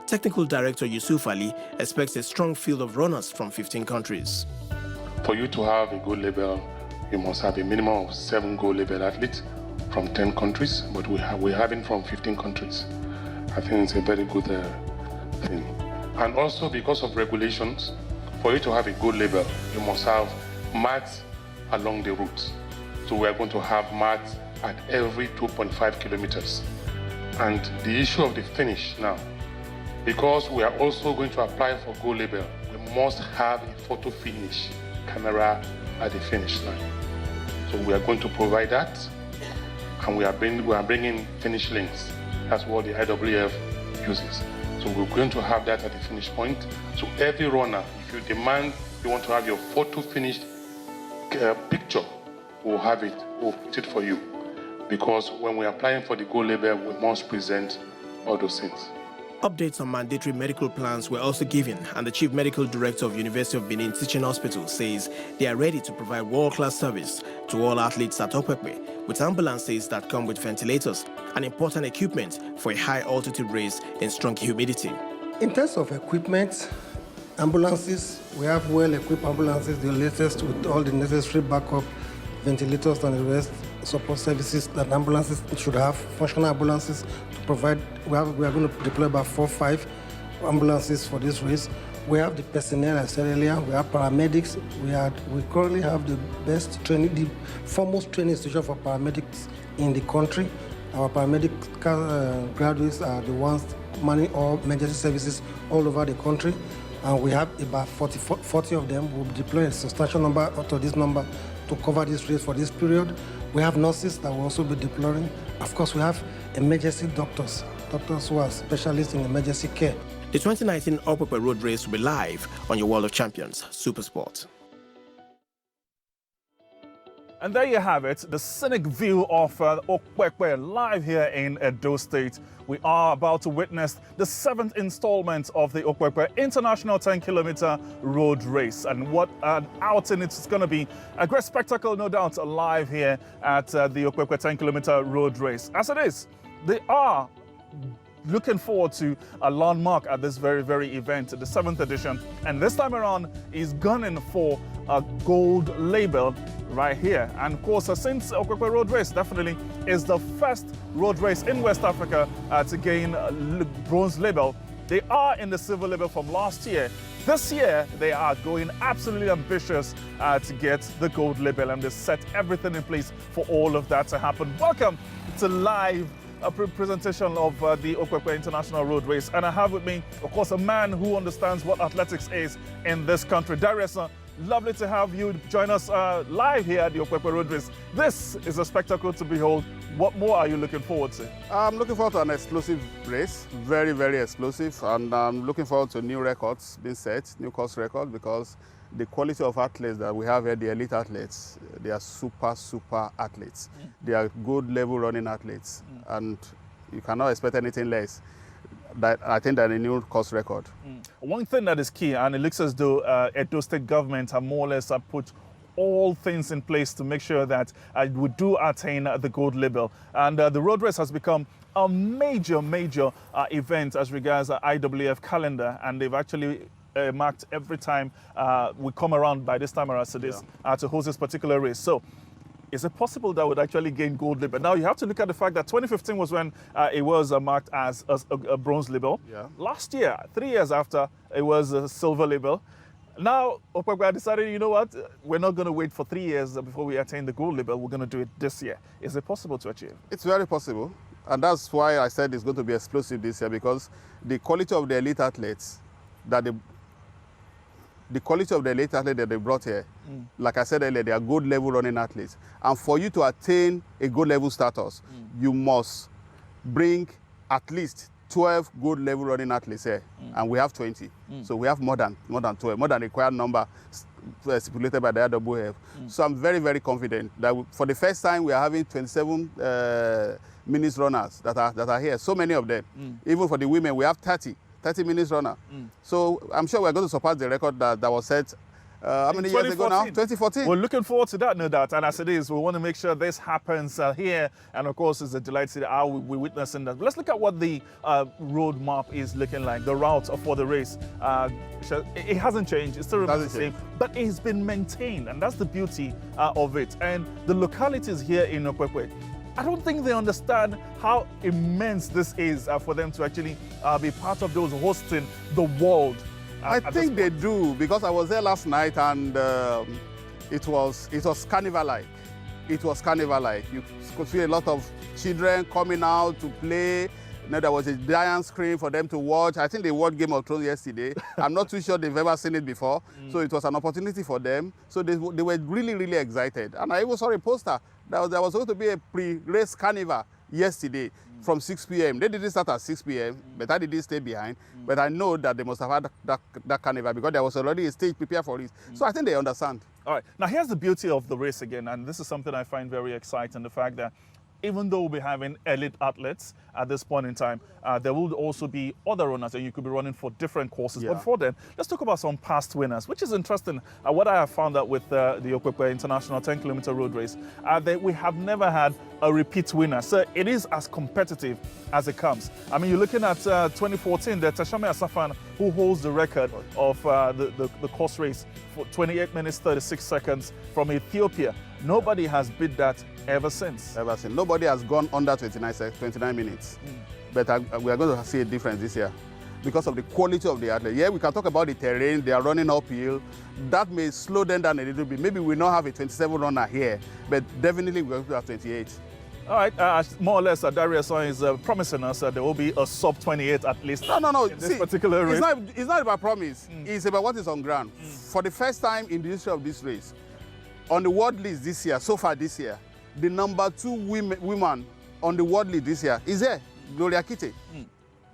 Technical Director Yusuf Ali expects a strong field of runners from 15 countries. For you to have a gold label, you must have a minimum of 7 gold label athletes from 10 countries, but we're having from 15 countries. I think it's a very good thing. And also because of regulations, for you to have a gold label, you must have marks along the route. So we are going to have marks at every 2.5 kilometers. And the issue of the finish now, because we are also going to apply for gold label, we must have a photo finish camera at the finish line. So we are going to provide that, and we are bringing finish links. That's what the IWF uses. So we're going to have that at the finish point. So every runner, if you demand you want to have your photo finished picture, we'll have it, we'll put it for you. Because when we're applying for the gold label, we must present all those things. Updates on mandatory medical plans were also given, and the Chief Medical Director of University of Benin Teaching Hospital says they are ready to provide world-class service to all athletes at Okpekpe, with ambulances that come with ventilators and important equipment for a high-altitude race in strong humidity. In terms of equipment, ambulances, we have well-equipped ambulances, the latest with all the necessary backup ventilators and the rest support services that ambulances should have, functional ambulances to provide. We are going to deploy about 4 or 5 ambulances for this race. We have the personnel, I said earlier, we have paramedics. We currently have the best training, the foremost training institution for paramedics in the country. Our paramedic graduates are the ones manning all emergency services all over the country. And we have about 40 of them. We'll deploy a substantial number up to this number to cover this race for this period. We have nurses that will also be deploying. Of course, we have emergency doctors who are specialists in emergency care. The 2019 Okpekpe Road Race will be live on your World of Champions, SuperSports. And there you have it, the scenic view of Okpekpe live here in Edo State. We are about to witness the 7th installment of the Okpekpe International 10-kilometer road race. And what an outing it's going to be. A great spectacle, no doubt, live here at the Okpekpe 10-kilometer road race. As it is, they are looking forward to a landmark at this very event, the 7th edition. And this time around is gunning for a gold label right here. And of course, since Okpekpe Road Race definitely is the first road race in West Africa to gain a bronze label, they are in the silver label from last year. This year, they are going absolutely ambitious to get the gold label, and they set everything in place for all of that to happen. Welcome to live presentation of the Okpekpe International Road Race. And I have with me, of course, a man who understands what athletics is in this country. Darius, lovely to have you join us live here at the Okpekpe Road Race. This is a spectacle to behold. What more are you looking forward to? I'm looking forward to an explosive race, very explosive, and I'm looking forward to new records being set, new course record, because the quality of athletes that we have here, the elite athletes, they are super athletes. They are good level running athletes, and you cannot expect anything less. I think that a new course record. One thing that is key, and it looks as though Edo State government have more or less put all things in place to make sure that we do attain the gold label. And the road race has become a major event as regards the IWF calendar, and they've actually marked every time we come around by this time around to this to host this particular race. So is it possible that would actually gain gold label? Now you have to look at the fact that 2015 was when it was marked as a bronze label. Last year, 3 years after, it was a silver label. Now Okpekpe decided, you know what, we're not going to wait for 3 years before we attain the gold label. We're going to do it this year. Is it possible to achieve? It's very possible, and that's why I said it's going to be explosive this year, because the quality of the elite athletes that they brought here, like I said earlier, they are good level running athletes. And for you to attain a good level status, you must bring at least 12 good level running athletes here, and we have 20. So we have more than 12, more than the required number stipulated by the IWF. So I'm very confident that for the first time we are having 27 minutes runners that are here. So many of them. Even for the women, we have 30 minutes runner. So I'm sure we're going to surpass the record that was set how many years ago now? 2014. We're looking forward to that, no doubt. And as it is, we want to make sure this happens here. And of course, it's a delight to see how we're witnessing that. But let's look at what the road map is looking like, the route for the race. It hasn't changed, it still remains the same, but it's been maintained. And that's the beauty of it. And the localities here in Okpekpe, I don't think they understand how immense this is for them to actually be part of those hosting the world. I think they do, because I was there last night and it was carnival-like. It was carnival-like. You could see a lot of children coming out to play. You know, there was a giant screen for them to watch. I think they watched Game of Thrones yesterday. I'm not too sure they've ever seen it before. So it was an opportunity for them. So they were really, really excited. And I even saw a poster. There was going to be a pre-race carnival yesterday from 6 p.m. They didn't start at 6 p.m., but I didn't stay behind. But I know that they must have had that carnival because there was already a stage prepared for it. So I think they understand. All right. Now, here's the beauty of the race again, and this is something I find very exciting, the fact that even though we'll be having elite athletes at this point in time, there will also be other runners, and you could be running for different courses. But before then, let's talk about some past winners, which is interesting. What I have found out with the Okpekpe International 10-kilometer road race, that we have never had a repeat winner. So it is as competitive as it comes. I mean, you're looking at 2014, the Tashame Asafan, who holds the record of the course race for 28 minutes, 36 seconds from Ethiopia. Nobody has beat that ever since. Ever since. Nobody has gone under 29 minutes. But we are going to see a difference this year because of the quality of the athlete. Yeah, we can talk about the terrain. They are running uphill. That may slow them down a little bit. Maybe we not have a 27 runner here, but definitely we're going to have 28. All right, more or less, Darius is promising us that there will be a sub-28 at least. No. In this particular race. It's not about promise. It's about what is on ground. For the first time in the history of this race, on the world list this year, so far this year, the number 2 woman on the world list this year is there, Gloria Kite.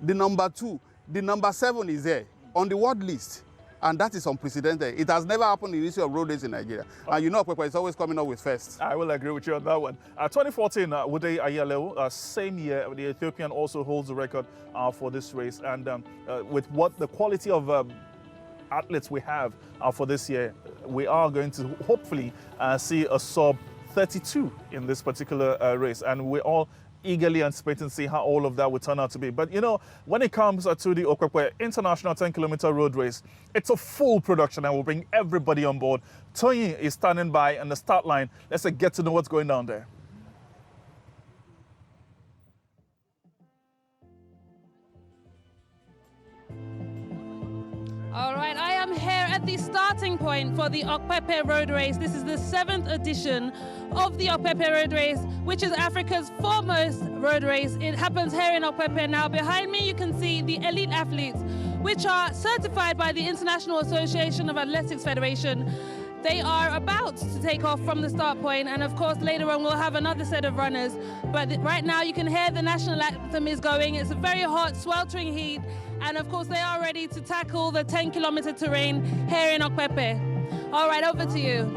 The number 2, the number 7 is there on the world list. And that is unprecedented. It has never happened in the history of road race in Nigeria. And you know, Okpekpe is always coming up with first. I will agree with you on that one. 2014, Wode Ayalew, same year, the Ethiopian also holds the record for this race. And with what the quality of athletes we have for this year, we are going to hopefully see a sub-32 in this particular race. And we're all eagerly anticipating to see how all of that will turn out to be. But you know, when it comes to the Okpekpe International 10-kilometer road race, it's a full production and we'll bring everybody on board. Tony is standing by on the start line. Let's get to know what's going down there. All right, I am here at the starting point for the Okpekpe Road Race. This is the 7th edition of the Okpekpe Road Race, which is Africa's foremost road race. It happens here in Okpekpe now. Behind me, you can see the elite athletes, which are certified by the International Association of Athletics Federation. They are about to take off from the start point, and of course later on we'll have another set of runners. But right now you can hear the national anthem is going. It's a very hot, sweltering heat, and of course they are ready to tackle the 10-kilometer terrain here in Okpekpe. All right, over to you.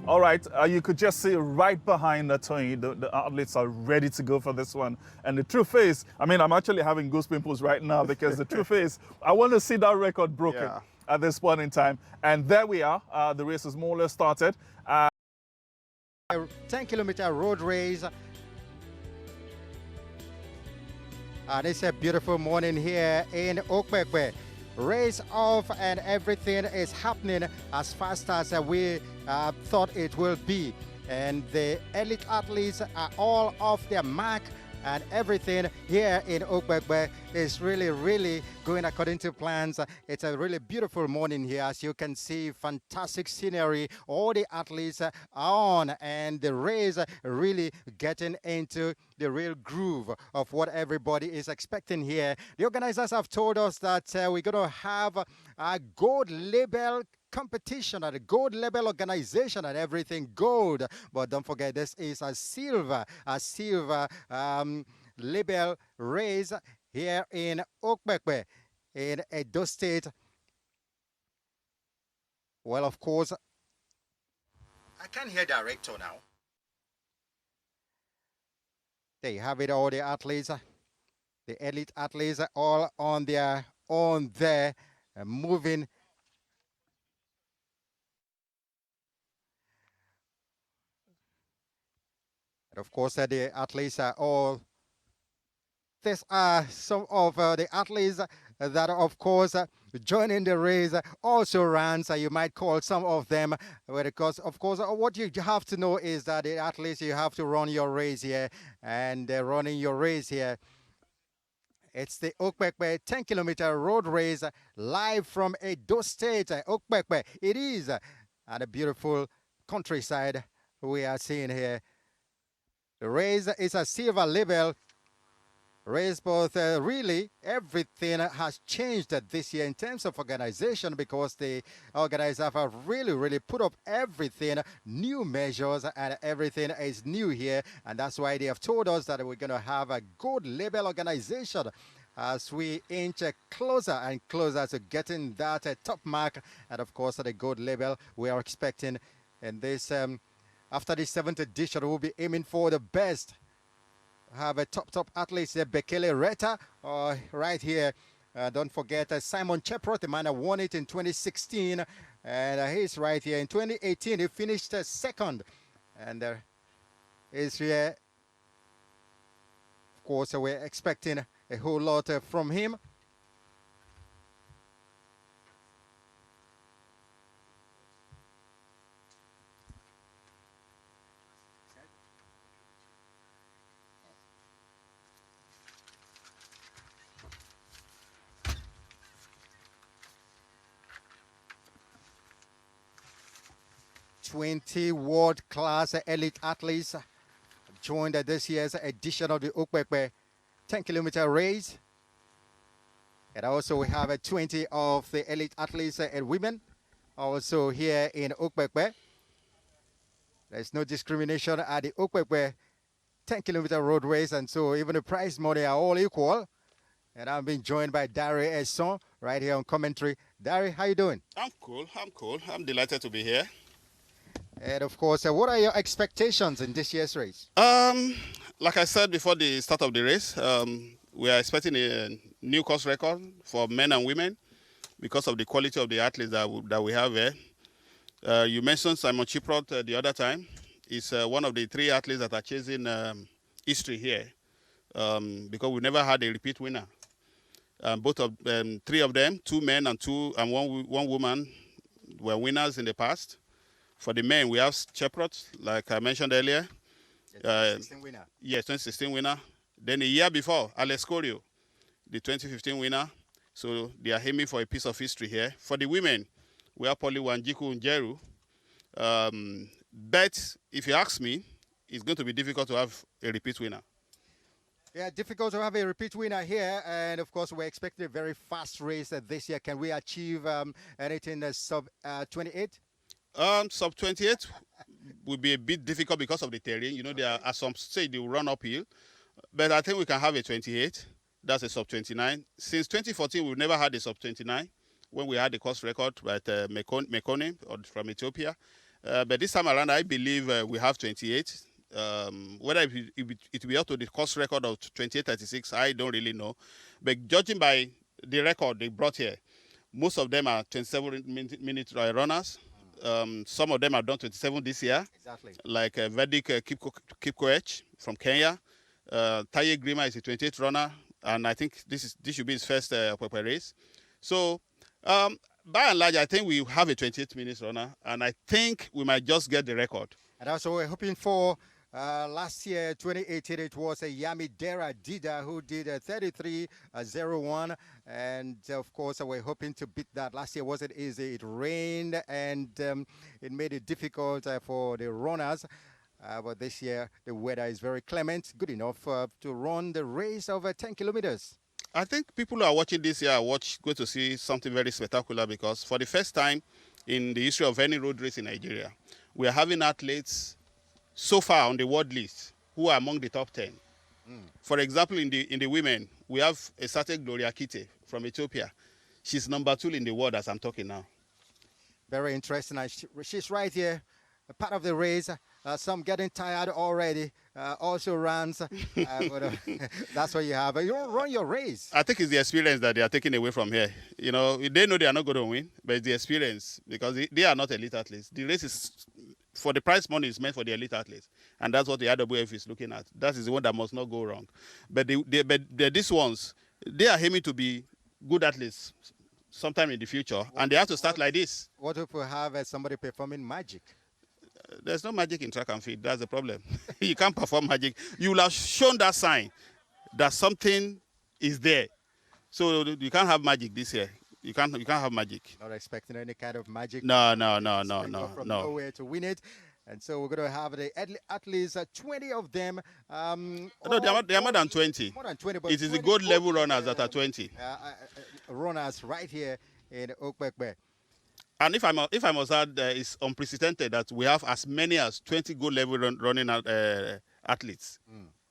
All right, you could just see right behind Tony, the athletes are ready to go for this one. And the truth is, I mean, I'm actually having goose pimples right now because the truth is, I want to see that record broken at this point in time. And there we are. The race is more or less started. 10-kilometer road race. And it's a beautiful morning here in Okpekpe. Race off and everything is happening as fast as we thought it will be. And the elite athletes are all off their mark, and everything here in Okpekpe is really going according to plans. It's a really beautiful morning here. As you can see, fantastic scenery. All the athletes are on, and the race really getting into the real groove of what everybody is expecting here. The organizers have told us that we're going to have a gold label competition at a gold level organization and everything gold. But don't forget, this is a silver label race here in Okpekpe in Edo State. Well, of course, I can't hear director now. There you have it, all the athletes, the elite athletes are all on their own there, moving And of course, the athletes are all. These are some of the athletes that, of course, joining the race also runs. You might call some of them, because, of course, what you have to know is that the athletes, you have to run your race here, and running your race here. It's the Okpekpe 10-kilometer road race live from Edo State, Okpekpe. It is at a beautiful countryside we are seeing here. The race is a silver level race, but really everything has changed this year in terms of organization, because the organizers have really put up everything, new measures, and everything is new here. And that's why they have told us that we're going to have a good level organization as we inch closer and closer to getting that top mark. And of course, at a good level we are expecting in this after the 7th edition, we'll be aiming for the best. Have a top athletes there, Bekele Reta, right here. Don't forget Simon Cheprot, the man that won it in 2016, and he's right here. In 2018, he finished second, and he's here. Of course, we're expecting a whole lot from him. World-class elite athletes joined this year's edition of the Okpekpe 10-kilometer race. And also we have 20 of the elite athletes and women also here in Okpekpe. There's no discrimination at the Okpekpe 10-kilometer road race, and so even the prize money are all equal. And I'm being joined by Dari Esson right here on commentary. Dari, how you doing? I'm cool. I'm delighted to be here. And of course, what are your expectations in this year's race? Like I said before the start of the race, we are expecting a new course record for men and women because of the quality of the athletes that we have here. You mentioned Simon Cheprot the other time. He's one of the 3 athletes that are chasing history here, because we never had a repeat winner. Both of 3 of them, 2 men and 1 woman, were winners in the past. For the men, we have Cheprot, like I mentioned earlier. The 2016 winner. Yes, 2016 winner. Then a year before, Alex Corio, the 2015 winner. So they are aiming for a piece of history here. For the women, we have Polly Wanjiku Njeru. But if you ask me, it's going to be difficult to have a repeat winner. Yeah, difficult to have a repeat winner here. And of course, we're expecting a very fast race this year. Can we achieve anything sub 28? Sub 28 will be a bit difficult because of the terrain. You know, there are some stage they will run uphill, but I think we can have a 28. That's a sub 29. Since 2014, we've never had a sub 29 when we had the course record at Mekone from Ethiopia. But this time around, I believe we have 28. Whether it will be up to the course record of 28:36, I don't really know. But judging by the record they brought here, most of them are 27-minute runners. Some of them have done 27 this year. Exactly. Like Vedic Kipkoech from Kenya. Taye Grima is a 28 runner, and I think this should be his first Okpekpe race. So, by and large, I think we have a 28-minute runner, and I think we might just get the record. And also we're hoping for last year, 2018, it was a Yamidera Dida who did 33:01, and of course we're hoping to beat that. Last year wasn't easy. It rained and it made it difficult for the runners. But this year the weather is very clement, good enough to run the race over 10 kilometers. I think people who are watching this year are going to see something very spectacular, because for the first time in the history of any road race in Nigeria, we are having athletes so far on the world list who are among the top 10. For example, in the women, we have a certain Gloria Kite from Ethiopia. She's number 2 in the world as I'm talking now. Very interesting. She's right here, a part of the race. Some getting tired already. Also runs. But, that's what you have. You don't run your race. I think it's the experience that they are taking away from here. You know, they know they are not going to win, but it's the experience, because they are not elite athletes. The race is for the prize money is meant for the elite athletes, and that's what the IWF is looking at. That is the one that must not go wrong. But these ones, they are aiming to be good athletes sometime in the future, and they have to start like this. What if we have somebody performing magic? There's no magic in track and field. That's the problem. You can't perform magic. You will have shown that sign that something is there. So you can't have magic this year. You can't have magic. Not expecting any kind of magic. No. From nowhere to win it. And so we're going to have the athletes, 20 of them. No, they are more than 20. More than 20. But it is the gold level runners that are 20. Runners right here in Okpekpe. And if I must add, it's unprecedented that we have as many as 20 gold level running athletes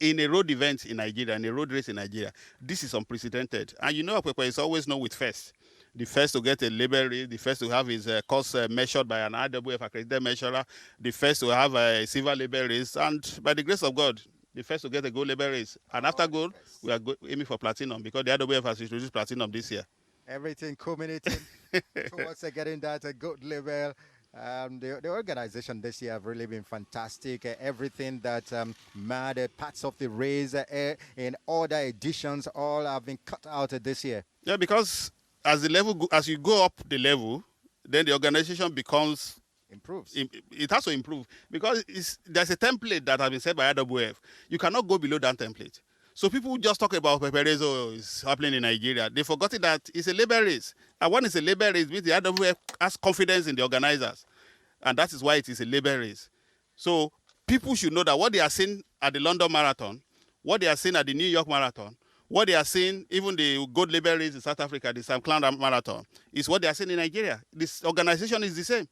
in a road event in Nigeria, in a road race in Nigeria. This is unprecedented. And you know, Okpekpe is always known with first. The first to get a label race, the first to have his course measured by an IWF accredited measurer, the first to have a silver label race, and by the grace of God, the first to get a gold label race. And after gold, we are aiming for platinum because the IWF has introduced platinum this year. Everything culminating towards getting that gold label. The organization this year have really been fantastic. Everything that made parts of the race in other editions all have been cut out this year. Yeah, because as you go up the level, then the organization improves. It has to improve because there's a template that has been set by IWF. You cannot go below that template. So people just talk about Peperezo is happening in Nigeria. They forgot that it's a labor race. And when it's a labor race, means the IWF has confidence in the organizers. And that is why it is a labor race. So people should know that what they are seeing at the London Marathon, what they are seeing at the New York Marathon, what they are seeing, even the gold labor race in South Africa, the Sam Clown Marathon, is what they are seeing in Nigeria. This organization is the same.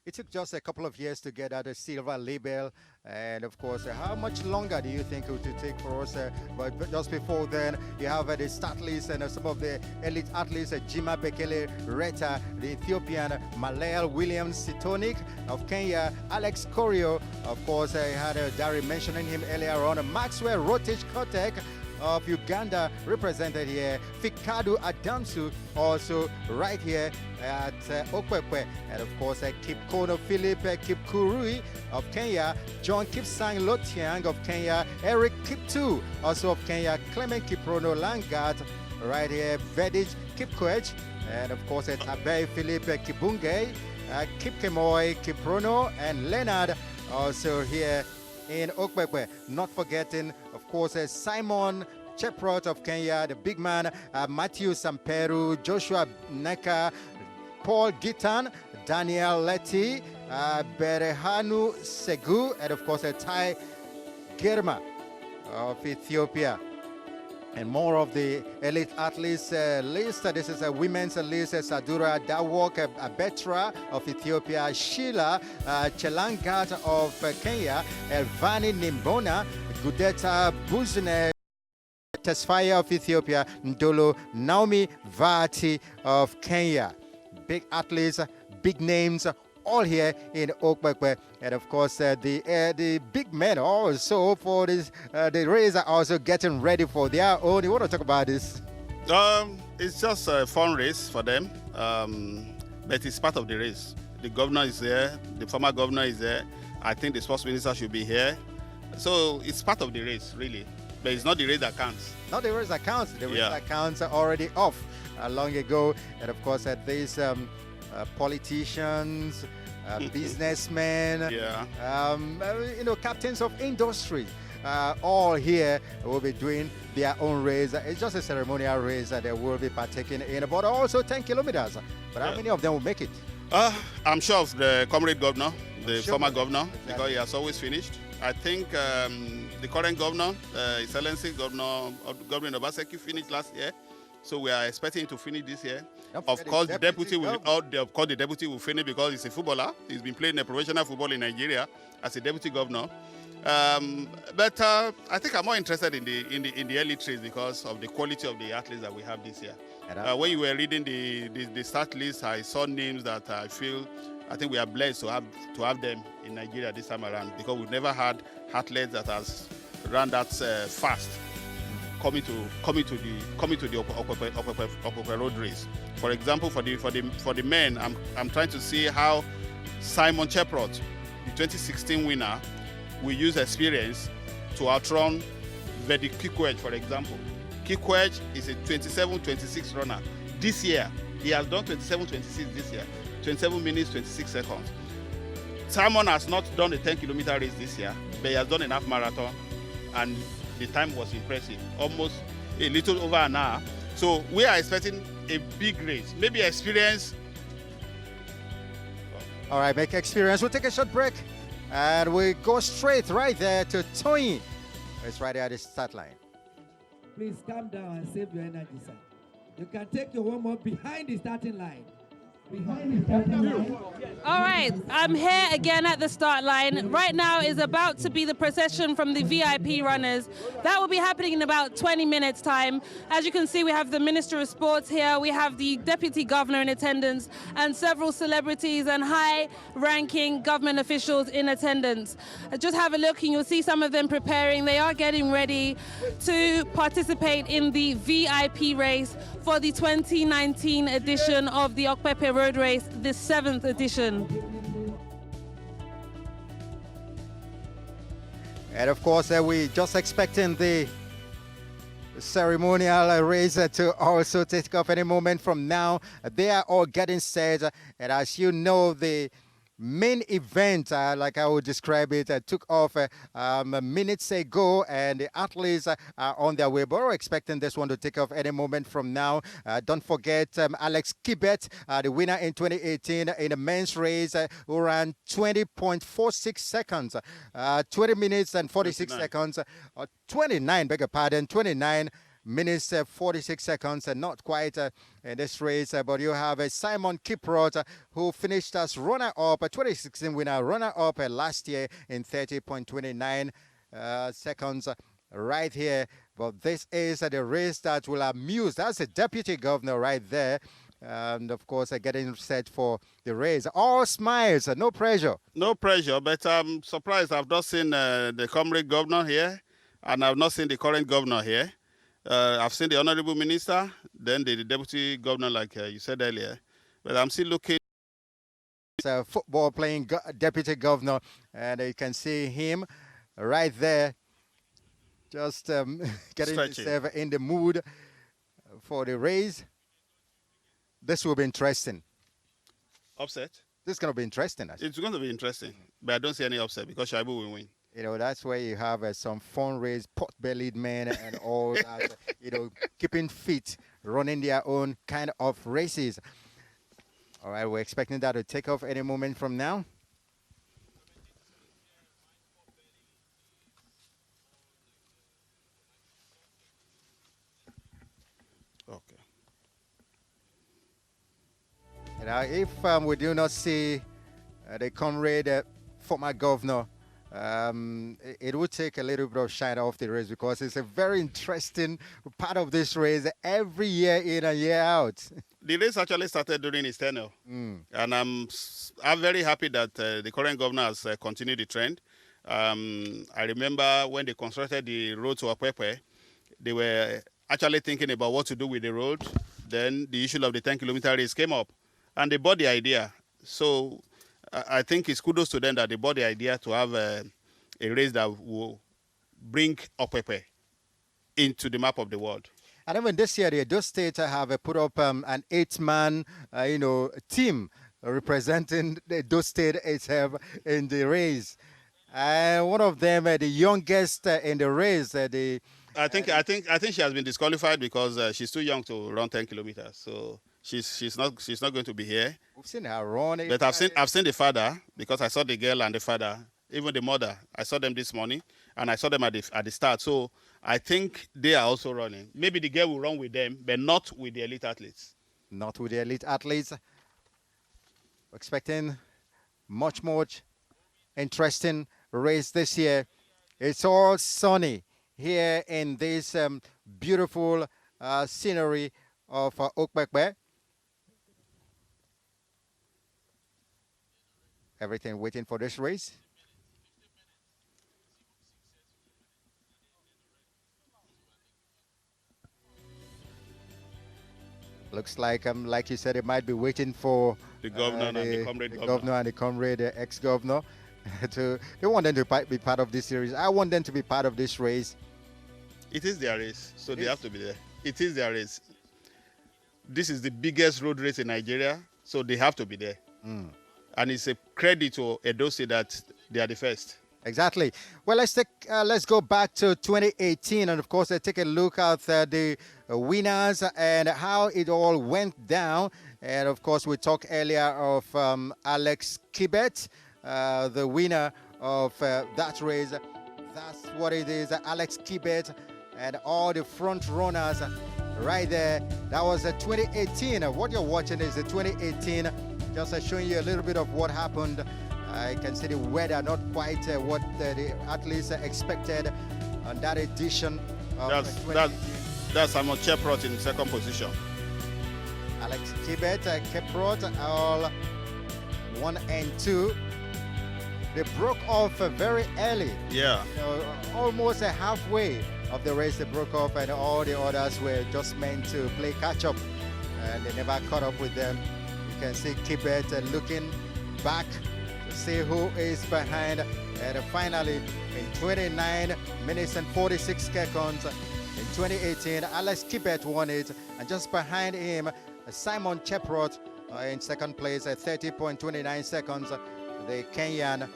It took just a couple of years to get that silver label. And of course, how much longer do you think it would take for us? But just before then, you have the start list and some of the elite athletes, Jima Bekele Reta, the Ethiopian, Malel Williams Sitonik of Kenya, Alex Corio, of course, I had Dari mentioning him earlier on, Maxwell Rotich Kotek of Uganda represented here, Fikadu Adamsu also right here at Okpekpe, and of course Kipkono Philip Kipkurui of Kenya, John Kipsang Lotiang of Kenya, Eric Kiptu also of Kenya, Clement Kiprono Langat right here, Vedij Kipkoech, and of course Abe Philip Kibunge, Kipkemoy Kiprono, and Leonard also here in Okpekpe. Not forgetting, of course, Simon Cheprot of Kenya, the big man, Matthew Samperu, Joshua Neka, Paul Gitan, Daniel Leti, Berehanu Segu, and of course, Tai Girma of Ethiopia. And more of the elite athletes list. This is a women's list. Sadura Dawok Abetra of Ethiopia, Sheila Chelangat of Kenya, Elvani Nimbona, Gudeta Buzne Tesfaya of Ethiopia, Ndolo Naomi Vati of Kenya. Big athletes, big names, all here in Okpekpe. And of course, the big men also for this, the race are also getting ready for their own. You want to talk about this? It's just a fun race for them, but it's part of the race. The governor is there, the former governor is there. I think the sports minister should be here. So it's part of the race, really. But it's not the race that counts. Not the race that counts. The race that counts are already off long ago. And of course, these politicians, businessmen, captains of industry, all here will be doing their own race. It's just a ceremonial race that they will be partaking in, but also 10 kilometers. But how many of them will make it? I'm sure of the comrade governor, the former governor, because he has always finished. I think the current governor, Excellency Governor Obaseki, finished last year. So we are expecting to finish this year. Of course, the deputy will finish because he's a footballer. He's been playing a professional football in Nigeria as a deputy governor. But I think I'm more interested in the elite race because of the quality of the athletes that we have this year. When you were reading the start list, I saw names that I think we are blessed to have them in Nigeria this time around because we've never had athletes that has run that fast. Coming to the Okpekpe road race. For example, for the men, I'm trying to see how Simon Cheprot, the 2016 winner will use experience to outrun Vedi Kikwej, for example. Kikwej is a 27-26 runner. This year, he has done 27-26 this year, 27 minutes, 26 seconds. Simon has not done a 10-kilometer race this year, but he has done an half marathon, and the time was impressive, almost a little over an hour. So we are expecting a big race, maybe experience. All right, make experience. We'll take a short break, and we go straight right there to Tony. It's right there at the start line. Please calm down and save your energy, sir. You can take your warm-up behind the starting line. All right, I'm here again at the start line. Right now is about to be the procession from the VIP runners. That will be happening in about 20 minutes time. As you can see, we have the Minister of Sports here, we have the Deputy Governor in attendance, and several celebrities and high-ranking government officials in attendance. Just have a look and you'll see some of them preparing. They are getting ready to participate in the VIP race for the 2019 edition of the Okpekpe Road Race, the 7th edition. And of course, we're just expecting the ceremonial race to also take off any moment from now. They are all getting set, and as you know, the main event, like I would describe it, took off minutes ago, and the athletes are on their way. But we're expecting this one to take off any moment from now. Don't forget Alex Kibet, the winner in 2018 in the men's race, who ran 20.46 seconds, 20 minutes and 46 seconds, 29, beg your pardon, 29 minutes 46 seconds, and not quite in this race, but you have Simon Kiprot, who finished as runner-up, a 2016 winner, runner-up last year in 30.29 seconds right here. But this is the race that will amuse. That's the deputy governor right there. And of course, getting set for the race. All smiles, no pressure. No pressure, but I'm surprised. I've not seen the comrade governor here, and I've not seen the current governor here. I've seen the honorable minister, then the deputy governor, like you said earlier. But I'm still looking. It's a football playing deputy governor, and you can see him right there, just getting himself in the mood for the race. This will be interesting. Upset? This is going to be interesting. It's going to be interesting, but I don't see any upset because Shaibu will win. You know, that's where you have some fun-raised, pot-bellied men and all that, you know, keeping fit, running their own kind of races. All right, we're expecting that to take off any moment from now. Okay. Now, if we do not see the comrade former governor, it would take a little bit of shine off the race, because it's a very interesting part of this race every year in and year out. The race actually started during his tenure, and I'm very happy that the current governor has continued the trend. I remember when they constructed the road to Okpekpe, they were actually thinking about what to do with the road. Then the issue of the 10-kilometer race came up, and they bought the idea. So I think it's kudos to them that they bought the idea to have a race that will bring Okpekpe into the map of the world. And even this year, the Edo State have put up an 8-man, team representing the Edo State itself in the race. And one of them, the youngest in the race, I think she has been disqualified because she's too young to run 10 kilometers. So she's not going to be here. We've seen her run. But I've seen the father, because I saw the girl and the father, even the mother. I saw them this morning, and I saw them at the start. So I think they are also running. Maybe the girl will run with them, but not with the elite athletes. Not with the elite athletes. We're expecting much interesting race this year. It's all sunny here in this beautiful scenery of Okpekpe. Everything waiting for this race. Looks like you said, it might be waiting for the governor and the comrade governor. Governor and the comrade ex-governor. They want them to be part of this series. I want them to be part of this race. It is their race, so they have to be there. It is their race. This is the biggest road race in Nigeria, so they have to be there. And it's a credit to Edo State that they are the first. Exactly. Well, let's go back to 2018, and of course, take a look at the winners and how it all went down. And of course, we talked earlier of Alex Kibet, the winner of that race. That's what it is, Alex Kibet, and all the front runners right there. That was 2018. What you're watching is the 2018. Just showing you a little bit of what happened. I can see the weather not quite what the athletes expected on that edition of That's Simon Cheprot in second position. Alex Kibet, Keprot, all 1 and 2. They broke off very early. Yeah. You know, almost halfway of the race they broke off, and all the others were just meant to play catch up, and they never caught up with them. You can see Kibet looking back to see who is behind, and finally in 29 minutes and 46 seconds in 2018, Alex Kibet won it, and just behind him Simon Cheprot in second place at 30.29 seconds, the Kenyan.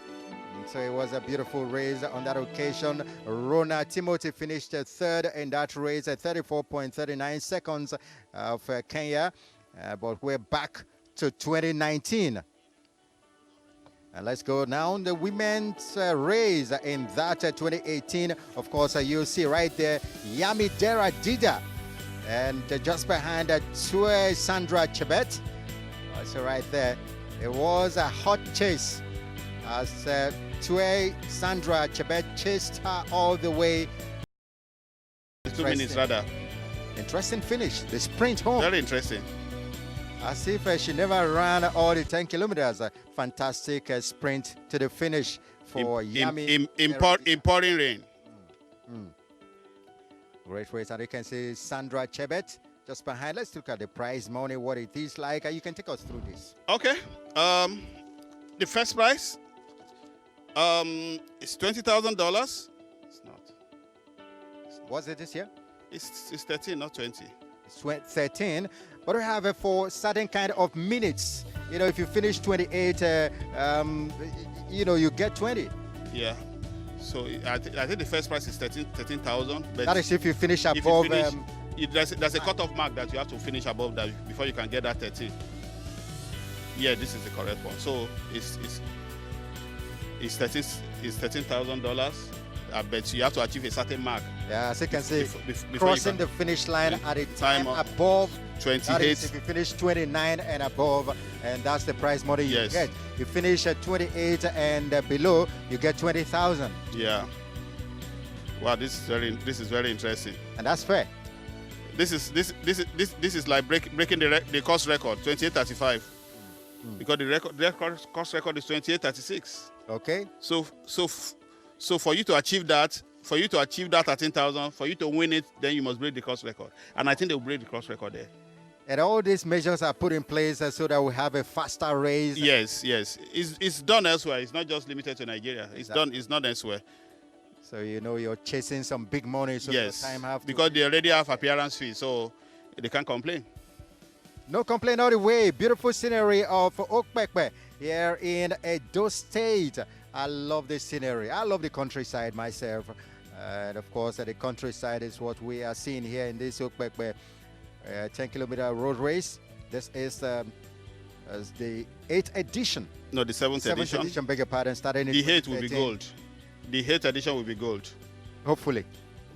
So it was a beautiful race on that occasion. Rona Timothy finished third in that race at 34.39 seconds of Kenya, but we're back to 2019. And let's go now the women's race in that 2018. Of course, you'll see right there Yamidera Dida, and just behind Tue Sandra Chebet. So right there, it was a hot chase as Tue Sandra Chebet chased her all the way. 2 minutes rather. Interesting finish, the sprint home. Very interesting. As if she never ran all the 10 kilometers. A fantastic sprint to the finish for Yami. In pouring rain. Great race, and you can see Sandra Chebet just behind. Let's look at the prize money, what it is like. You can take us through this. Okay. The first prize is $20,000. It's not. Was it this year? It's 13, not 20. It's 13, but we have it for certain kind of minutes. You know, if you finish 28, you know, you get 20. Yeah. So I think the first price is 13,000. But that is if you finish above. There's a cutoff mark that you have to finish above that before you can get that 13. Yeah, this is the correct one. So it's $13,000. But you have to achieve a certain mark. Yeah, as you can see, crossing the finish line at a time above 28. That is if you finish 29 and above, and that's the prize money you get. You finish at 28 and below, you get 20,000. Yeah. Wow, this is very interesting. And that's fair. This is like breaking the course record, 28:35. Because the course record is 28:36. Okay. So for you to achieve that, 13,000, for you to win it, then you must break the course record. And I think they'll break the course record there. And all these measures are put in place so that we have a faster race. Yes. It's done elsewhere. It's not just limited to Nigeria. Exactly. It's not elsewhere. So you know you're chasing some big money. So yes. time have to because they already have appearance fees, so they can't complain. No complaint all the way. Beautiful scenery of Okpekpe here in Edo State. I love this scenery. I love the countryside myself. And of course, the countryside is what we are seeing here in this Okpekpe 10-kilometer road race. This is the 8th edition. No, the 7th edition. 7th edition, beg your pardon. Starting in the 8th will be gold. The 8th edition will be gold. Hopefully.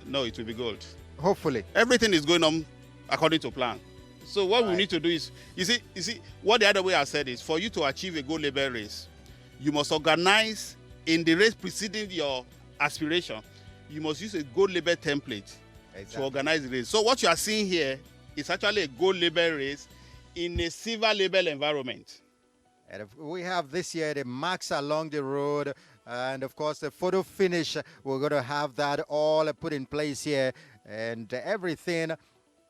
No, it will be gold. Hopefully. Everything is going on according to plan. So what we need to do is, you see, what the other way I said is, for you to achieve a gold label race, you must organize in the race preceding your aspiration. You must use a gold label template to organize the race. So what you are seeing here is actually a gold label race in a silver label environment. And we have this year the marks along the road, and of course the photo finish. We're going to have that all put in place here, and everything.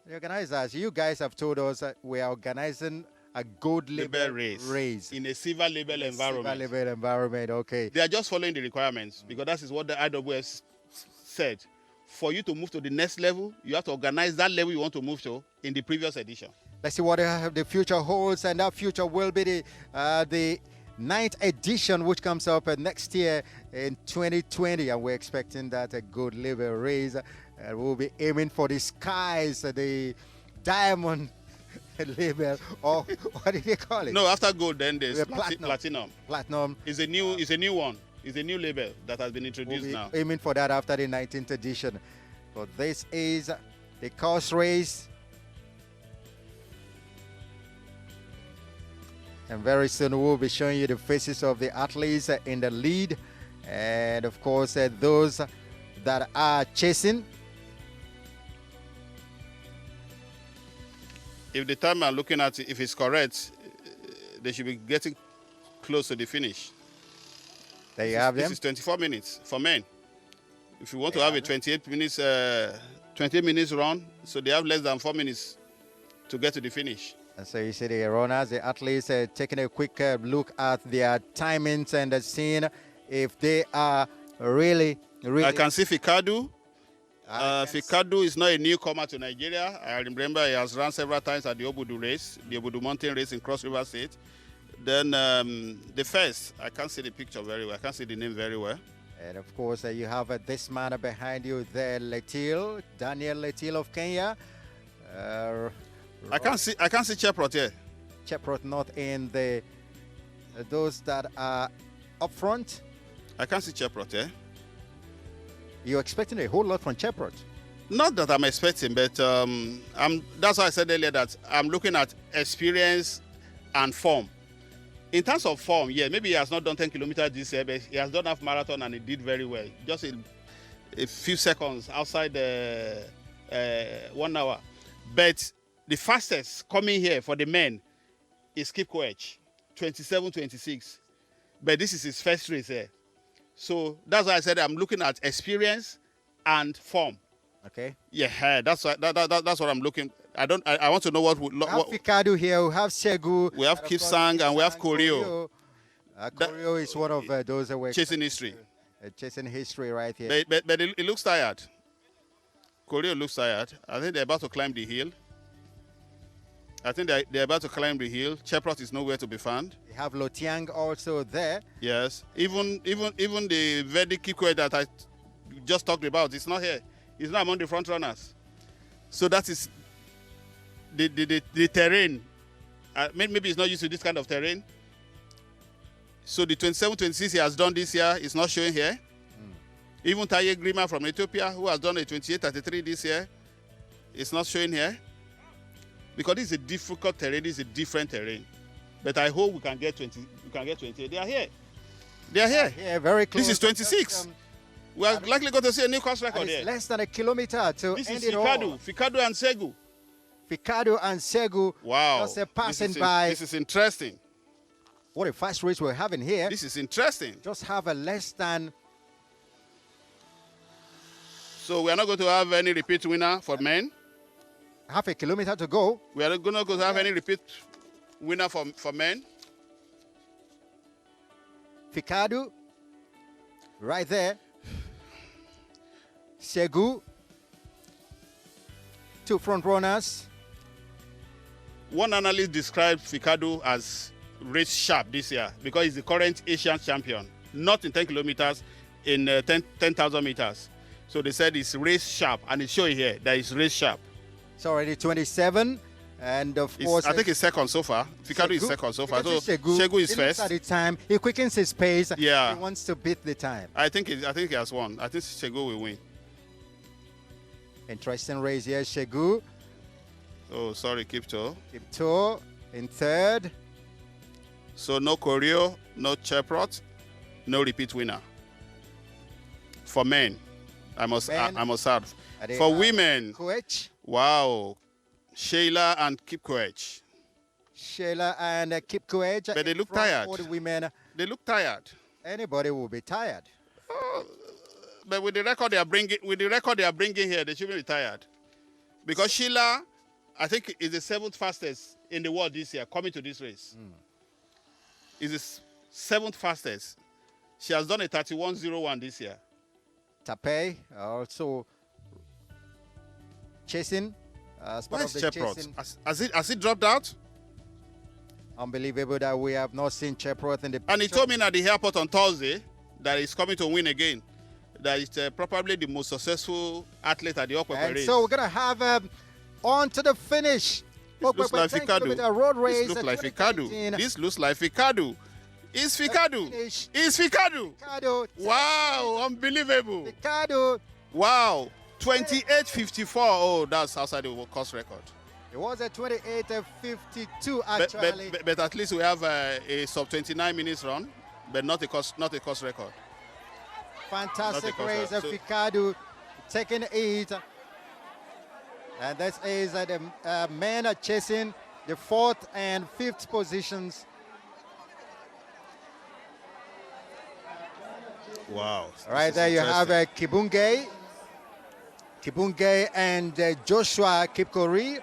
The organizers, you guys have told us that we are organizing a gold label race. in a silver label environment. Silver label environment, okay. They are just following the requirements because that is what the IWS said. For you to move to the next level, you have to organize that level you want to move to in the previous edition. Let's see what the future holds, and that future will be the 9th edition, which comes up next year in 2020, and we're expecting that a good label race. We'll be aiming for the skies, the diamond label, or what did they call it? No, after gold, then there's platinum. Platinum. It's a new one. It's a new label that has been introduced we'll be now. Aiming for that after the 19th edition. But this is the course race. And very soon we'll be showing you the faces of the athletes in the lead. And of course, those that are chasing. If the time I'm looking at, if it's correct, they should be getting close to the finish. There you have them. This is 24 minutes for men. If you want to have a 28 minutes run, so they have less than 4 minutes to get to the finish. And so you see the runners, the athletes taking a quick look at their timings and seeing if they are really. I can see Fikadu. Fikadu is not a newcomer to Nigeria. I remember he has run several times at the Obudu race, the Obudu mountain race in Cross River State. Then the first, I can't see the picture very well. I can't see the name very well. And of course, you have this man behind you there, Daniel Letil of Kenya. I can't see Cheprot here. Cheprot not in the those that are up front. I can't see Cheprot here. You're expecting a whole lot from Cheprot. Not that I'm expecting, but that's why I said earlier that I'm looking at experience and form. In terms of form, yeah, maybe he has not done 10 kilometers this year, but he has done half marathon and he did very well. Just a few seconds outside the 1 hour. But the fastest coming here for the men is Kipkoech, 27:26. But this is his first race here. So that's why I said I'm looking at experience and form. Okay. Yeah, that's what I'm looking. I want to know what. We have Fikadu here. We have Segu. We have Kipsang and we have Koryo. Koryo is one of those that were chasing history. Chasing history right here. But it looks tired. Koryo looks tired. I think they're about to climb the hill. They're about to climb the hill. Cheprot is nowhere to be found. You have Lotiang also there. Yes. Even the very Kipkoech that I just talked about, it's not here. It's not among the front runners. So that is the terrain. Maybe he's not used to this kind of terrain. So the 27-26 he has done this year is not showing here. Even Taye Grima from Ethiopia, who has done a 28-33 this year, is not showing here. Because this is a difficult terrain, this is a different terrain. But I hope we can get 20. We can get 28. They are here. They are here. Yeah, very close. This is 26. We are likely going to see a new course record here. Less than a kilometer to this end is it all. Fikadu and Segu. Fikadu and Segu. Wow. Just passing by. This is interesting. What a fast race we're having here. This is interesting. Just have a less than. So we are not going to have any repeat winner for men. Half a kilometer to go. We are not going to have any repeat winner for men. Fikadu, right there. Segu, two front runners. One analyst described Fikadu as race sharp this year because he's the current Asian champion, not in 10 kilometers, in 10,000 meters. So they said it's race sharp, and it's showing here that it's race sharp. It's already 27, and of course... I think it's second so far. Fikadu is second so far. So Segu is first. At the time, he quickens his pace. Yeah. He wants to beat the time. I think he has won. I think Segu will win. Interesting race here, Segu. Oh, sorry, Kipto. Kipto in third. So no Koryo, no Cheprot, no repeat winner. For men, I must add. For women, Koech. Wow, Sheila and Kipkoech. Sheila and Kipkoech. But they look tired. For the women, they look tired. Anybody will be tired. Oh, but with the record they are bringing here, they shouldn't be tired, because Sheila I think is the 7th fastest in the world this year coming to this race. Is the 7th fastest. She has done a 31:01 this year. Tape also chasing. As part of the Cheprot? chasing. Has it dropped out? Unbelievable that we have not seen Cheprot in the picture. And he told me at the airport on Thursday that he's coming to win again. That is probably the most successful athlete at the Okpekpe And race. so we're going to have on to the finish. This looks like Fikadu. Road race. This looks like Fikadu. This looks like Fikadu. It's Fikadu. It's Fikadu. Fikadu. Wow, unbelievable. Fikadu. Wow, 28:54. Oh, that's outside the course record. It was a 28:52 actually. But at least we have a sub 29 minutes run, but not a course record. Fantastic race of Fikadu taking it. And this is the men are chasing the 4th and 5th positions. Wow. Right there you have Kibunge and Joshua Kipkori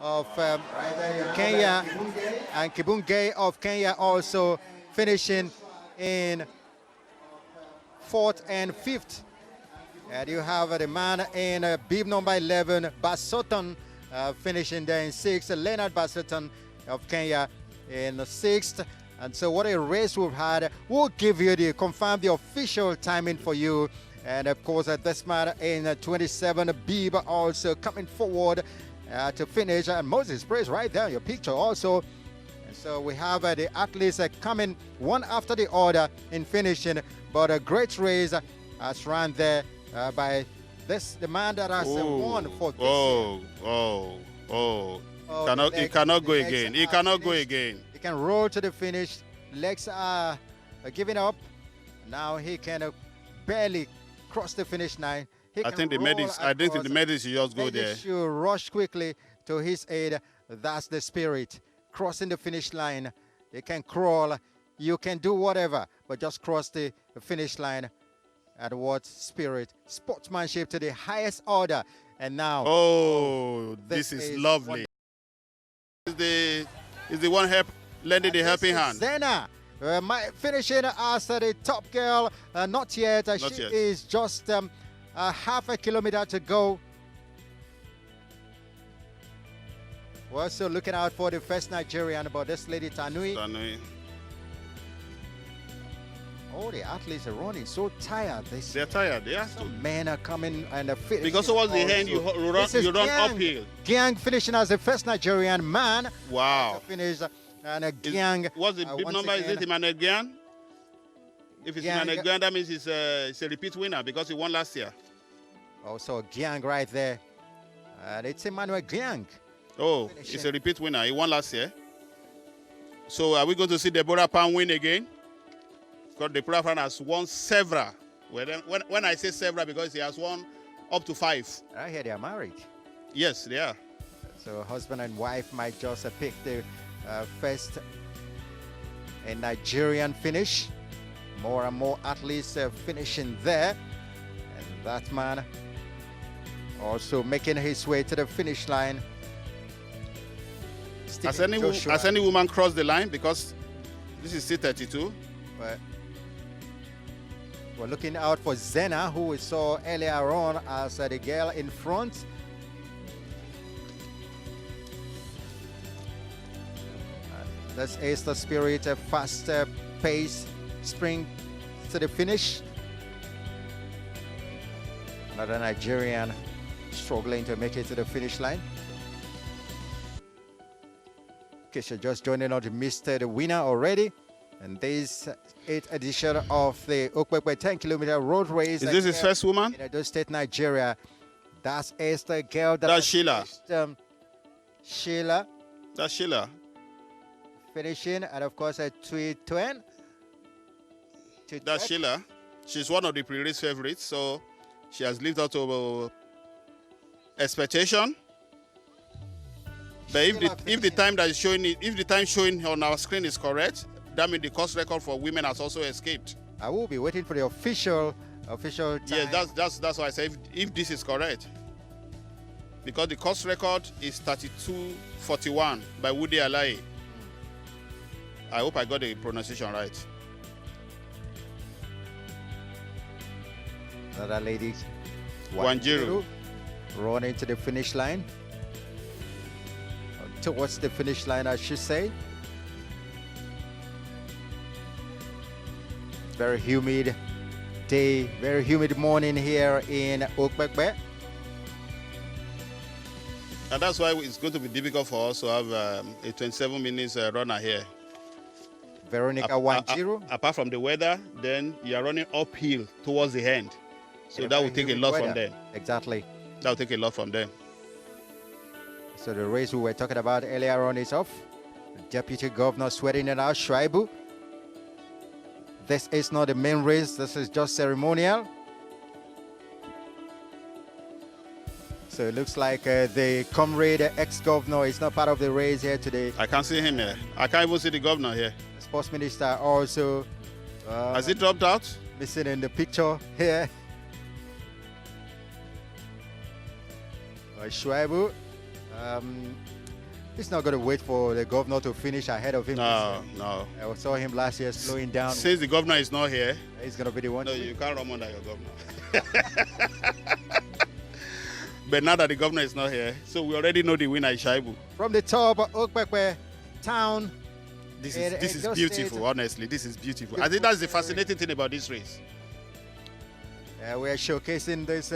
of Kenya, and Kibunge of Kenya also finishing in 4th and 5th. And you have the man in bib number 11, Basoton, finishing there in 6th. Leonard Basoton of Kenya in 6th. And so what a race we've had. We'll give you confirm the official timing for you. And of course, this man in 27, bib also coming forward to finish. And Moses, praise right there, your picture also. And so we have the athletes coming one after the other in finishing. But a great race has run there by the man that has won for this year. He cannot go again. He cannot go again. He can roll to the finish. Legs are giving up. Now he can barely cross the finish line. I think the medics should just go there. He should rush quickly to his aid. That's the spirit. Crossing the finish line. They can crawl. You can do whatever, but just cross the finish line. At what spirit? Sportsmanship to the highest order. And now. Oh, this is lovely. Is the one lending the helping hand. Zena finishing as the top girl. Not yet. She is just half a kilometer to go. We're also looking out for the first Nigerian, but this lady Tanui. Oh, the athletes are running so tired. They're tired. They have to. Men are coming and finishing. Because towards the end, you run uphill. Giang finishing as the first Nigerian man. Wow. Finish and Giang. What's the big number? Is it Emmanuel Giang? If it's Emmanuel Giang, that means it's a repeat winner because he won last year. Oh, so Giang right there. And it's Emmanuel Giang. Oh, finishing. It's a repeat winner. He won last year. So are we going to see Deborah Pan win again? Because the Deborah has won several. When I say several, because he has won up to 5. I hear they are married. Yes, they are. So husband and wife might just pick the first Nigerian finish. More and more athletes finishing there. And that man also making his way to the finish line. Has any woman crossed the line? Because this is still 32. But we're looking out for Zena, who we saw earlier on as the girl in front. This is the spirit, a faster pace, spring to the finish. Another Nigerian struggling to make it to the finish line. In case you're just joining us, you missed the winner already. And this 8th edition of the Okpekpe 10-kilometer road race. Is this his first woman? In Edo State, Nigeria. That's the girl that. That's Sheila. Sheila. That's Sheila. Finishing, and of course, a Tuen. That's Sheila. She's one of the pre-race favorites, so she has lived up to expectation. But if the time that is showing if the time showing on our screen is correct, that means the course record for women has also escaped. I will be waiting for the official time. Yes, that's why I say if this is correct. because the course record is 32:41 by Woody Alaye. I hope I got the pronunciation right. Another lady, 1-0. running to the finish line. Towards the finish line, I should say. Very humid day, very humid morning here in Okpekpe. And that's why it's going to be difficult for us to have a 27 minutes runner here. Veronica 1-0. Apart from the weather, then you are running uphill towards the end. So that will take a lot from them. Exactly. That will take a lot from them. So the race we were talking about earlier on is off. The Deputy Governor sweating it out, Shuaibu. This is not the main race, this is just ceremonial. So it looks like the comrade ex-governor is not part of the race here today. I can't see him here. I can't even see the governor here. The sports minister also has he dropped out? Missing in the picture here. Shuaibu, he's not going to wait for the governor to finish ahead of him. No. I saw him last year slowing down. Since the governor is not here, he's going to be the one. No, you can't run under your governor. But now that the governor is not here, so we already know the winner is Shuaibu. From the top of Okpekpe town. This is beautiful, honestly. This is beautiful. I think that's the fascinating thing about this race. We're showcasing this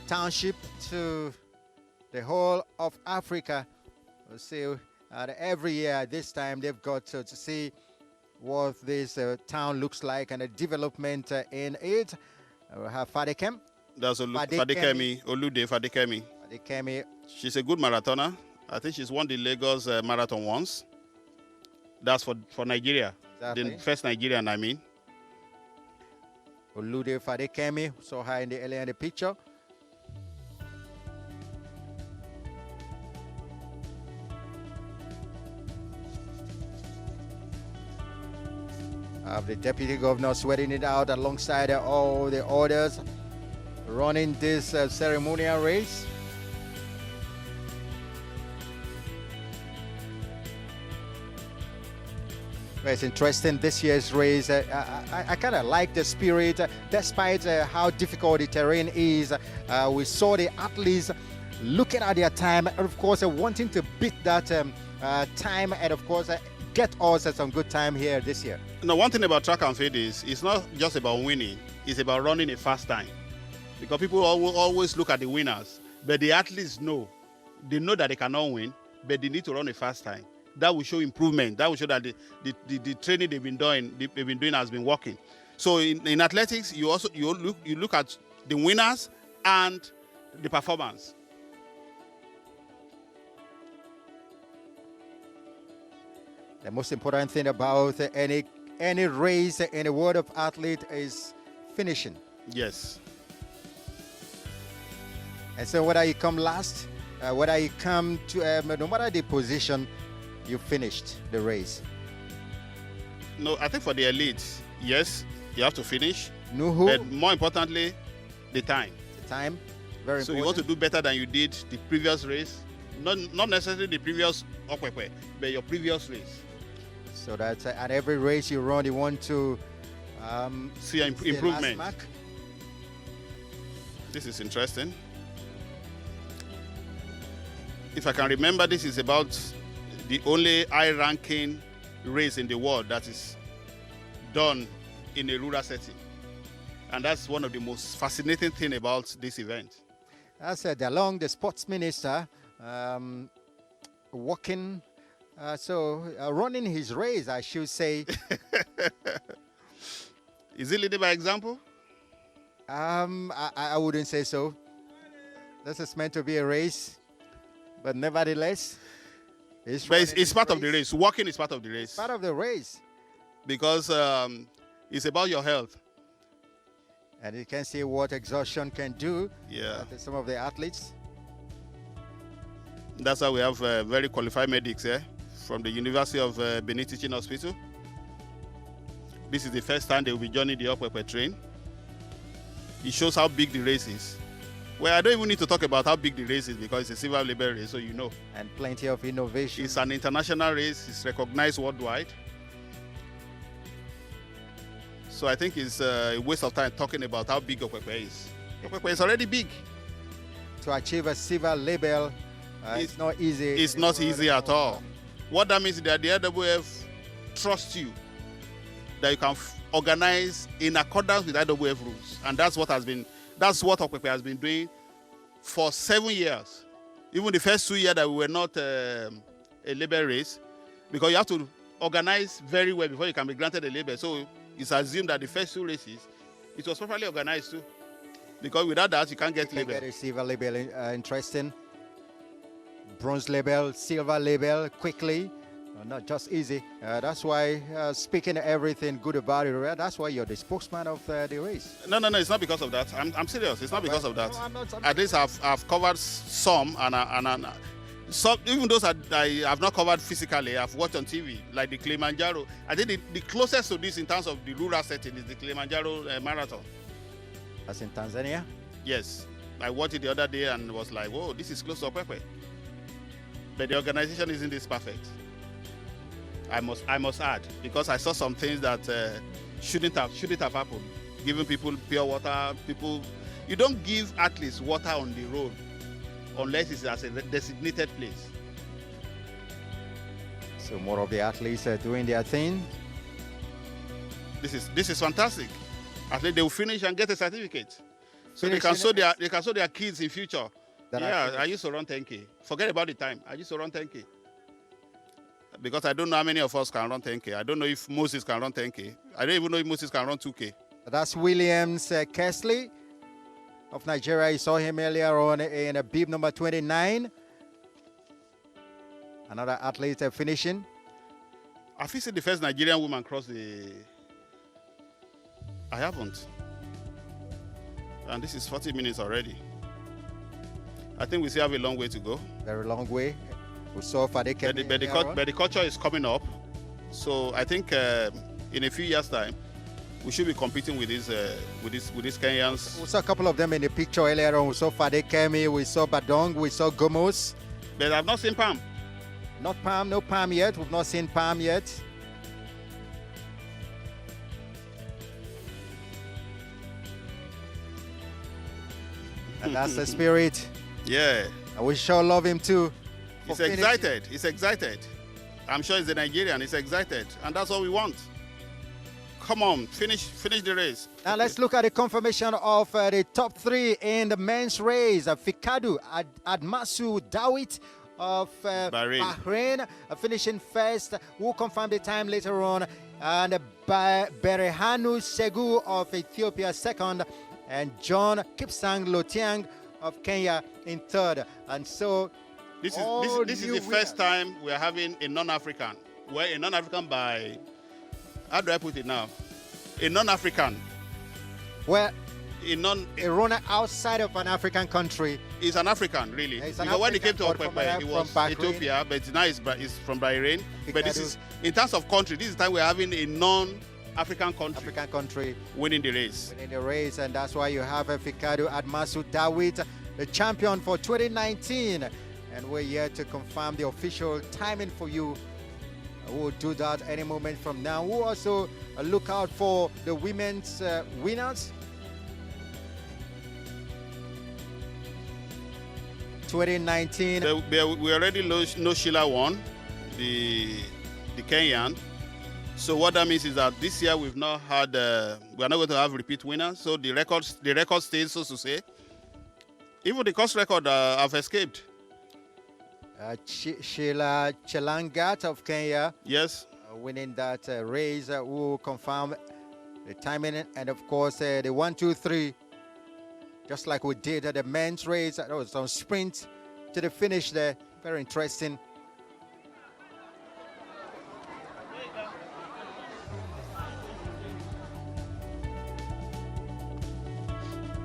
township to the whole of Africa. We'll see every year this time they've got to see what this town looks like and the development in it. We'll have Fadekem. That's Fadekemi, Olude Fadekemi. Fadekemi. She's a good marathoner. I think she's won the Lagos marathon once. That's for Nigeria. Exactly. The first Nigerian, I mean. Olude Fadekemi, saw her earlier in the picture. The deputy governor sweating it out alongside all the others running this ceremonial race. Well, it's interesting this year's race. I kind of like the spirit, despite how difficult the terrain is. We saw the athletes looking at their time, and of course, wanting to beat that time, and of course, get us some good time here this year. Now, one thing about track and field is it's not just about winning, it's about running a fast time. Because people always look at the winners, but the athletes know. They know that they cannot win, but they need to run a fast time. That will show improvement. That will show that the training they've been doing has been working. So in athletics, you look at the winners and the performance. The most important thing about any race in the world of athlete is finishing. Yes. And so whether you come last, whether you come to, no matter the position, you finished the race. No, I think for the elite, yes, you have to finish. No. But more importantly, the time. The time, very important. So you want to do better than you did the previous race. Not necessarily the previous Okpekpe, but your previous race. So that at every race you run, you want to see improvement. This is interesting. If I can remember, this is about the only high-ranking race in the world that is done in a rural setting. And that's one of the most fascinating things about this event. I said along the sports minister walking, running his race, I should say. Is he leading by example? I wouldn't say so. This is meant to be a race, but nevertheless, it's part of the race. Walking is part of the race. Part of the race. Because it's about your health. And you can see what exhaustion can do. Yeah. To some of the athletes. That's why we have very qualified medics here from the University of Benin Teaching Hospital. This is the first time they will be joining the Okpekpe train. It shows how big the race is. Well, I don't even need to talk about how big the race is because it's a silver label race, so you know. And plenty of innovation. It's an international race. It's recognized worldwide. So I think it's a waste of time talking about how big Okpekpe is. Okpekpe is already big. To achieve a silver label, it's not easy. It's not easy at all. What that means is that the LWF trusts you, that you can organize in accordance with IWF rules. And that's what Okpekpe has been doing for 7 years. Even the first 2 years that we were not a label race, because you have to organize very well before you can be granted a label. So it's assumed that the first 2 races, it was properly organized too. Because without that, you can't get label. Get a silver label, interesting. Bronze label, silver label, quickly. Not just easy. That's why, speaking everything good about it, that's why you're the spokesman of the race. No, it's not because of that. I'm serious. It's not because of that. No, I'm not. At least I've covered some, and some, even those I have not covered physically, I've watched on TV, like the Kilimanjaro. I think the closest to this in terms of the rural setting is the Kilimanjaro Marathon. That's in Tanzania? Yes. I watched it the other day and was like, whoa, this is close to Okpekpe. But the organization isn't this perfect. I must add, because I saw some things that shouldn't have happened. Giving people pure water, you don't give athletes water on the road unless it's at a designated place. So more of the athletes are doing their thing. This is fantastic. At least they will finish and get a certificate, so they can show their kids in future. Yeah, I used to run 10K. Forget about the time. I used to run 10K. Because I don't know how many of us can run 10K. I don't know if Moses can run 10K. I don't even know if Moses can run 2K. That's Williams Kesley of Nigeria. You saw him earlier on in a bib number 29. Another athlete finishing. Have you seen the first Nigerian woman cross the... I haven't. And this is 40 minutes already. I think we still have a long way to go. Very long way. We saw Fadeke. But the culture is coming up. So I think in a few years' time, we should be competing with these Kenyans. We saw a couple of them in the picture earlier on. We saw Fadekemi, we saw Badong, we saw Gomos. But I've not seen Pam. Not Pam, no Pam yet. We've not seen Pam yet. And that's the spirit. Yeah. And we sure love him too. He's excited. He's excited. I'm sure he's a Nigerian. He's excited. And that's what we want. Come on, finish the race. Now let's look at the confirmation of the top 3 in the men's race. Fikadu Admasu Dawit of Bahrain finishing first. We'll confirm the time later on. And Berehanu Segu of Ethiopia second. And John Kipsang Lotiang of Kenya in third. And so this is the first time we're having a non-African. Well, a non-African by, how do I put it now? A non-African. Well, a runner outside of an African country. He's an African, really. Because when he came to Okpekpe, he was Ethiopia, but now he's from Bahrain. But this is, in terms of country, this is the time we're having a non-African country winning the race. Winning the race, and that's why you have Fikadu Admasu Dawit, the champion for 2019. And we're here to confirm the official timing for you. We'll do that any moment from now. We'll also look out for the women's winners. 2019. We already know Sheila won, the Kenyan. So what that means is that this year we've not had, we're not going to have repeat winners. So the record stays, so to say. Even the course record have escaped. Sheila Chelangat of Kenya. Yes. Winning that race. Will confirm the timing and of course the 1, 2, 3. Just like we did at the men's race. That was on sprint to the finish there. Very interesting.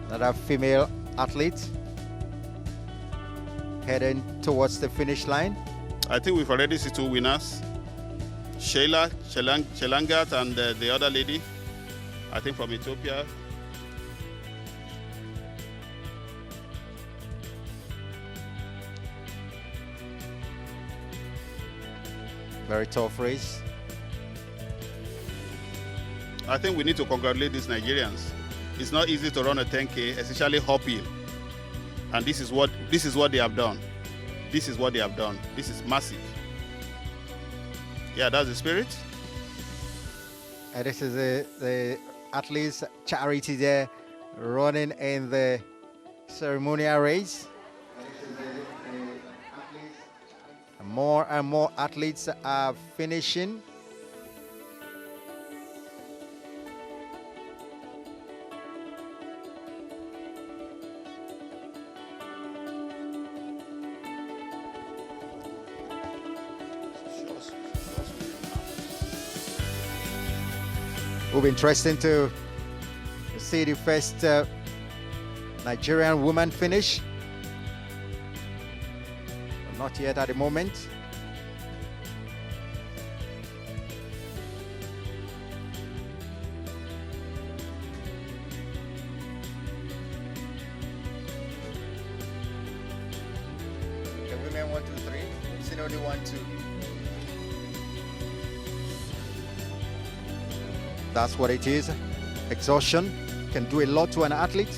Another female athlete heading towards the finish line. I think we've already seen 2 winners. Sheila Chelangat and the other lady, I think from Ethiopia. Very tough race. I think we need to congratulate these Nigerians. It's not easy to run a 10K, especially uphill. And this is what they have done. This is what they have done. This is massive. Yeah, that's the spirit. And this is the athletes charity there running in the ceremonial race. More and more athletes are finishing. It will be interesting to see the first Nigerian woman finish. But not yet at the moment. The women 1, 2, 3. We've seen only 1, 2. That's what it is. Exhaustion can do a lot to an athlete.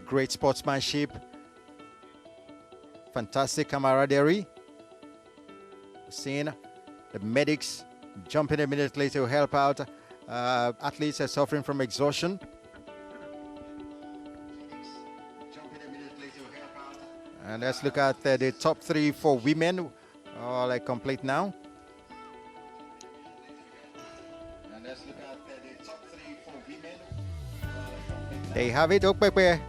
Great sportsmanship, fantastic camaraderie. Seeing the medics jumping immediately to help out athletes suffering from exhaustion. And let's look at the top 3 for women, all complete now. And let's look at the top 3 for women. There you have it, Okpekpe.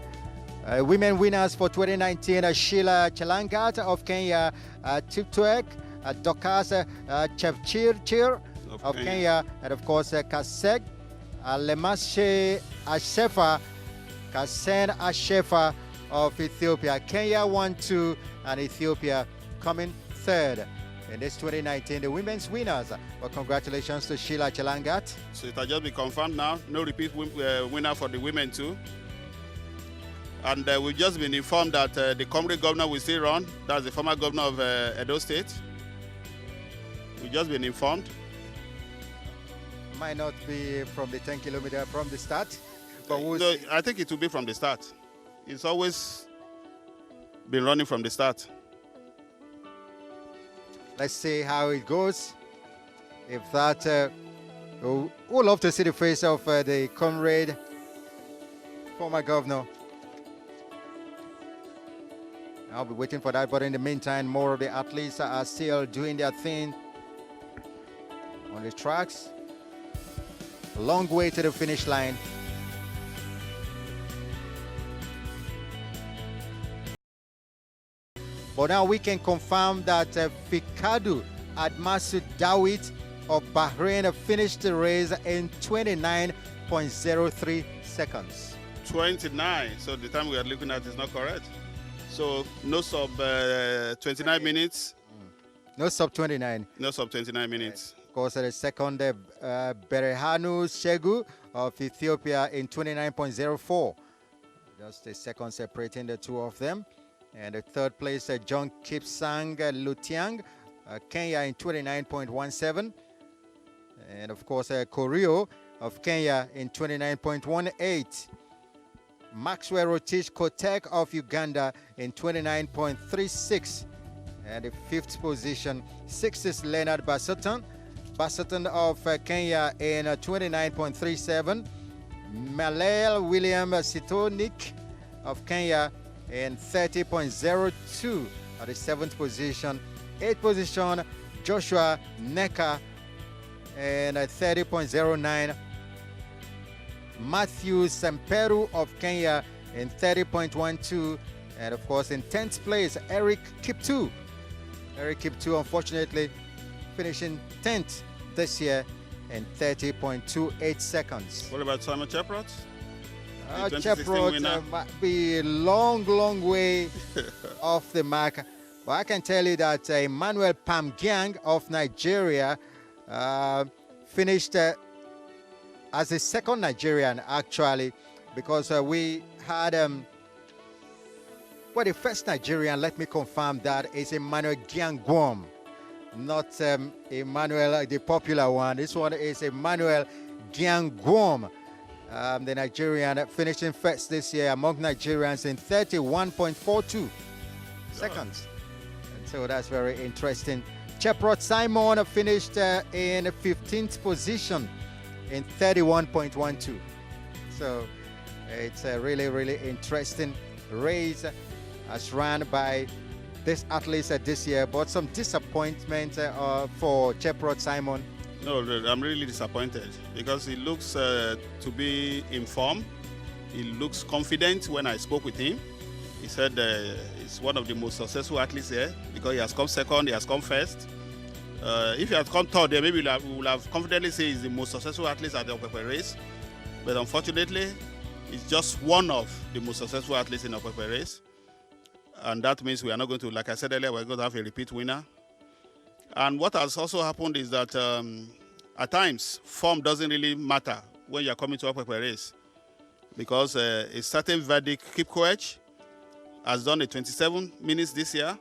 Women winners for 2019, Sheila Chelangat of Kenya, Tiptwek, Dokas Chepchirchir of Kenya, and of course Kaseg, Lemashe Ashefa, Kasen Ashefa of Ethiopia. Kenya 1, 2, and Ethiopia coming 3rd in this 2019, the women's winners. Well, congratulations to Sheila Chelangat. So it has just been confirmed now. No repeat winner for the women too. And we've just been informed that the comrade governor will still run. That's the former governor of Edo State. We've just been informed. Might not be from the 10 kilometer from the start, but no, I think it will be from the start. It's always been running from the start. Let's see how it goes. If that, we'll love to see the face of the comrade, former governor. I'll be waiting for that, but in the meantime, more of the athletes are still doing their thing on the tracks. A long way to the finish line. But now we can confirm that Fikadu Admasu Dawit of Bahrain finished the race in 29.03 seconds. 29, so the time we are looking at is not correct. So no sub 29 minutes. No sub 29. No sub 29 minutes. Of course, the second, Berehanu Shegu of Ethiopia in 29.04. Just a second separating the two of them. And the third place, John Kipsang Lutiang, Kenya in 29.17. And of course, Korio of Kenya in 29.18. Maxwell Rotich Kotek of Uganda in 29.36. And the fifth position, sixth is Leonard Basotton of Kenya in 29.37. Malel William Sitonik of Kenya in 30.02 at the seventh position. Eighth position, Joshua Neka in 30.09. Matthew Semperu of Kenya in 30.12. And of course, in 10th place, Eric Kiptu. Eric Kiptu, unfortunately, finishing 10th this year in 30.28 seconds. What about Simon Cheprot? Cheprot might be a long, long way off the mark. But I can tell you that Emmanuel Pamgyang of Nigeria finished as the second Nigerian, actually, because we had, well, the first Nigerian, let me confirm that, is Emmanuel Giangwom, not Emmanuel, the popular one. This one is Emmanuel Giangwom, the Nigerian, finishing first this year among Nigerians in 31.42 seconds. And so that's very interesting. Cheprot Simon finished in 15th position in 31.12. So it's a really, really interesting race as run by this athletes this year, but some disappointment for Cheprot Simon. No, I'm really disappointed because he looks to be in form. He looks confident when I spoke with him. He said he's one of the most successful athletes here because he has come second, he has come first. If he had come third, then maybe we would have confidently said he's the most successful athlete at the Okpekpe race. But unfortunately, he's just one of the most successful athletes in the Okpekpe race. And that means we are not going to, like I said earlier, we're going to have a repeat winner. And what has also happened is that at times, form doesn't really matter when you're coming to Okpekpe race. Because a certain verdict, Kipkoech, has done a 27 minutes this year.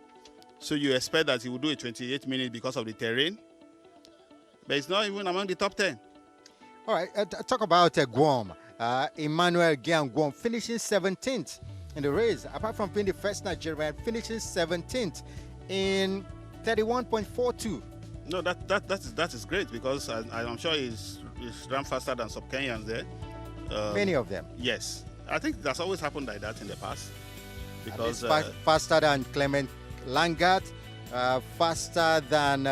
So you expect that he will do a 28 minutes because of the terrain. But it's not even among the top 10. All right, talk about Guam. Emmanuel Giangwom finishing 17th in the race. Apart from being the first Nigerian, finishing 17th in 31.42. No, that is great because I'm sure he's run faster than some Kenyans there. Many of them. Yes. I think that's always happened like that in the past. Because faster than Clement Langat, faster than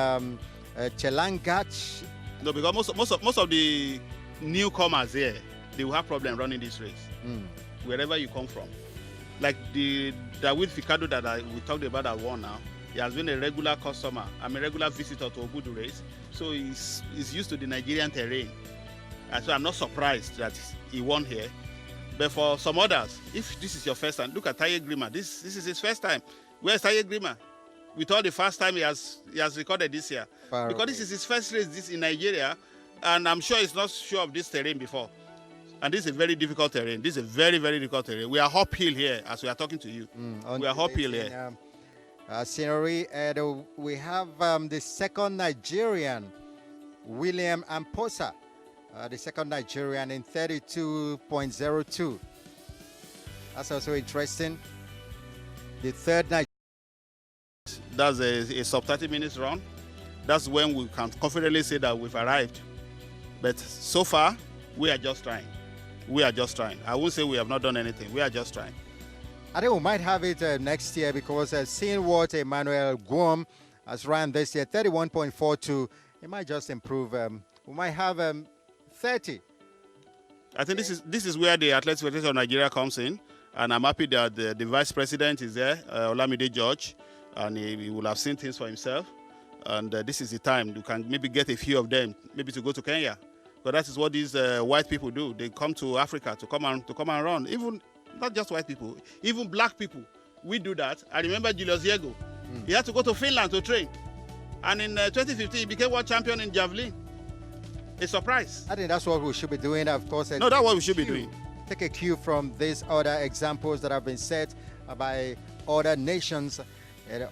Chelangach. No, because most of the newcomers here, they will have problem running this race, wherever you come from. Like the David Ficado that we talked about that one now, he has been a regular customer. I'm a regular visitor to Obudu race, so he's used to the Nigerian terrain. And so I'm not surprised that he won here. But for some others, if this is your first time, look at Taye Grima. This is his first time. Where's Taye Grima? With all the first time he has recorded this year. Because this is his first race in Nigeria, and I'm sure he's not sure of this terrain before. And this is a very difficult terrain. This is a very, very difficult terrain. We are uphill here as we are talking to you. We are uphill here. Scenery, and we have the second Nigerian, William Amposa. The second Nigerian in 32.02. That's also interesting. The third Nigerian. That's a sub 30 minutes run. That's when we can confidently say that we've arrived. But so far, we are just trying. We are just trying. I won't say we have not done anything. We are just trying. I think we might have it next year because seeing what Emmanuel Guam has run this year, 31.42, it might just improve. We might have 30. I think this is where the Athletics Federation of Nigeria comes in, and I'm happy that the vice president is there, Olamide George, and he will have seen things for himself. And this is the time you can maybe get a few of them, maybe to go to Kenya, because that is what these white people do. They come to Africa to come and run. Even not just white people, even black people. We do that. I remember Julius Yego. He had to go to Finland to train, and in 2015 he became world champion in javelin. A surprise. I think that's what we should be doing, of course. No, that's what we should be doing. Take a cue from these other examples that have been set by other nations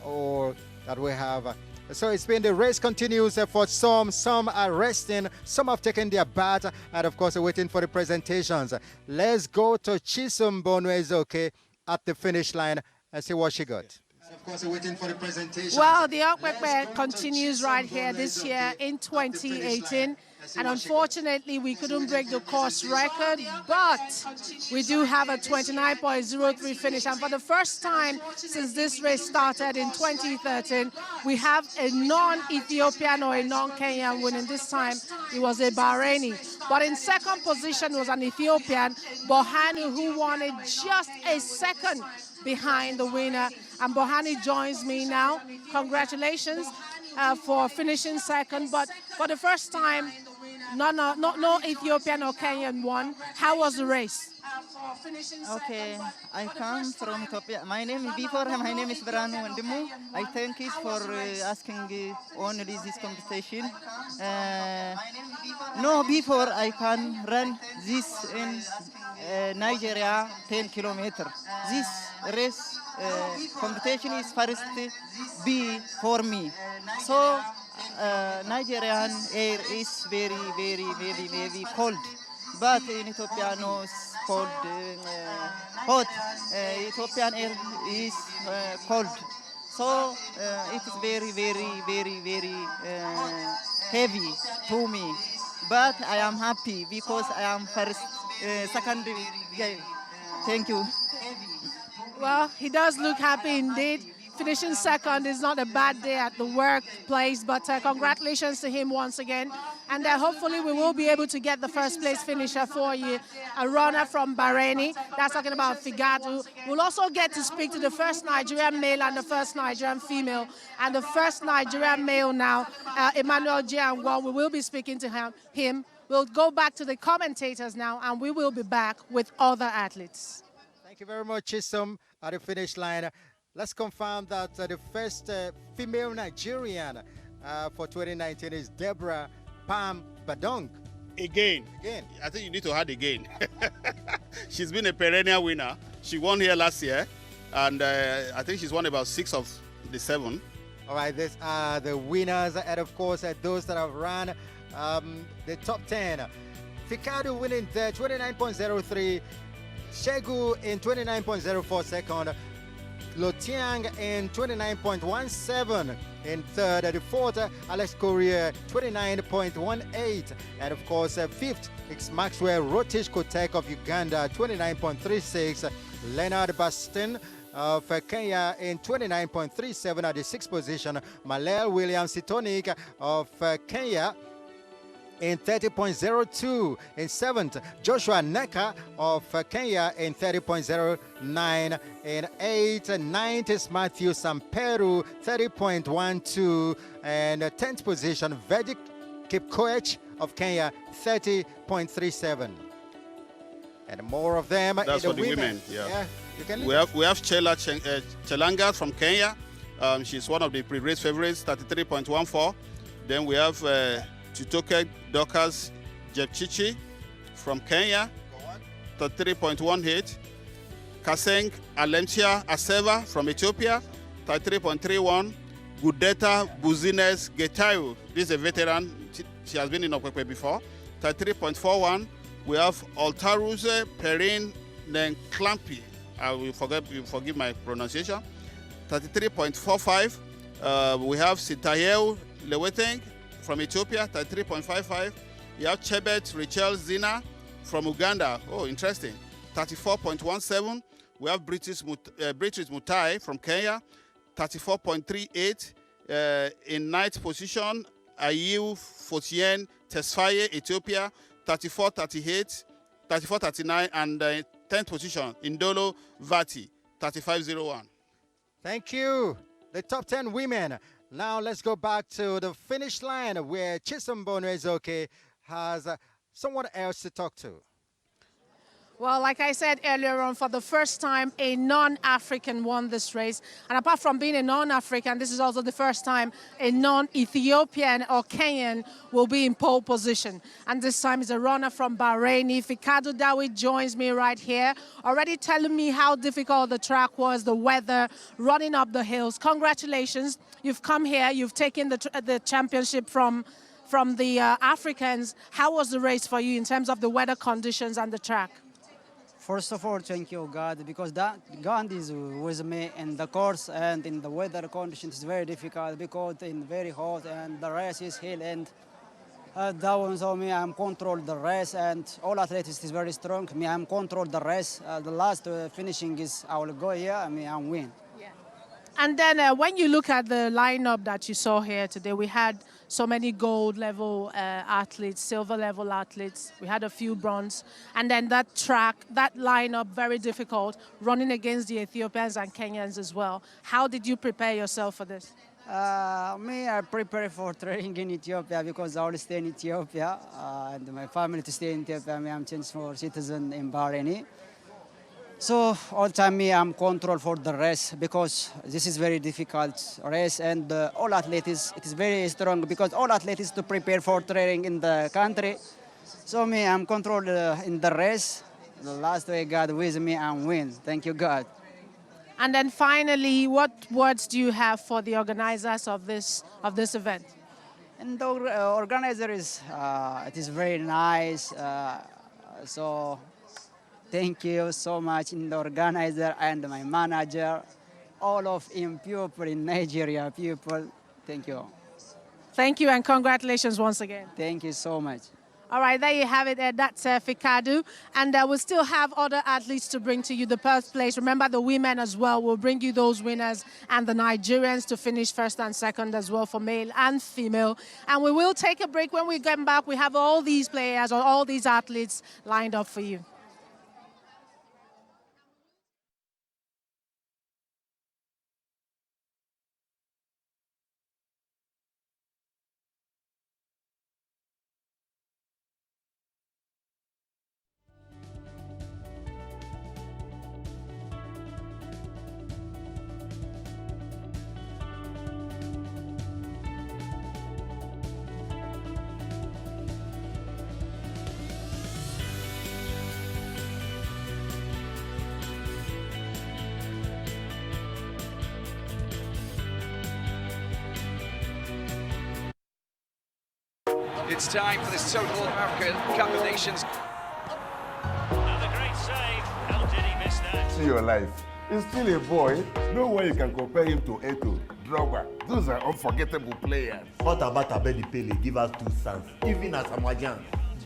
or that we have. So it's been the race continues for some are resting, some have taken their bath, and of course waiting for the presentations. Let's go to Chisom Bonwezoke at the finish line and see what she got. Of course, we're waiting for the presentation. Well, the Okpekpe continues right here this year in 2018. And unfortunately, we couldn't break the course record, but we do have a 29.03 finish. And for the first time since this race started in 2013, we have a non-Ethiopian or a non-Kenyan winning. This time, it was a Bahraini. But in second position was an Ethiopian, Bohanu, who won it just a second behind the winner. And Bohani joins me now. Congratulations for finishing second. But for the first time, No Ethiopian or Kenyan won. How was the race? Okay, I come from Ethiopia. My name is Branu Wandimu. I thank you for asking only this competition. No, before I can run this in Nigeria 10 kilometer. This race competition is first B for me. So Nigerian air is very cold. But in Ethiopia, no, it's cold, hot. Ethiopian air is cold. So it is very heavy to me. But I am happy because I am first, second. Yeah. Thank you. Well, he does look happy indeed. Finishing second is not a bad day at the workplace, but congratulations to him once again. And hopefully we will be able to get the first place finisher for you, a runner from Bahrain. That's talking about Figadu. We'll also get to speak to the first Nigerian male and the first Nigerian female. And the first Nigerian male now, Emmanuel Jiangwon, we will be speaking to him. We'll go back to the commentators now, and we will be back with other athletes. Thank you very much, Chisom, at the finish line. Let's confirm that the first female Nigerian for 2019 is Deborah Pam Badong. Again. I think you need to add again. She's been a perennial winner. She won here last year, and I think she's won about 6 of the 7. All right, these are the winners, and of course, those that have run the top 10. Fikadu winning the 29.03, Shegu in 29.04 second, Lotiang in 29.17 in third. The fourth, Alex Correa, 29.18. And of course, fifth is Maxwell Rotish Kotek of Uganda, 29.36. Leonard Baston of Kenya in 29.37 at the sixth position. Malel Williams Sitonik of Kenya in 30.02 in seventh. Joshua Neka of Kenya in 30.09 in eighth. Ninth is Matthew Samperu, 30.12, and 10th position Vedic Kipkoech of Kenya, 30.37. And more of them. That's in for the women. Yeah. We have Chela Chelanga from Kenya. She's one of the pre-race favorites, 33.14. Then we have Chitoke Dorcas Jepchichi from Kenya, 33.18. Kaseng Alemtia Aseva from Ethiopia, 33.31. Gudeta Buzines Getayu, this is a veteran, she has been in Okpekpe before, 33.41. We have Altaruse Perin Nenklampi, I will forgive my pronunciation, 33.45. We have Sitayeu Leweteng from Ethiopia, 33.55. You have Chebet Rachel Zina from Uganda. Oh, interesting. 34.17. We have British Mutai from Kenya, 34.38. In ninth position, Ayiu Fotien Tesfaye, Ethiopia, 34.39. And 10th position, Indolo Vati, 35.01. Thank you. The top 10 women. Now let's go back to the finish line where Chisom Bono-Ezoke has someone else to talk to. Well, like I said earlier on, for the first time, a non-African won this race. And apart from being a non-African, this is also the first time a non-Ethiopian or Kenyan will be in pole position. And this time is a runner from Bahrain. Fikadu Dawi joins me right here, already telling me how difficult the track was, the weather, running up the hills. Congratulations. You've come here. You've taken the championship from the Africans. How was the race for you in terms of the weather conditions and the track? First of all, thank you, God, because that God is with me in the course and in the weather conditions. It's very difficult because it's very hot and the race is hill and down. So me, I'm control the race and all athletes is very strong. Me, I'm control the race. The last finishing is I will go here. I mean, I'm win. Yeah. And then when you look at the lineup that you saw here today, we had so many gold level athletes, silver level athletes. We had a few bronze. And then that track, that lineup, very difficult, running against the Ethiopians and Kenyans as well. How did you prepare yourself for this? Me, I prepare for training in Ethiopia because I will stay in Ethiopia and my family to stay in Ethiopia. Me, I'm changed for citizen in Bahrain. So all time me, I'm control for the race because this is very difficult race and all athletes, it is very strong because all athletes to prepare for training in the country. So me, I'm control in the race. The last way God with me and win. Thank you, God. And then finally, what words do you have for the organizers of this event? And the organizer is, it is very nice. So thank you so much in the organizer and my manager, all of him people in Nigeria, people. Thank you. Thank you and congratulations once again. Thank you so much. All right, there you have it. That's Fikadu. And we'll still have other athletes to bring to you the first place. Remember, the women as well will bring you those winners and the Nigerians to finish first and second as well for male and female. And we will take a break. When we get back, we have all these players or all these athletes lined up for you. It's time for this total African Cup of Nations. Another great save. How did he miss that? See your life. He's still a boy. No way you can compare him to Eto'o, Drogba. Those are unforgettable players. What about Abedi Pele? Give us 2 sons. Even as Amajan.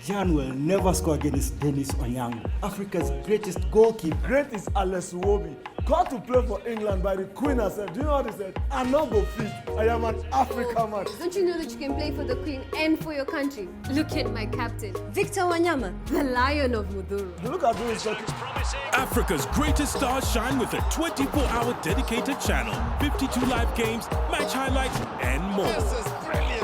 Jan will never score against Dennis Onyango, Africa's greatest goalkeeper. Great is Alex Iwobi, called to play for England by the Queen herself. Do you know what he said? I'm not go fit. I am an African man. Don't you know that you can play for the Queen and for your country? Look at my captain, Victor Wanyama, the Lion of Muduru. Look at this. Africa's greatest stars shine with a 24-hour dedicated channel, 52 live games, match highlights, and more. This is brilliant.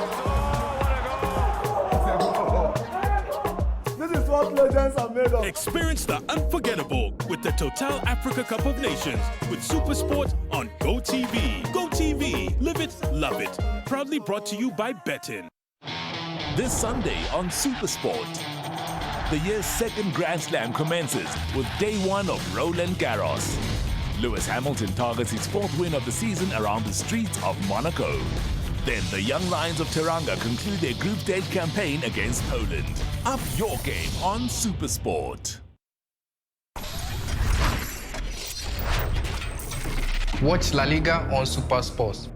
This is what legends are made of. Experience the unforgettable with the Total Africa Cup of Nations with SuperSports on GoTV. GoTV, live it, love it. Proudly brought to you by Betting. This Sunday on SuperSport, the year's second Grand Slam commences with day 1 of Roland Garros. Lewis Hamilton targets his 4th win of the season around the streets of Monaco. Then the Young Lions of Teranga conclude their group stage campaign against Poland. Up your game on SuperSport. Watch La Liga on SuperSports.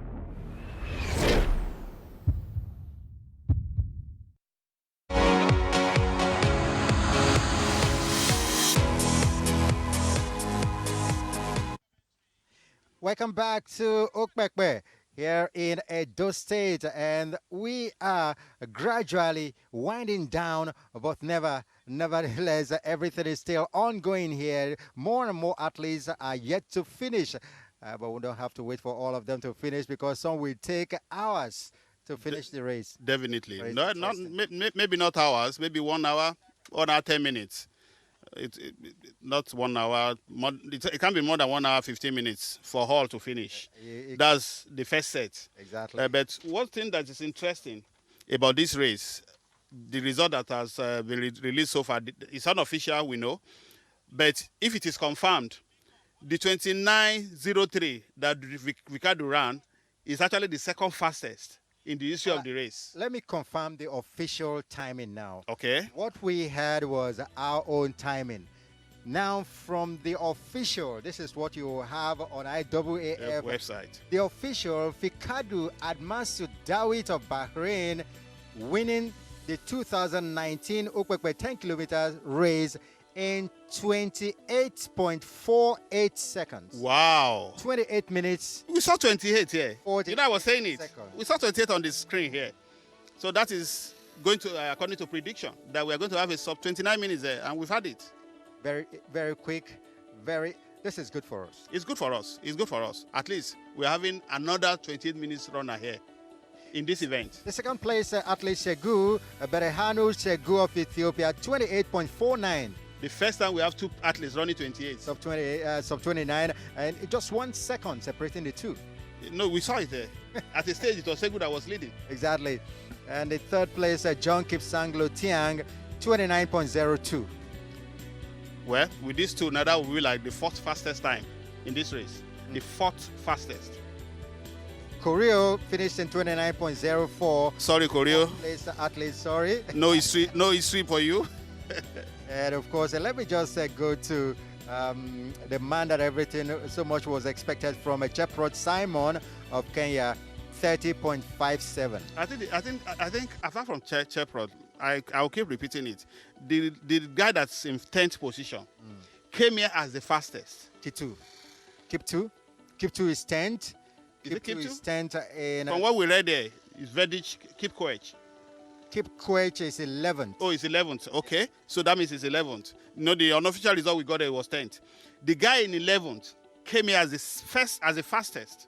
Welcome back to Okpekpe here in Edo State, and we are gradually winding down, but nevertheless, everything is still ongoing here. More and more athletes are yet to finish, but we don't have to wait for all of them to finish because some will take hours to finish the race. Definitely. Maybe not hours, maybe 1 hour, 1 hour, 10 minutes. Not 1 hour. It can be more than 1 hour, 15 minutes for all to finish. That's the first set. Exactly. But one thing that is interesting about this race, the result that has been released so far, is unofficial, we know. But if it is confirmed, the 29:03 that Ricardo ran is actually the second fastest in the history of the race. Let me confirm the official timing now. Okay. What we had was our own timing. Now from the official, this is what you have on IAAF website. The official, Fikadu Admasu Dawit of Bahrain, winning the 2019 Okpekpe 10 kilometers race in 28.48 seconds. Wow. 28 minutes. We saw 28 here. You know, I was saying it. Seconds. We saw 28 on the screen here. So that is going to, according to prediction, that we are going to have a sub 29 minutes there, and we've had it. Very, very quick, very This is good for us. It's good for us. It's good for us. At least we're having another 28 minutes runner here in this event. The second place athlete Shegu Berehanu Shegu of Ethiopia, 28.49. The first time we have two athletes running 28. Sub 29, and just 1 second separating the two. No, we saw it there. At the stage, it was Shegu that was leading. Exactly. And the third place, John Kipsanglo Tiang, 29.02. Well, with these two, now that will be like the fourth fastest time in this race. The fourth fastest. Koryo finished in 29.04. Sorry, Koryo. Place athlete, sorry. No history for you. And of course, let me just go to the man that everything so much was expected from, Cheprod Simon of Kenya, 30.57. I think apart from Cheprod, I'll keep repeating it. The guy that's in 10th position came here as the fastest. Kiptu is 10th. Kiptu is 10th in. From what we read there, is Vedich Kipkoech. Kipkoech is 11th. Oh, it's 11th. Okay. So that means it's 11th. No, the unofficial result we got there was 10th. The guy in 11th came here as the fastest.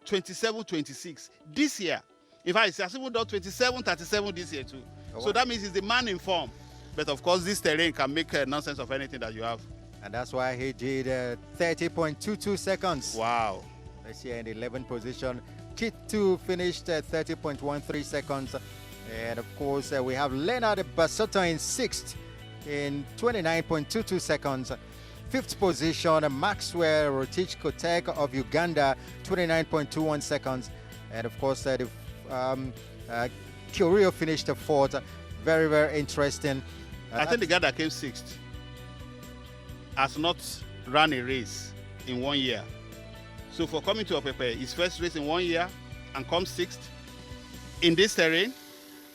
27.26 this year. In fact, he has even done 27.37 this year too. Oh, so wow. That means he's the man in form. But of course, this terrain can make nonsense of anything that you have. And that's why he did 30.22 seconds. Wow. Let's see, in the 11th position. Kit 2 finished 30.13 seconds. And of course, we have Leonard Basotto in 6th in 29.22 seconds. 5th position, Maxwell Rotich Kotek of Uganda, 29.21 seconds. And of course, Kyorio finished 4th. Very, very interesting. I think the guy that came 6th has not run a race in 1 year. So for coming to Okpekpe, his first race in 1 year and come 6th in this terrain,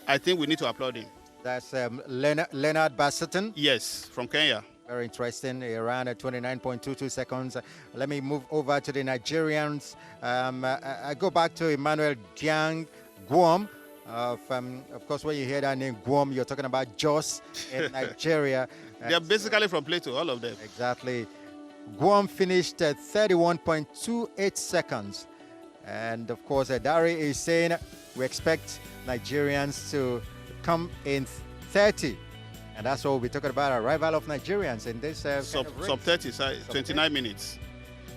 I think we need to applaud him. That's Leonard Basotton? Yes, from Kenya. Very interesting. He ran at 29.22 seconds. Let me move over to the Nigerians. I go back to Emmanuel Giang Guam. Of course, when you hear that name Guam, you're talking about Jos in Nigeria. They're basically from Plateau, all of them. Exactly. Guam finished at 31.28 seconds. And of course, Dari is saying we expect Nigerians to come in 30. And that's what we'll be talking about, arrival of Nigerians in this sub 30, 29 minutes.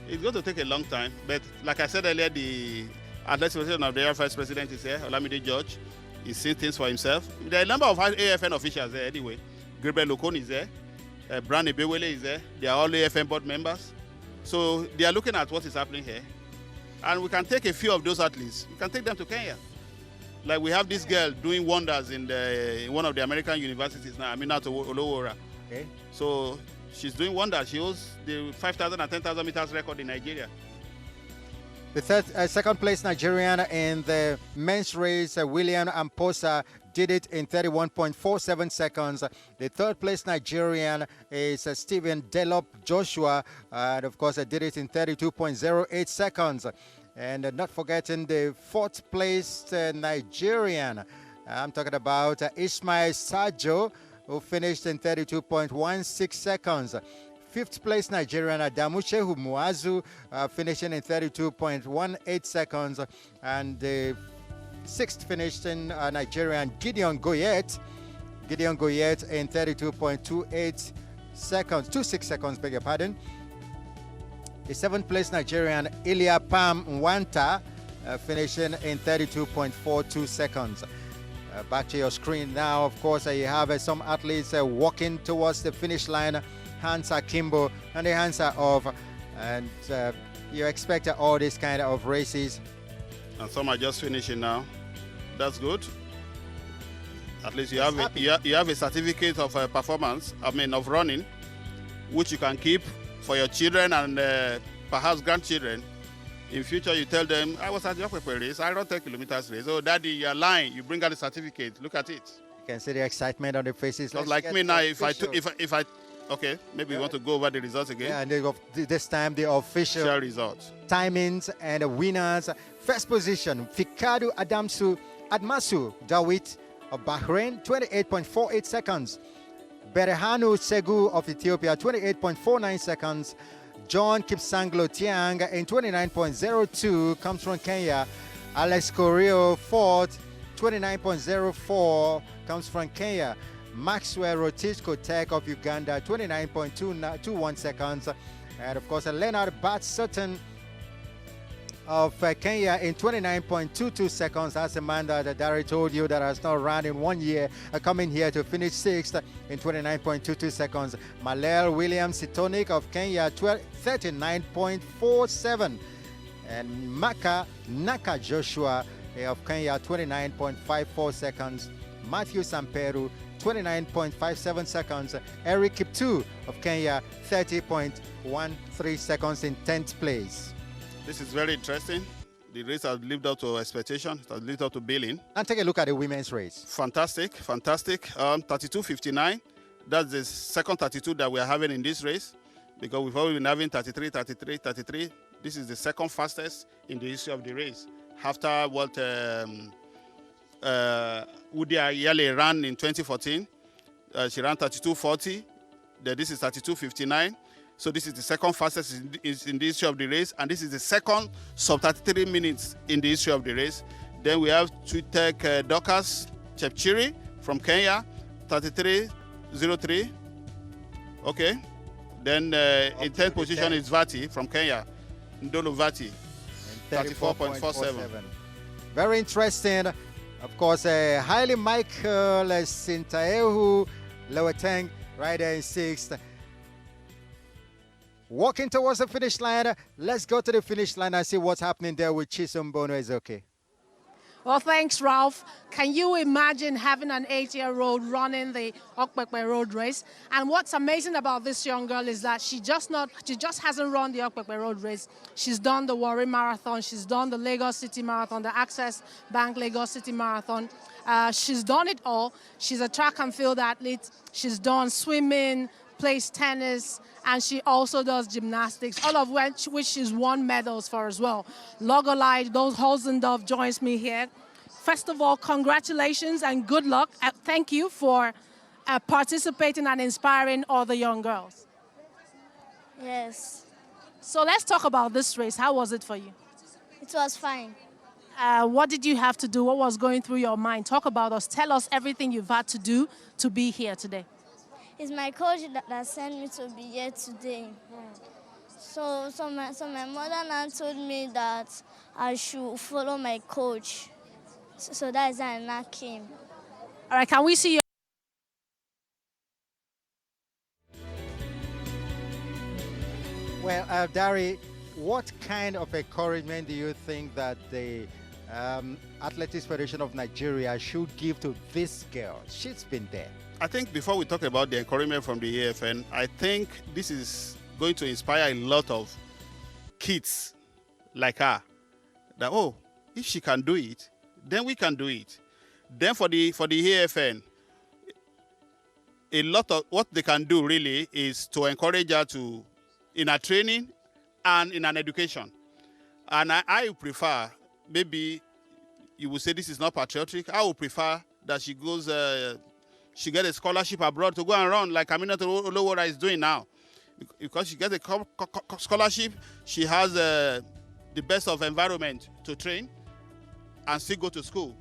It's going to take a long time. But like I said earlier, the Athletics Association of the Air Vice President is here, Olamide George. He's seeing things for himself. There are a number of AFN officials there anyway. Gabriel Okon is there. Brand Ebewele is there. They are all AFN board members. So they are looking at what is happening here. And we can take a few of those athletes. We can take them to Kenya. Like we have this girl doing wonders in one of the American universities now, Aminata Olowora. Okay. So she's doing wonders. She holds the 5,000 and 10,000 meters record in Nigeria. The second place Nigerian in the men's race, William Amposa, did it in 31.47 seconds. The third place Nigerian is Stephen Delop Joshua, and of course, did it in 32.08 seconds. And not forgetting the fourth place Nigerian. I'm talking about Ismail Sajo, who finished in 32.16 seconds. Fifth place Nigerian Adamu Shehu Muazu, finishing in 32.18 seconds. And the sixth finishing Nigerian Gideon Goyet in 32.28 seconds, 26 seconds, beg your pardon. The seventh place Nigerian Ilya Pam Nwanta, finishing in 32.42 seconds. Back to your screen now. Of course, you have some athletes walking towards the finish line. Hands are Kimbo and the hands are off. And you expect all these kind of races. And some are just finishing now. That's good. At least you have a certificate of performance, of running, which you can keep for your children and perhaps grandchildren. In future, you tell them, I was at the Okpekpe race, I ran 10 kilometers race. Oh, Daddy, you're lying. You bring out the certificate. Look at it. You can see the excitement on the faces. Just like me now, if I okay, maybe you want to go over the results again. Yeah, and this time the official results, timings and the winners. First position, Fikadu Admasu Dawit of Bahrain, 28.48 seconds. Berehanu Segu of Ethiopia, 28.49 seconds. John Kipsanglo Tiang in 29.02 comes from Kenya. Alex Correa fourth, 29.04 comes from Kenya. Maxwell Rotishko Tech of Uganda, 29.21 seconds. And of course, Leonard Bat Sutton of Kenya in 29.22 seconds. That's a man that Dari told you that has not run in 1 year, coming here to finish sixth in 29.22 seconds. Malel Williams Sitonik of Kenya, 39.47. And Naka Joshua of Kenya, 29.54 seconds. Matthew Samperu, 29.57 seconds. Eric Kiptu of Kenya, 30.13 seconds in 10th place. This is very interesting. The race has lived up to expectation. It has lived up to billing. And take a look at the women's race. Fantastic, fantastic. 32.59. That's the second 32 that we are having in this race, because we've always been having 33, 33, 33. This is the second fastest in the history of the race. After what Udi Ayale ran in 2014, she ran 32.40. This is 32.59. So this is the second fastest in the history of the race, and this is the second sub 33 minutes in the history of the race. Then we have Twitek Dorcas Chepchiri from Kenya, 33.03. Okay. Then in 10th position is Vati from Kenya, Ndolo Vati, 34.47. Very interesting. Of course, Haile Michael Sintaehu Leweteng right there in sixth. Walking towards the finish line. Let's go to the finish line and see what's happening there with Chisom Bono. Is okay. Well, thanks, Ralph. Can you imagine having an 8-year-old running the Okpekpe road race? And what's amazing about this young girl is that she just hasn't run the Okpekpe road race. She's done the Warri Marathon. She's done the Lagos City Marathon, the Access Bank Lagos City Marathon. She's done it all. She's a track and field athlete. She's done swimming, plays tennis, and she also does gymnastics, all of which she's won medals for as well. Logolai Holzendorf joins me here. First of all, congratulations and good luck. Thank you for participating and inspiring all the young girls. Yes. So let's talk about this race. How was it for you? It was fine. What did you have to do? What was going through your mind? Talk about us. Tell us everything you've had to do to be here today. It's my coach that sent me to be here today. So my mother now told me that I should follow my coach. So that is why I now came. All right, can we see you? Well, Dari, what kind of encouragement do you think that the Athletics Federation of Nigeria should give to this girl? She's been there. I think before we talk about the encouragement from the AFN, I think this is going to inspire a lot of kids like her that, oh, if she can do it, then we can do it. Then for the AFN, a lot of what they can do really is to encourage her to, in her training and in an education. And I prefer, maybe you will say this is not patriotic, I would prefer that she goes, she gets a scholarship abroad to go and run like Aminata Olowora is doing now. Because she gets a scholarship, she has the best of environment to train and still go to school.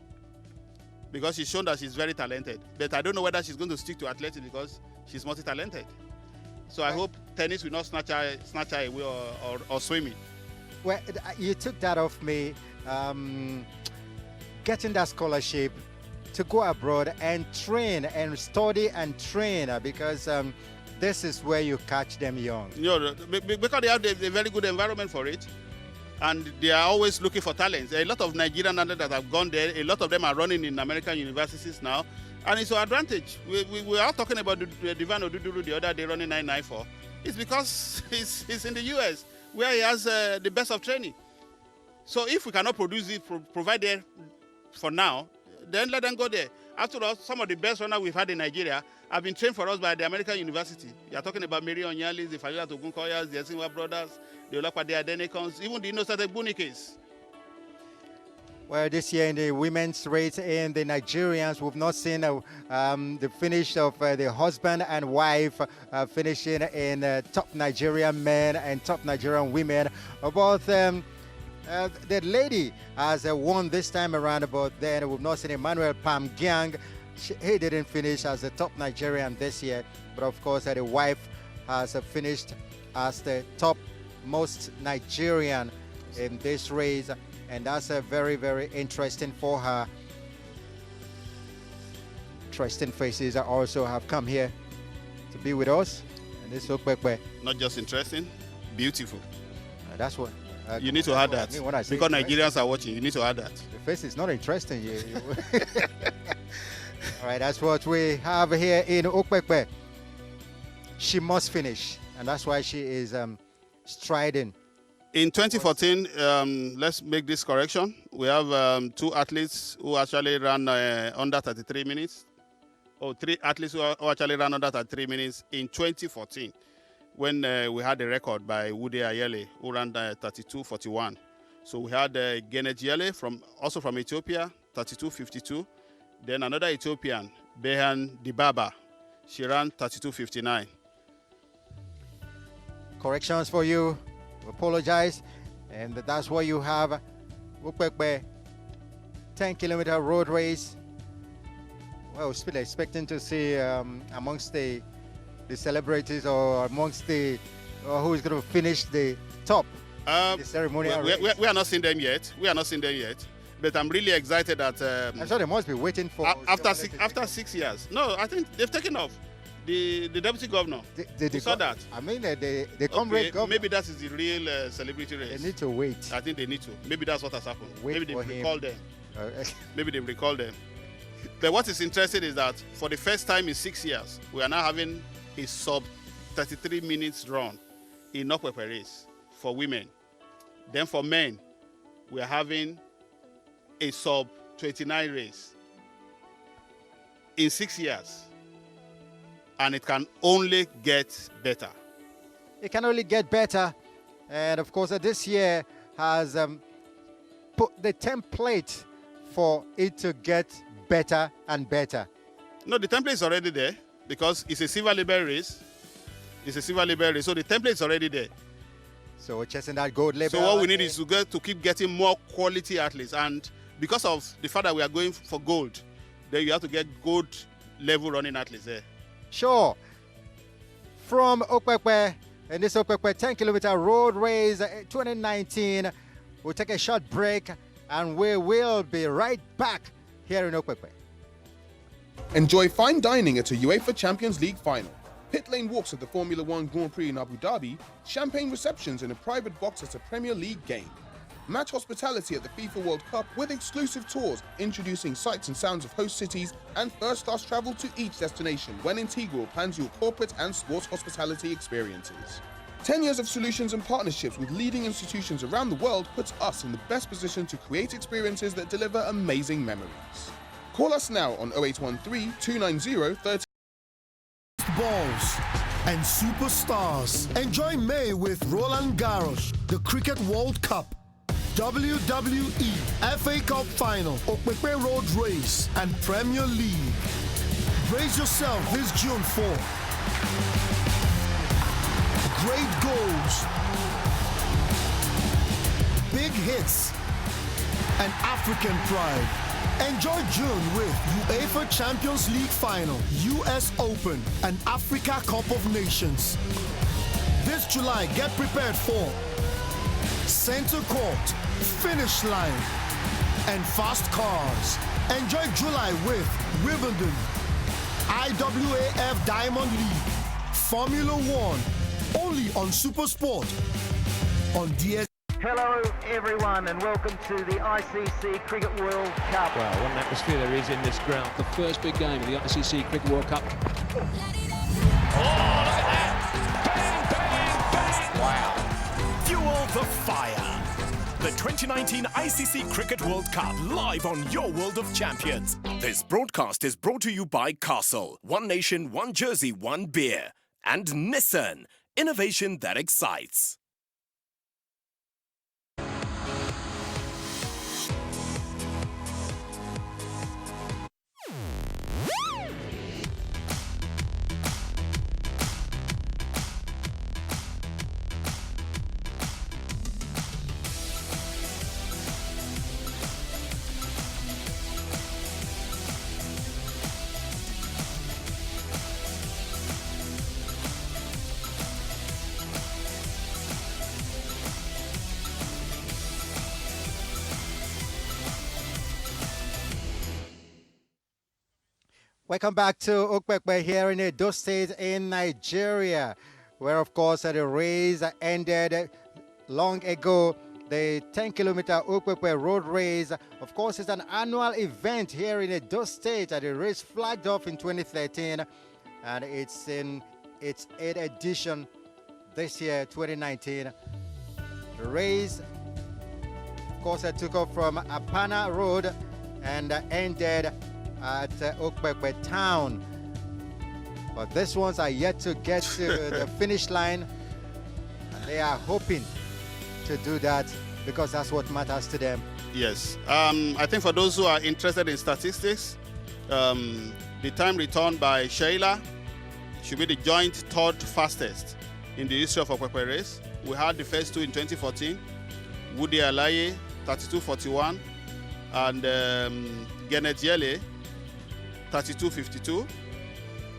Because she's shown that she's very talented. But I don't know whether she's going to stick to athletics because she's multi-talented. So I hope tennis will not snatch her away or swimming. Well, you took that off me. Getting that scholarship to go abroad and train and study and train because this is where you catch them young. You know, because they have a very good environment for it, and they are always looking for talents. A lot of Nigerian athletes that have gone there, a lot of them are running in American universities now, and it's an advantage. We are talking about Divan Oduduru the other day running 994. It's because he's in the US where he has the best of training. So if we cannot produce it, provide it for now, then let them go there. After all, some of the best runners we've had in Nigeria have been trained for us by the American University. You are talking about Mary Onyalis, the Fayula Togunkoyas, the Esinwa brothers, the Olapade Adenekons, even the Innocent Bunikes. Well, this year in the women's race in the Nigerians, we've not seen the finish of the husband and wife finishing in top Nigerian men and top Nigerian women. But the lady has won this time around, but then we've not seen Emmanuel Pamgyang. He didn't finish as the top Nigerian this year, but of course the wife has finished as the top most Nigerian in this race, and that's very, very interesting for her. Interesting faces also have come here to be with us, and this Okpekpe. Not just interesting, beautiful. That's what you need to add that. Because Nigerians are watching, you need to add that. The face is not interesting. All right, that's what we have here in Okpekpe. She must finish, and that's why she is striding. In 2014, let's make this correction. We have 2 athletes who actually ran under 33 minutes. Or 3 athletes who actually ran under 33 minutes in 2014, when we had a record by Wude Ayele, who ran 32:41. So we had Genejiele also from Ethiopia, 32:52. Then another Ethiopian, Behan Dibaba, she ran 32:59. Corrections for you. We apologize. And that's what you have. Okpekpe 10-kilometer road race. Well, we're still expecting to see amongst the celebrities or amongst the who is going to finish the top the ceremonial race. We are not seeing them yet. But I'm really excited that I'm sure they must be waiting for after 6 years. No, I think they've taken off. The deputy governor. They saw that. I mean, the comrade governor. Maybe that is the real celebrity race. They need to wait. I think they need to. Maybe that's what has happened. Maybe they recall them. Maybe they recall them. But what is interesting is that for the first time in 6 years, we are now having a sub 33 minutes run in Okpekpe race for women. Then for men, we are having a sub 29 race in 6 years. And it can only get better. It can only get better. And of course, this year has put the template for it to get better and better. No, the template is already there because it's a silver label race. So the template is already there. So we're chasing that gold label. So what we need is to keep getting more quality athletes. And because of the fact that we are going for gold, then you have to get gold level running athletes there. Sure. From Okpekpe, in this Okpekpe 10-kilometer road race 2019, we'll take a short break and we will be right back here in Okpekpe. Enjoy fine dining at a UEFA Champions League final, pit lane walks at the Formula One Grand Prix in Abu Dhabi, champagne receptions in a private box at a Premier League game. Match hospitality at the FIFA World Cup with exclusive tours introducing sights and sounds of host cities and first-class travel to each destination when Integral plans your corporate and sports hospitality experiences. 10 years of solutions and partnerships with leading institutions around the world puts us in the best position to create experiences that deliver amazing memories. Call us now on 0813 290 30. Balls and superstars. Enjoy May with Roland Garros, the Cricket World Cup, WWE, FA Cup Final, Okpekpe Road Race, and Premier League. Brace yourself this June 4. Great goals, big hits, and African pride. Enjoy June with UEFA Champions League Final, US Open, and Africa Cup of Nations. This July, get prepared for Center Court, Finish Line, and Fast Cars. Enjoy July with Wimbledon, IWAF Diamond League, Formula One, only on SuperSport, on DS. Hello everyone and welcome to the ICC Cricket World Cup. Wow, what an atmosphere there is in this ground. The first big game of the ICC Cricket World Cup. Oh, look at that! Bang, bang, bang! Wow. Fuel the fire. The 2019 ICC Cricket World Cup, live on your World of Champions. This broadcast is brought to you by Castle, One Nation, One Jersey, One Beer. And Nissan, innovation that excites. Welcome back to Okpekpe here in Edo State in Nigeria, where of course the race ended long ago. The 10-kilometer Okpekpe road race, of course, is an annual event here in Edo State. The race flagged off in 2013, and it's in its 8th edition this year, 2019. The race, of course, took off from Apana Road and ended at Okpekpe town. But these ones are yet to get to the finish line, and they are hoping to do that because that's what matters to them. Yes. I think for those who are interested in statistics, the time returned by Sheila should be the joint third fastest in the history of Okpekpe race. We had the first two in 2014, Woody Alaye, 32:41, and Genet Yele, 32:52.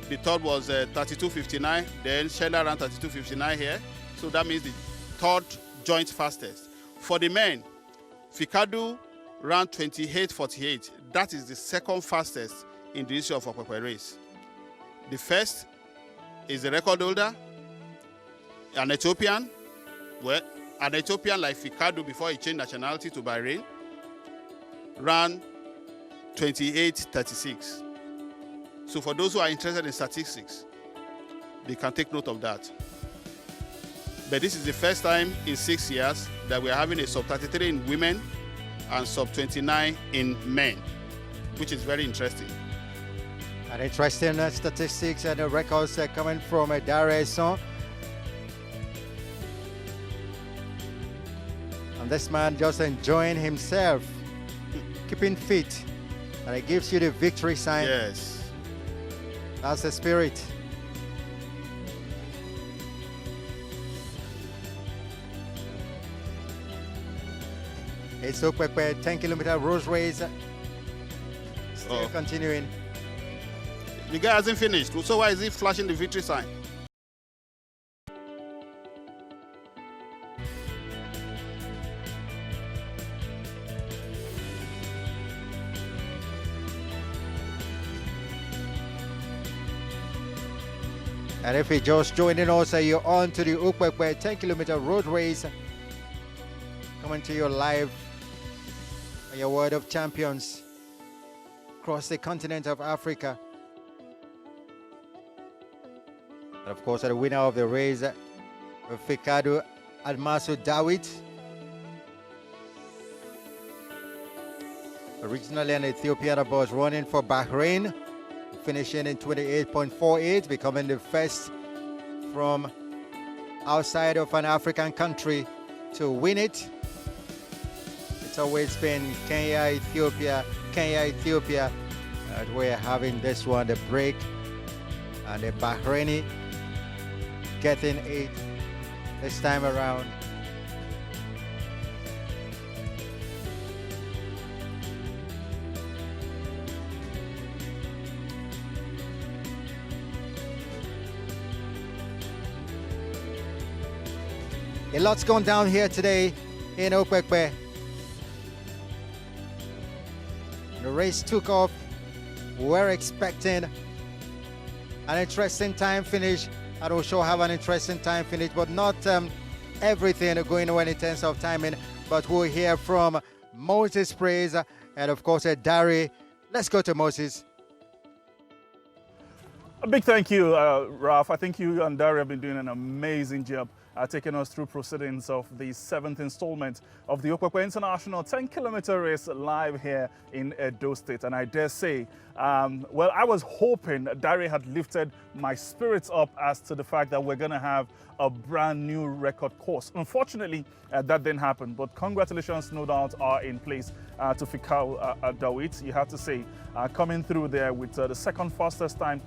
The third was 32:59. Then Sheila ran 32:59 here. So that means the third joint fastest. For the men, Fikadu ran 28:48. That is the second fastest in the history of Okpekpe race. The first is the record holder, an Ethiopian. Well, an Ethiopian like Fikadu before he changed nationality to Bahrain, ran 28:36. So for those who are interested in statistics, they can take note of that. But this is the first time in 6 years that we are having a sub-33 in women and sub-29 in men, which is very interesting. And interesting statistics and records coming from Dare Son. And this man just enjoying himself, keeping fit, and it gives you the victory sign. Yes. That's the spirit. It's Okpekpe 10-kilometer road race. Still continuing. The guy hasn't finished, so why is he flashing the victory sign? And if you're just joining us, you're on to the Okpekpe 10-kilometer road race. Coming to you live on your World of Champions across the continent of Africa. And of course, the winner of the race, Fikadu Almasu Dawit. Originally an Ethiopian, but was running for Bahrain, finishing in 28.48, becoming the first from outside of an African country to win it. It's always been Kenya, Ethiopia. And we're having this one, the break, and the Bahraini getting it this time around. A lot's gone down here today in Okpekpe. The race took off. We're expecting an interesting time finish. I don't sure have an interesting time finish, but not everything going well in terms of timing. But we'll hear from Moses Praise and of course Dari. Let's go to Moses. A big thank you, Ralph. I think you and Dari have been doing an amazing job taking us through proceedings of the 7th installment of the Okpekpe International 10-kilometer race live here in Edo State. And I dare say, well, I was hoping Dari had lifted my spirits up as to the fact that we're going to have a brand new record course. Unfortunately, that didn't happen, but congratulations, no doubt, are in place to Fikau Dawit. You have to say, coming through there with the second fastest time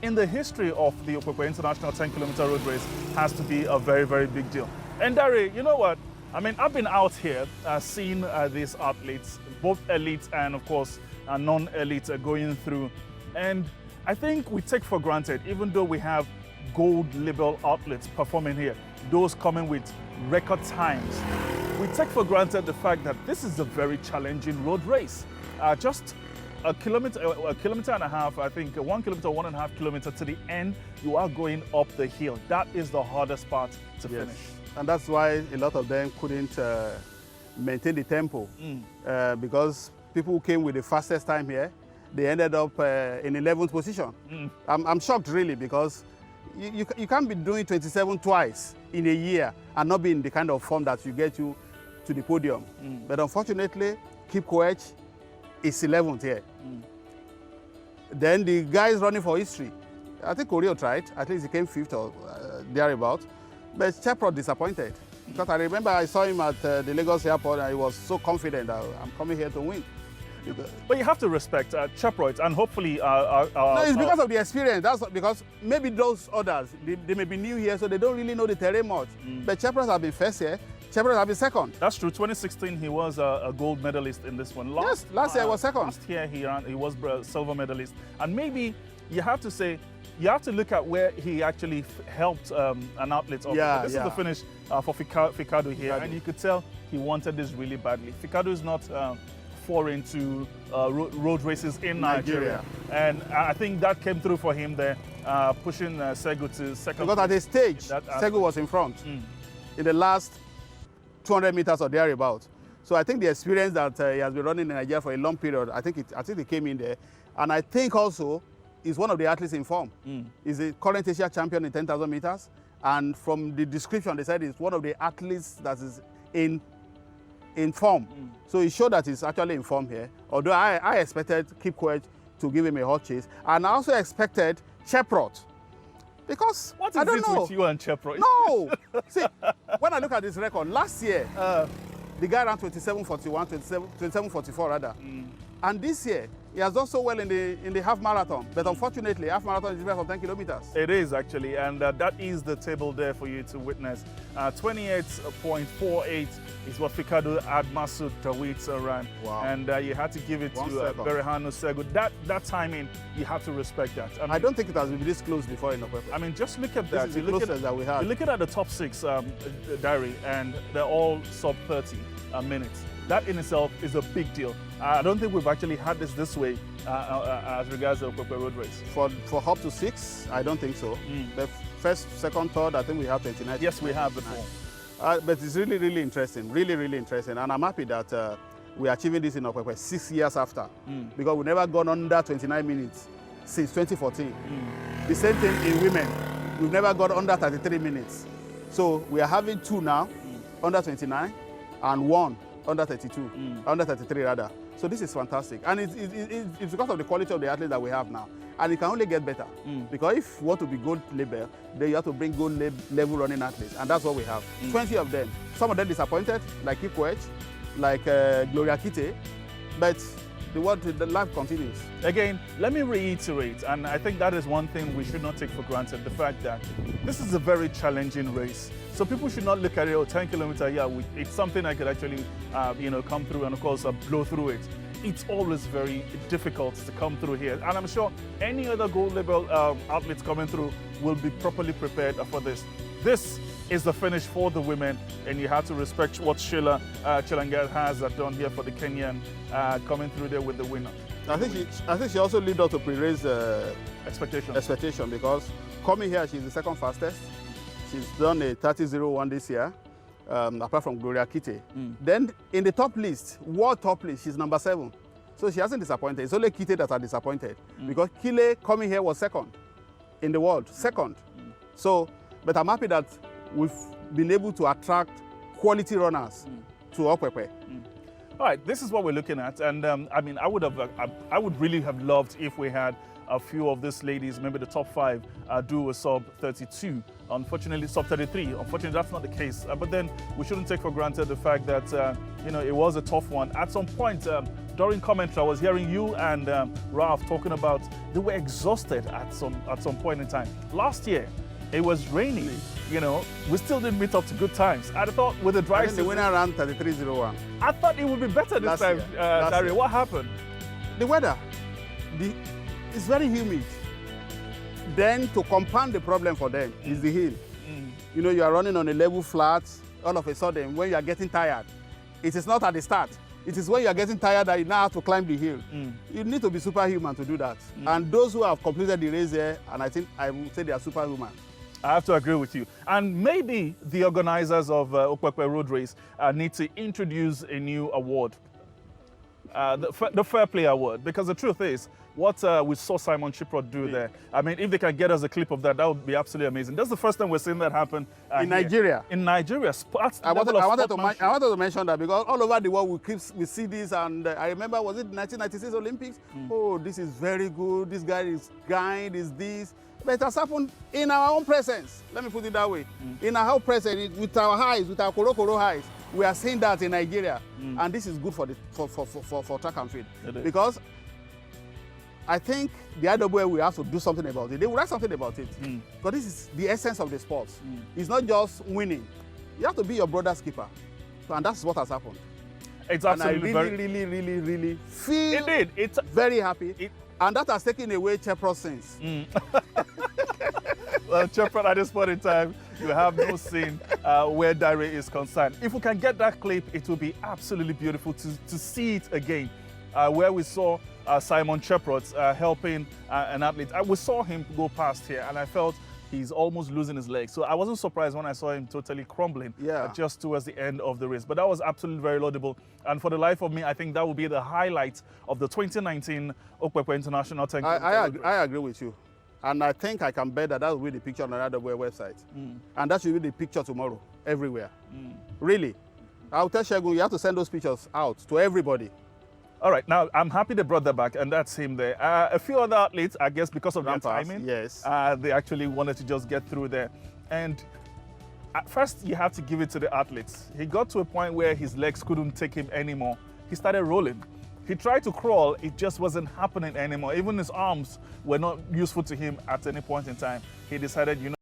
in the history of the Okpekpe International 10-kilometer road race has to be a very, very big deal. And Dari, you know what? I mean, I've been out here seeing these athletes, both elite and, of course, non-elite going through. And I think we take for granted, even though we have gold label athletes performing here, those coming with record times, we take for granted the fact that this is a very challenging road race. Just a kilometer and a half, I think 1 kilometer, 1.5 kilometers to the end, you are going up the hill. That is the hardest part to finish. And that's why a lot of them couldn't maintain the tempo because people who came with the fastest time here, they ended up in 11th position. I'm shocked really because you can't be doing 27 twice in a year and not be in the kind of form that you get you to the podium. But unfortunately, Kipkoech is 11th here. Then the guys running for history, I think Oreo tried, at least he came 5th or thereabout, but Cheprot disappointed. Because I remember I saw him at the Lagos airport and he was so confident that I'm coming here to win. But you have to respect Cheprot and hopefully... no, it's because of the experience. That's because maybe those others, they may be new here, so they don't really know the terrain much. But Cheprot have been first here. Cheprot have been second. That's true. 2016, he was a gold medalist in this one. Last year he was second. Last year he was a silver medalist. And maybe you have to say, you have to look at where he actually helped an outlet. This is the finish for Ficado here, and you could tell he wanted this really badly. Ficado is not foreign to road races in Nigeria. And I think that came through for him there, pushing Segu to second. Because at a stage, Segu was in front in the last 200 meters or thereabout. So I think the experience that he has been running in Nigeria for a long period, I think he came in there. And I think also he's one of the athletes in form. He's a current Asia champion in 10,000 meters. And from the description, they said he's one of the athletes that is in form. So he showed that he's actually in form here. Although I expected Kipkoech to give him a hot chase. And I also expected Cheprot. Because what is I don't it know. with you and Cheprot? No! See, when I look at this record, last year, the guy ran 27:41, 27:44 rather. And this year, he has done so well in the half marathon. But unfortunately, half marathon is different from 10 kilometers. It is actually, and that is the table there for you to witness. 28.48 is what Ficado Admasu Dawit ran. Wow. And you had to give it to Berehanu Segu. That timing, you have to respect that. I don't think it has been this close before in Okpekpe. I mean, just look at that. This is the closest that we have. You're looking at the top 6 diary, and they're all sub 30 minutes. That in itself is a big deal. I don't think we've actually had this way as regards the Okpekpe road race. For up to 6, I don't think so. The first, second, third, I think we have 29. Yes, we have before. But it's really, really interesting. Really, really interesting. And I'm happy that we're achieving this in Okpekpe 6 years after. Because we've never gone under 29 minutes since 2014. The same thing in women. We've never gone under 33 minutes. So we are having 2 now, under 29, and 1 under 32, under 33 rather. So this is fantastic. And it's because of the quality of the athletes that we have now. And it can only get better. Because if you want to be gold level, then you have to bring gold level running athletes. And that's what we have. 20 of them. Some of them disappointed, like Kipkoech, like Gloria Kite. But the life continues. Again, let me reiterate, and I think that is one thing we should not take for granted, the fact that this is a very challenging race. So people should not look at it, 10 kilometers, it's something I could actually, come through and of course blow through it. It's always very difficult to come through here. And I'm sure any other gold level outlets coming through will be properly prepared for this. This is the finish for the women, and you have to respect what Sheila Chelangat has done here for the Kenyan, coming through there with the winner. I think she also lived up to pre-race expectation because coming here, she's the second fastest. She's done a 30:01 this year, apart from Gloria Kite. Then in the top list, world top list, she's number 7. So she hasn't disappointed. It's only Kite that are disappointed because Kile coming here was second in the world, second. So, but I'm happy that we've been able to attract quality runners to Okpekpe. All right, this is what we're looking at, and I mean, I would really have loved if we had a few of these ladies, maybe the top 5, do a sub 32. Unfortunately, sub 33. Unfortunately, that's not the case. But then we shouldn't take for granted the fact that it was a tough one. At some point during commentary, I was hearing you and Ralph talking about they were exhausted at some point in time. Last year, it was raining. We still didn't meet up to good times. I thought with the dry season, the winner ran 33:01. I thought it would be better this time, Dari. What happened? The weather. It's very humid. Then to compound the problem for them is the hill. You are running on a level flat. All of a sudden, when you are getting tired, it is not at the start. It is when you are getting tired that you now have to climb the hill. You need to be superhuman to do that. And those who have completed the race there, and I think I would say they are superhuman. I have to agree with you. And maybe the organizers of Okpekpe Road Race need to introduce a new award, the Fair Play Award, because the truth is, what we saw Simon Chiprot do there, I mean, if they can get us a clip of that, that would be absolutely amazing. That's the first time we're seeing that happen in Nigeria. In Nigeria. I wanted to mention that because all over the world we see this, and I remember, was it 1996 Olympics? Oh, this is very good, this guy is kind, is this. But it has happened in our own presence. Let me put it that way. In our own presence, with our eyes, with our Korokoro eyes, we are seeing that in Nigeria. And this is good for track and field. Because I think the IWA will have to do something about it. They will write something about it. Because this is the essence of the sport. It's not just winning. You have to be your brother's keeper. And that's what has happened. It's and absolutely I really feel very happy. And that has taken away Cheprot's sins. Well, Cheprot, at this point in time, you have no sin where Dire is concerned. If we can get that clip, it will be absolutely beautiful to see it again, where we saw Simon Cheprot helping an athlete. We saw him go past here, and I felt he's almost losing his legs. So I wasn't surprised when I saw him totally crumbling just towards the end of the race. But that was absolutely very laudable. And for the life of me, I think that will be the highlight of the 2019 Okpekpe International 10 km. I agree with you. And I think I can bet that will be the picture on the IWA website. And that should be the picture tomorrow, everywhere. Really. I'll tell Shegun, you have to send those pictures out to everybody. All right, now I'm happy they brought that back, and that's him there. A few other athletes, I guess because of their timing, they actually wanted to just get through there. And at first, you have to give it to the athletes. He got to a point where his legs couldn't take him anymore. He started rolling. He tried to crawl, it just wasn't happening anymore. Even his arms were not useful to him at any point in time. He decided, you know,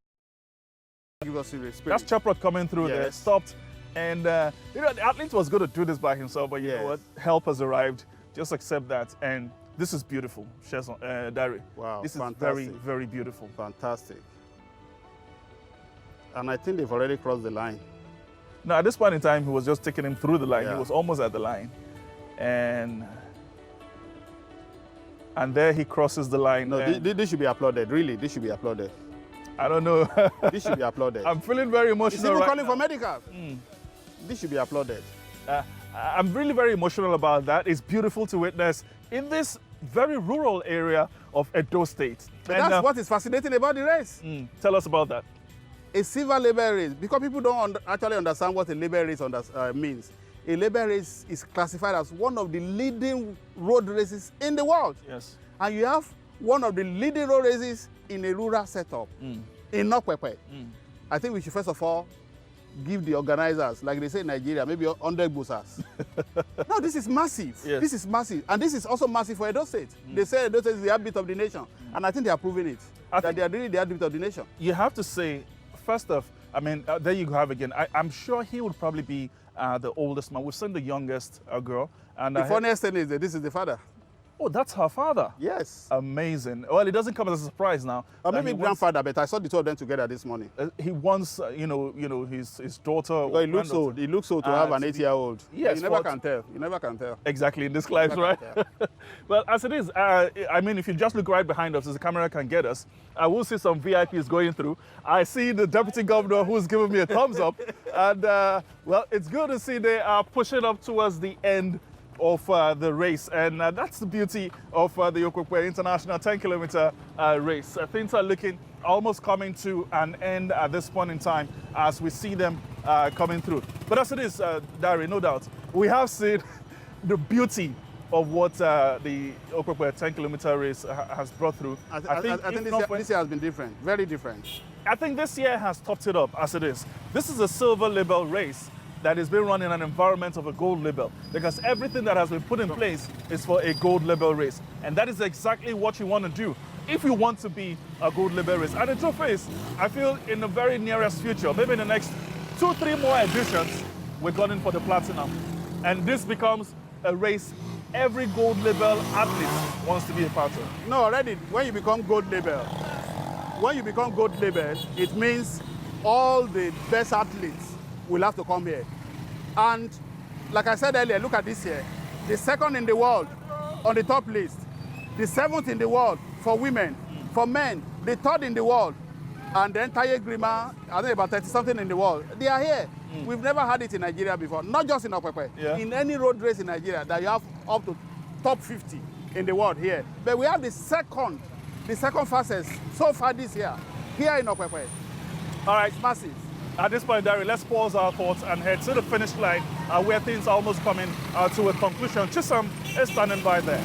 give us serious spirit. That's Cheprot coming through there, stopped. And, you know, the athlete was going to do this by himself, but you know what? Help has arrived. Just accept that. And this is beautiful, Dari. Wow, this is fantastic. very, very beautiful. Fantastic. And I think they've already crossed the line. No, at this point in time, he was just taking him through the line. He was almost at the line. And there he crosses the line. No, this should be applauded. Really, this should be applauded. I don't know. This should be applauded. I'm feeling very emotional right right now. For medical. This should be applauded. I'm really very emotional about that. It's beautiful to witness in this very rural area of Edo State. But that's what is fascinating about the race. Tell us about that. A silver label race, because people don't actually understand what a label race means. A label race is classified as one of the leading road races in the world. Yes. And you have one of the leading road races in a rural setup, in Okpekpe. I think we should first of all give the organizers, like they say in Nigeria, maybe 100 boosters. No, this is massive. Yes. This is massive. And this is also massive for Edo State. They say Edo State is the heartbeat of the nation. And I think they are proving it, that they are really the heartbeat of the nation. You have to say, first off, I mean, there you have again. I'm sure he would probably be the oldest man. We've seen the youngest girl. And the funniest thing is that this is the father. Oh, that's her father? Yes. Amazing. Well, it doesn't come as a surprise now. Or maybe grandfather, but I saw the two of them together this morning. He wants, you know, his daughter. Well, he looks old. He looks old to have an 8-year-old. Yes. You never can tell. You never can tell. Exactly, in this life, right? Well, as it is, I mean, if you just look right behind us, as the camera can get us, I will see some VIPs going through. I see the deputy governor who's giving me a thumbs up. And, well, it's good to see they are pushing up towards the end of the race, and that's the beauty of the Okpekpe International 10-kilometer race. Things are looking almost coming to an end at this point in time as we see them coming through. But as it is, Dari, no doubt, we have seen the beauty of what the Okpekpe 10-kilometer race has brought through. I think this year has been different, very different. I think this year has topped it up as it is. This is a silver label race that has been run in an environment of a gold label, because everything that has been put in place is for a gold label race. And that is exactly what you want to do if you want to be a gold label race. And the truth is, I feel in the very nearest future, maybe in the next 2-3 more editions, we're going for the platinum. And this becomes a race every gold label athlete wants to be a part of. No, already, when you become gold label, it means all the best athletes will have to come here. And like I said earlier, look at this here. The second in the world on the top list. The 7th in the world for women. For men, the 3rd in the world. And then Taye Grima, I think about 30-something in the world. They are here. We've never had it in Nigeria before. Not just in Okpekpe. Yeah. In any road race in Nigeria that you have up to top 50 in the world here. But we have the second fastest so far this year here in Okpekpe. All right. It's massive. At this point, Dari, let's pause our thoughts and head to the finish line where things are almost coming to a conclusion. Chisom is standing by there.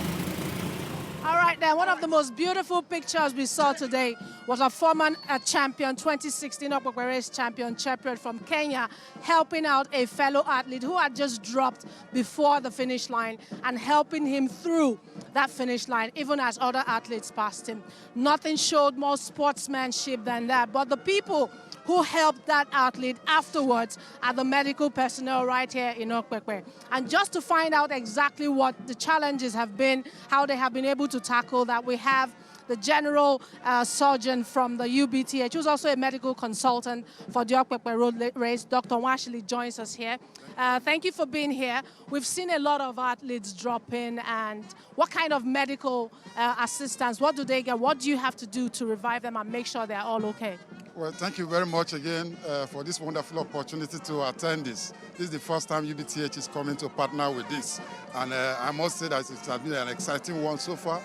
All right, then, one of the most beautiful pictures we saw today was a former champion, 2016 Okpekpe race champion, Chepred from Kenya, helping out a fellow athlete who had just dropped before the finish line and helping him through that finish line, even as other athletes passed him. Nothing showed more sportsmanship than that, but the people who helped that athlete afterwards are the medical personnel right here in Okpekpe. And just to find out exactly what the challenges have been, how they have been able to tackle that, we have the general surgeon from the UBTH, who's also a medical consultant for the Okpekpe road race. Dr. Washili joins us here. Thank you for being here. We've seen a lot of athletes drop in, and what kind of medical assistance, what do they get? What do you have to do to revive them and make sure they're all okay? Well, thank you very much again for this wonderful opportunity to attend this. This is the first time UBTH is coming to partner with this. And I must say that it has been an exciting one so far.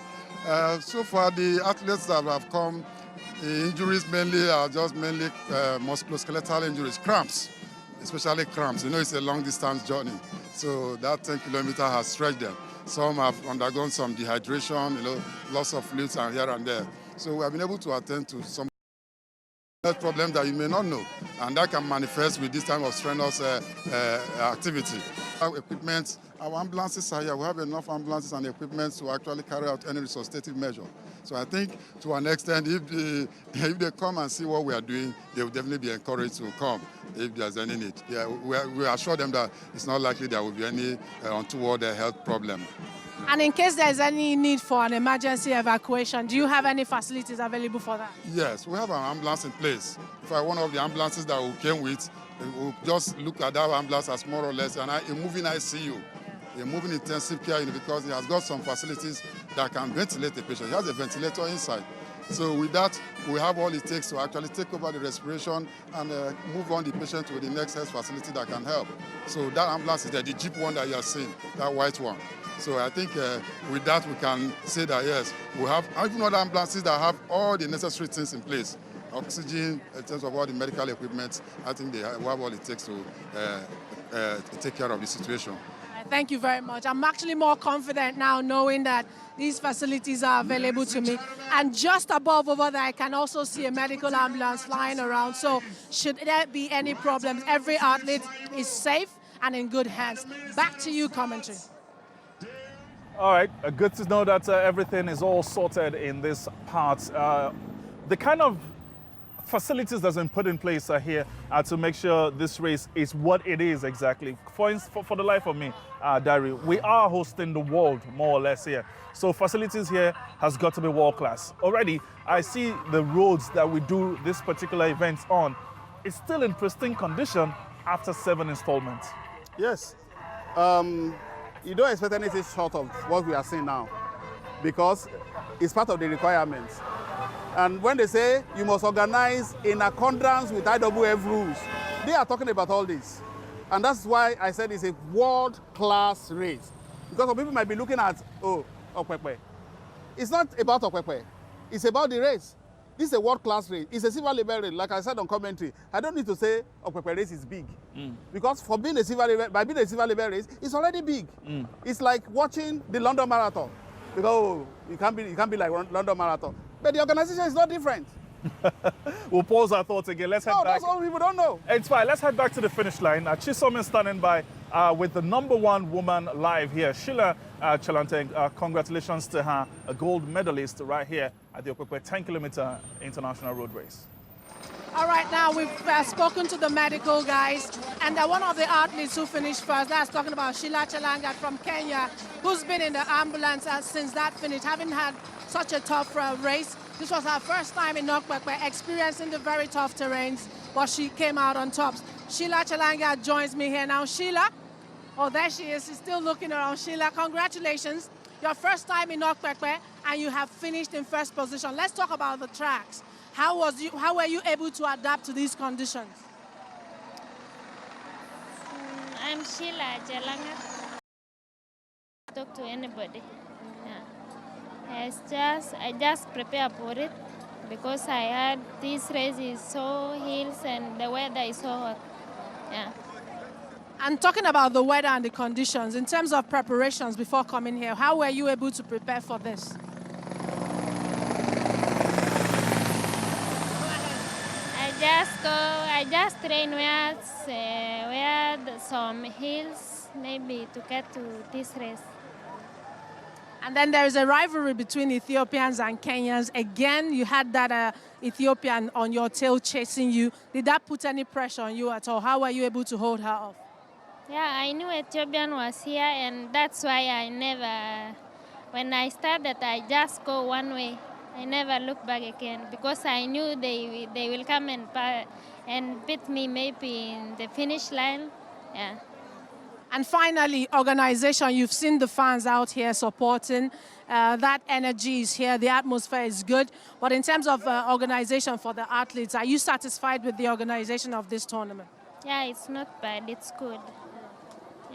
So far, the athletes that have come, the injuries mainly are just mainly musculoskeletal injuries, cramps, especially cramps. You know, it's a long distance journey. So that 10 kilometers has stretched them. Some have undergone some dehydration, you know, loss of fluids and here and there. So we have been able to attend to some health problems that you may not know, and that can manifest with this time of strenuous activity. Our equipment, our ambulances are here. We have enough ambulances and equipment to actually carry out any resuscitative measure. So I think to an extent, if they come and see what we are doing, they will definitely be encouraged to come if there's any need. Yeah, we assure them that it's not likely there will be any untoward health problem. And in case there's any need for an emergency evacuation, do you have any facilities available for that? Yes, we have an ambulance in place. In fact, one of the ambulances that we came with, we'll just look at that ambulance as more or less a moving ICU, a moving intensive care unit, because it has got some facilities that can ventilate the patient. It has a ventilator inside. So with that, we have all it takes to actually take over the respiration and move on the patient to the next health facility that can help. So that ambulance is there, the Jeep one that you are seeing, that white one. So I think with that we can say that yes, we have even other ambulances that have all the necessary things in place. Oxygen, in terms of all the medical equipment, I think we have all it takes to take care of the situation. Thank you very much. I'm actually more confident now knowing that these facilities are available to me. And just above over there, I can also see a medical ambulance flying around. So should there be any problems, every athlete is safe and in good hands. Back to you, commentary. All right, good to know that everything is all sorted in this part. The kind of facilities that's been put in place here to make sure this race is what it is exactly. For the life of me, Dari, we are hosting the world more or less here. So facilities here has got to be world class. Already, I see the roads that we do this particular event on. It's still in pristine condition after 7 installments. Yes. You don't expect anything short of what we are seeing now, because it's part of the requirements. And when they say you must organize in accordance with IWF rules, they are talking about all this. And that's why I said it's a world-class race. Because some people might be looking at, oh, Okpekpe. It's not about Okpekpe. It's about the race. This is a world-class race. It's a silver label race. Like I said on commentary, I don't need to say Okpekpe race is big. Because for being a silver label, by being a silver label race, it's already big. It's like watching the London Marathon. Because oh, you can't be like London Marathon. But the organization is not different. We'll pause our thoughts again. Let's head back. That's all people don't know. It's fine. Let's head back to the finish line. Chisom is standing by with the #1 woman live here, Sheila Chalanteng. Congratulations to her, a gold medalist right here at the Okpekpe 10-kilometer international road race. All right, now we've spoken to the medical guys, and one of the athletes who finished first, that's talking about Sheila Chalanga from Kenya, who's been in the ambulance since that finish, having had such a tough race. This was her first time in Okpekpe, experiencing the very tough terrains, but she came out on top. Sheila Chalanga joins me here now. Sheila, Oh, there she is. She's still looking around. Sheila, congratulations. Your first time in Okpekpe, and you have finished in first position. Let's talk about the tracks. How were you able to adapt to these conditions? I'm Sheila Jalanga. Talk to anybody. Yeah. I just prepare for it because I had this race is so hills and the weather is so hot. Yeah. And talking about the weather and the conditions, in terms of preparations before coming here, how were you able to prepare for this? I just train where some hills maybe to get to this race. And then there is a rivalry between Ethiopians and Kenyans. Again, you had that Ethiopian on your tail chasing you. Did that put any pressure on you at all? How were you able to hold her off? Yeah, I knew Ethiopian was here, and that's why when I started, I just go one way. I never look back again because I knew they will come and beat me maybe in the finish line. Yeah. And finally, organization, you've seen the fans out here supporting. That energy is here, the atmosphere is good. But in terms of organization for the athletes, are you satisfied with the organization of this tournament? Yeah, it's not bad, it's good.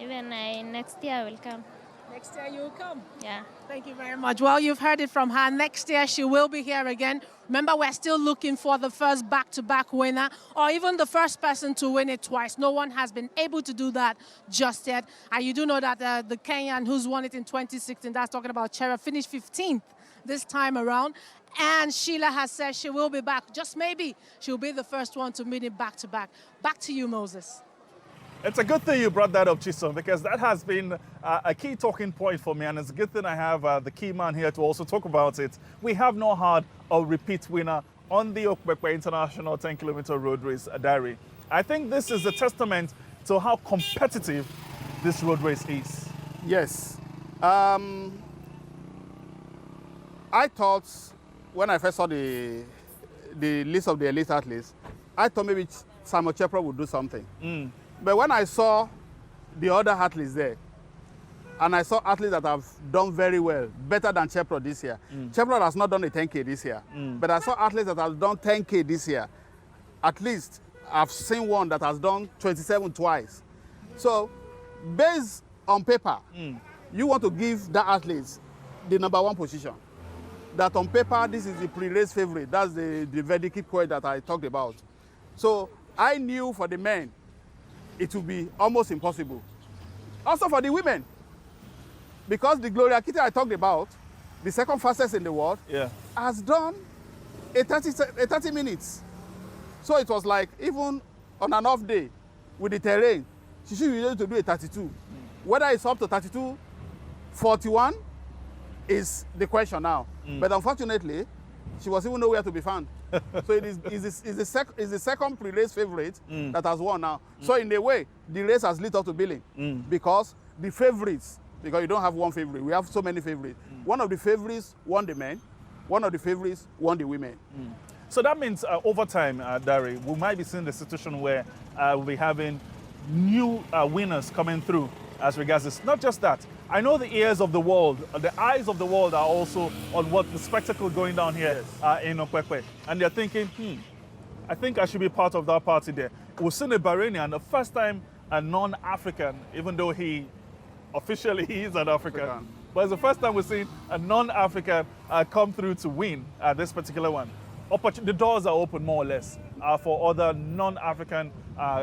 Even next year I will come. Next year you will come? Yeah. Thank you very much. Well, you've heard it from her. Next year she will be here again. Remember, we're still looking for the first back-to-back winner or even the first person to win it twice. No one has been able to do that just yet. And you do know that the Kenyan who's won it in 2016, that's talking about Chera, finished 15th this time around. And Sheila has said she will be back. Just maybe she'll be the first one to meet it back-to-back. Back to you, Moses. It's a good thing you brought that up, Chisom, because that has been a key talking point for me, and it's a good thing I have the key man here to also talk about it. We have not had a repeat winner on the Okpekpe International 10-kilometer road race diary. I think this is a testament to how competitive this road race is. Yes. I thought when I first saw the list of the elite athletes, I thought maybe Samuel Chepra would do something. But when I saw the other athletes there, and I saw athletes that have done very well, better than Chepra this year. Chepra has not done a 10K this year, but I saw athletes that have done 10K this year. At least I've seen one that has done 27 twice. So based on paper, you want to give the athletes the #1 position. That on paper, this is the pre-race favorite. That's the verdict point that I talked about. So I knew for the men, it would be almost impossible. Also for the women, because the Gloria Kitty I talked about, the second fastest in the world, has done a 30 minutes. So it was like, even on an off day with the terrain, she should be able to do a 32. Whether it's up to 32:41 is the question now. But unfortunately, she was even nowhere to be found. So it is the second pre-race favorite that has won now. So in a way, the race has lit up to billing because the favorites, because you don't have one favorite, we have so many favorites. One of the favorites won the men, one of the favorites won the women. So that means over time, Dari, we might be seeing the situation where we'll be having new winners coming through as regards this. Not just that. I know the ears of the world, the eyes of the world are also on what the spectacle going down here in Okpekpe. And they're thinking, I think I should be part of that party there. We've seen a Bahrainian, the first time a non-African, even though he officially is an African. But it's the first time we've seen a non-African come through to win this particular one. The doors are open more or less for other non-African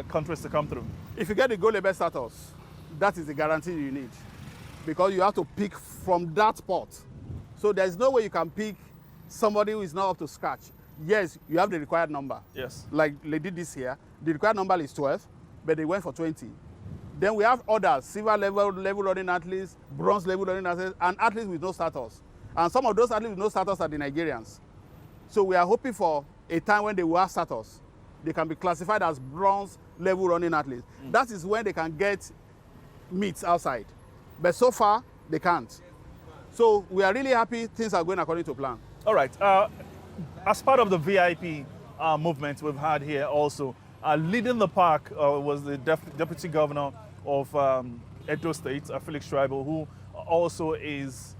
countries to come through. If you get the gold label status, that is the guarantee you need, because you have to pick from that spot. So there's no way you can pick somebody who is not up to scratch. Yes, you have the required number. Yes. Like they did this year, the required number is 12, but they went for 20. Then we have others, silver level running athletes, bronze level running athletes, and athletes with no status. And some of those athletes with no status are the Nigerians. So we are hoping for a time when they will have status. They can be classified as bronze level running athletes. That is when they can get meets outside. But so far, they can't. So we are really happy things are going according to plan. All right. As part of the VIP movement we've had here also, leading the pack was the Deputy Governor of Edo State, Felix Tribal, who also is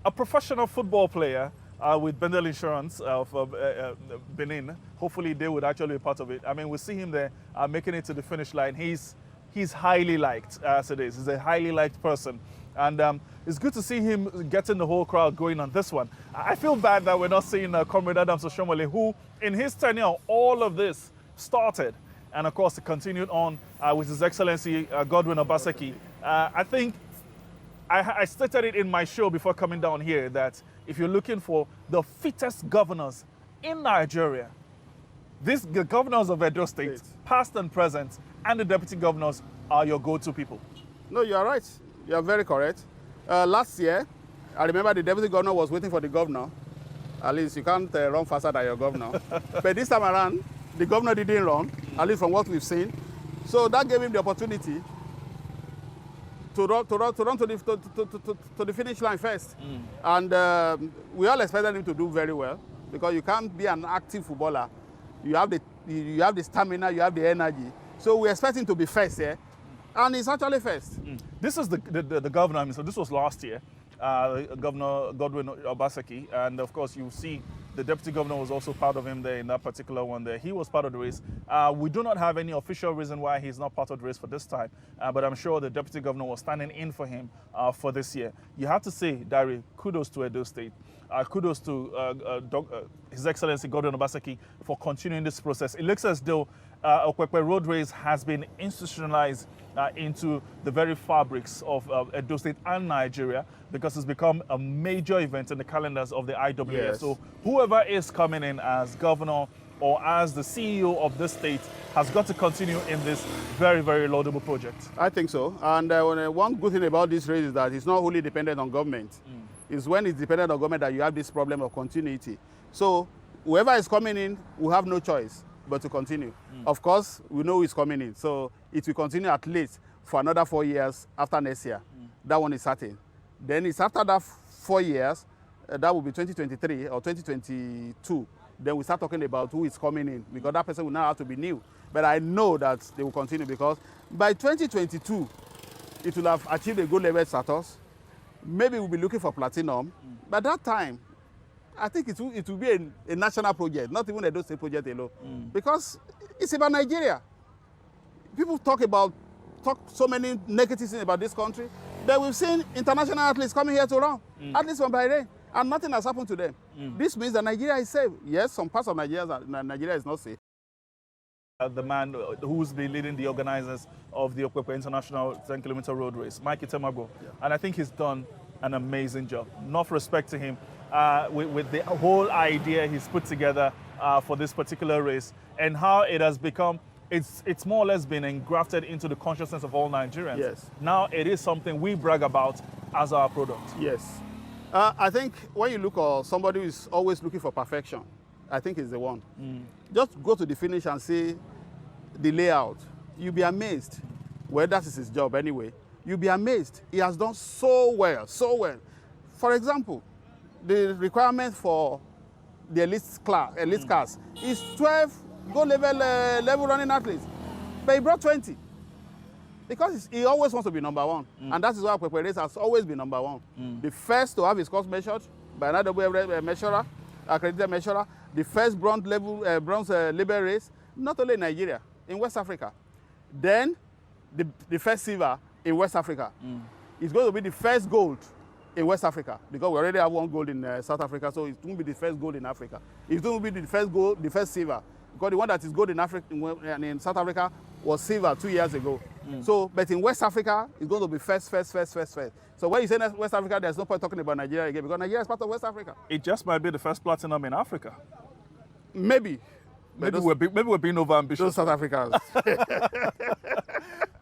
a professional football player with Bendel Insurance of Benin. Hopefully they would actually be part of it. I mean, we see him there making it to the finish line. He's highly liked as it is. He's a highly liked person. And it's good to see him getting the whole crowd going on this one. I feel bad that we're not seeing Comrade Adams Oshomole, who in his tenure, all of this started. And of course, it continued on with His Excellency Godwin Obaseki. I think I stated it in my show before coming down here that if you're looking for the fittest governors in Nigeria, the governors of Edo State, past and present, and the deputy governors are your go-to people. No, you are right. You are very correct. Last year, I remember the deputy governor was waiting for the governor. At least you can't run faster than your governor. But this time around, the governor didn't run, at least from what we've seen. So that gave him the opportunity to run to the finish line first. And we all expected him to do very well, because you can't be an active footballer. You have the stamina, you have the energy. So we expect him to be first here. And he's actually first. This is the governor. I mean, so this was last year, Governor Godwin Obaseki, and of course you see the deputy governor was also part of him there in that particular one there. He was part of the race. We do not have any official reason why he's not part of the race for this time, but I'm sure the deputy governor was standing in for him for this year. You have to say, Dari, kudos to Edo State. Kudos to His Excellency Godwin Obaseki for continuing this process. It looks as though Okpekpe Road Race has been institutionalized into the very fabrics of Edo State and Nigeria, because it's become a major event in the calendars of the IWF. Yes. So whoever is coming in as governor or as the CEO of this state has got to continue in this very, very laudable project. I think so. And one good thing about this race is that it's not wholly dependent on government. It's when it's dependent on government that you have this problem of continuity. So whoever is coming in will have no choice but to continue. Of course, we know who's coming in, so it will continue at least for another 4 years after next year. That one is certain. Then it's after that 4 years, that will be 2023 or 2022. Then we start talking about who is coming in, because that person will now have to be new. But I know that they will continue, because by 2022, it will have achieved a good level status. Maybe we'll be looking for platinum. By that time, I think it will be a national project, not even a Edo State project alone. Because it's about Nigeria. People talk so many negative things about this country, but we've seen international athletes coming here to run, at least from Bahrain, and nothing has happened to them. This means that Nigeria is safe. Yes, some parts of Nigeria is not safe. The man who's been leading the organizers of the Okpekpe International 10-kilometer road race, Mike Itemago. And I think he's done an amazing job. Enough respect to him with the whole idea he's put together for this particular race, and how it has become, it's more or less been engrafted into the consciousness of all Nigerians. Yes. Now it is something we brag about as our product. Yes. I think when you look at somebody who is always looking for perfection, I think is the one. Just go to the finish and see the layout. You'll be amazed. Well, that is his job anyway. You'll be amazed. He has done so well, so well. For example, the requirement for the elite cars is 12 gold level running athletes, but he brought 20. Because he always wants to be number one. And that is why Okpekpe Race has always been number one. The first to have his course measured by an IWF measurer, accredited measurer, the first bronze label race, not only in Nigeria, in West Africa. Then the first silver in West Africa. It's going to be the first gold in West Africa, because we already have one gold in South Africa, so it won't be the first gold in Africa. It's going to be the first gold, the first silver, because the one that is gold in Africa and in South Africa was silver 2 years ago. So, but in West Africa, it's going to be first. So when you say West Africa, there's no point talking about Nigeria again, because Nigeria is part of West Africa. It just might be the first platinum in Africa. Maybe. Maybe we're being overambitious. Those South Africans.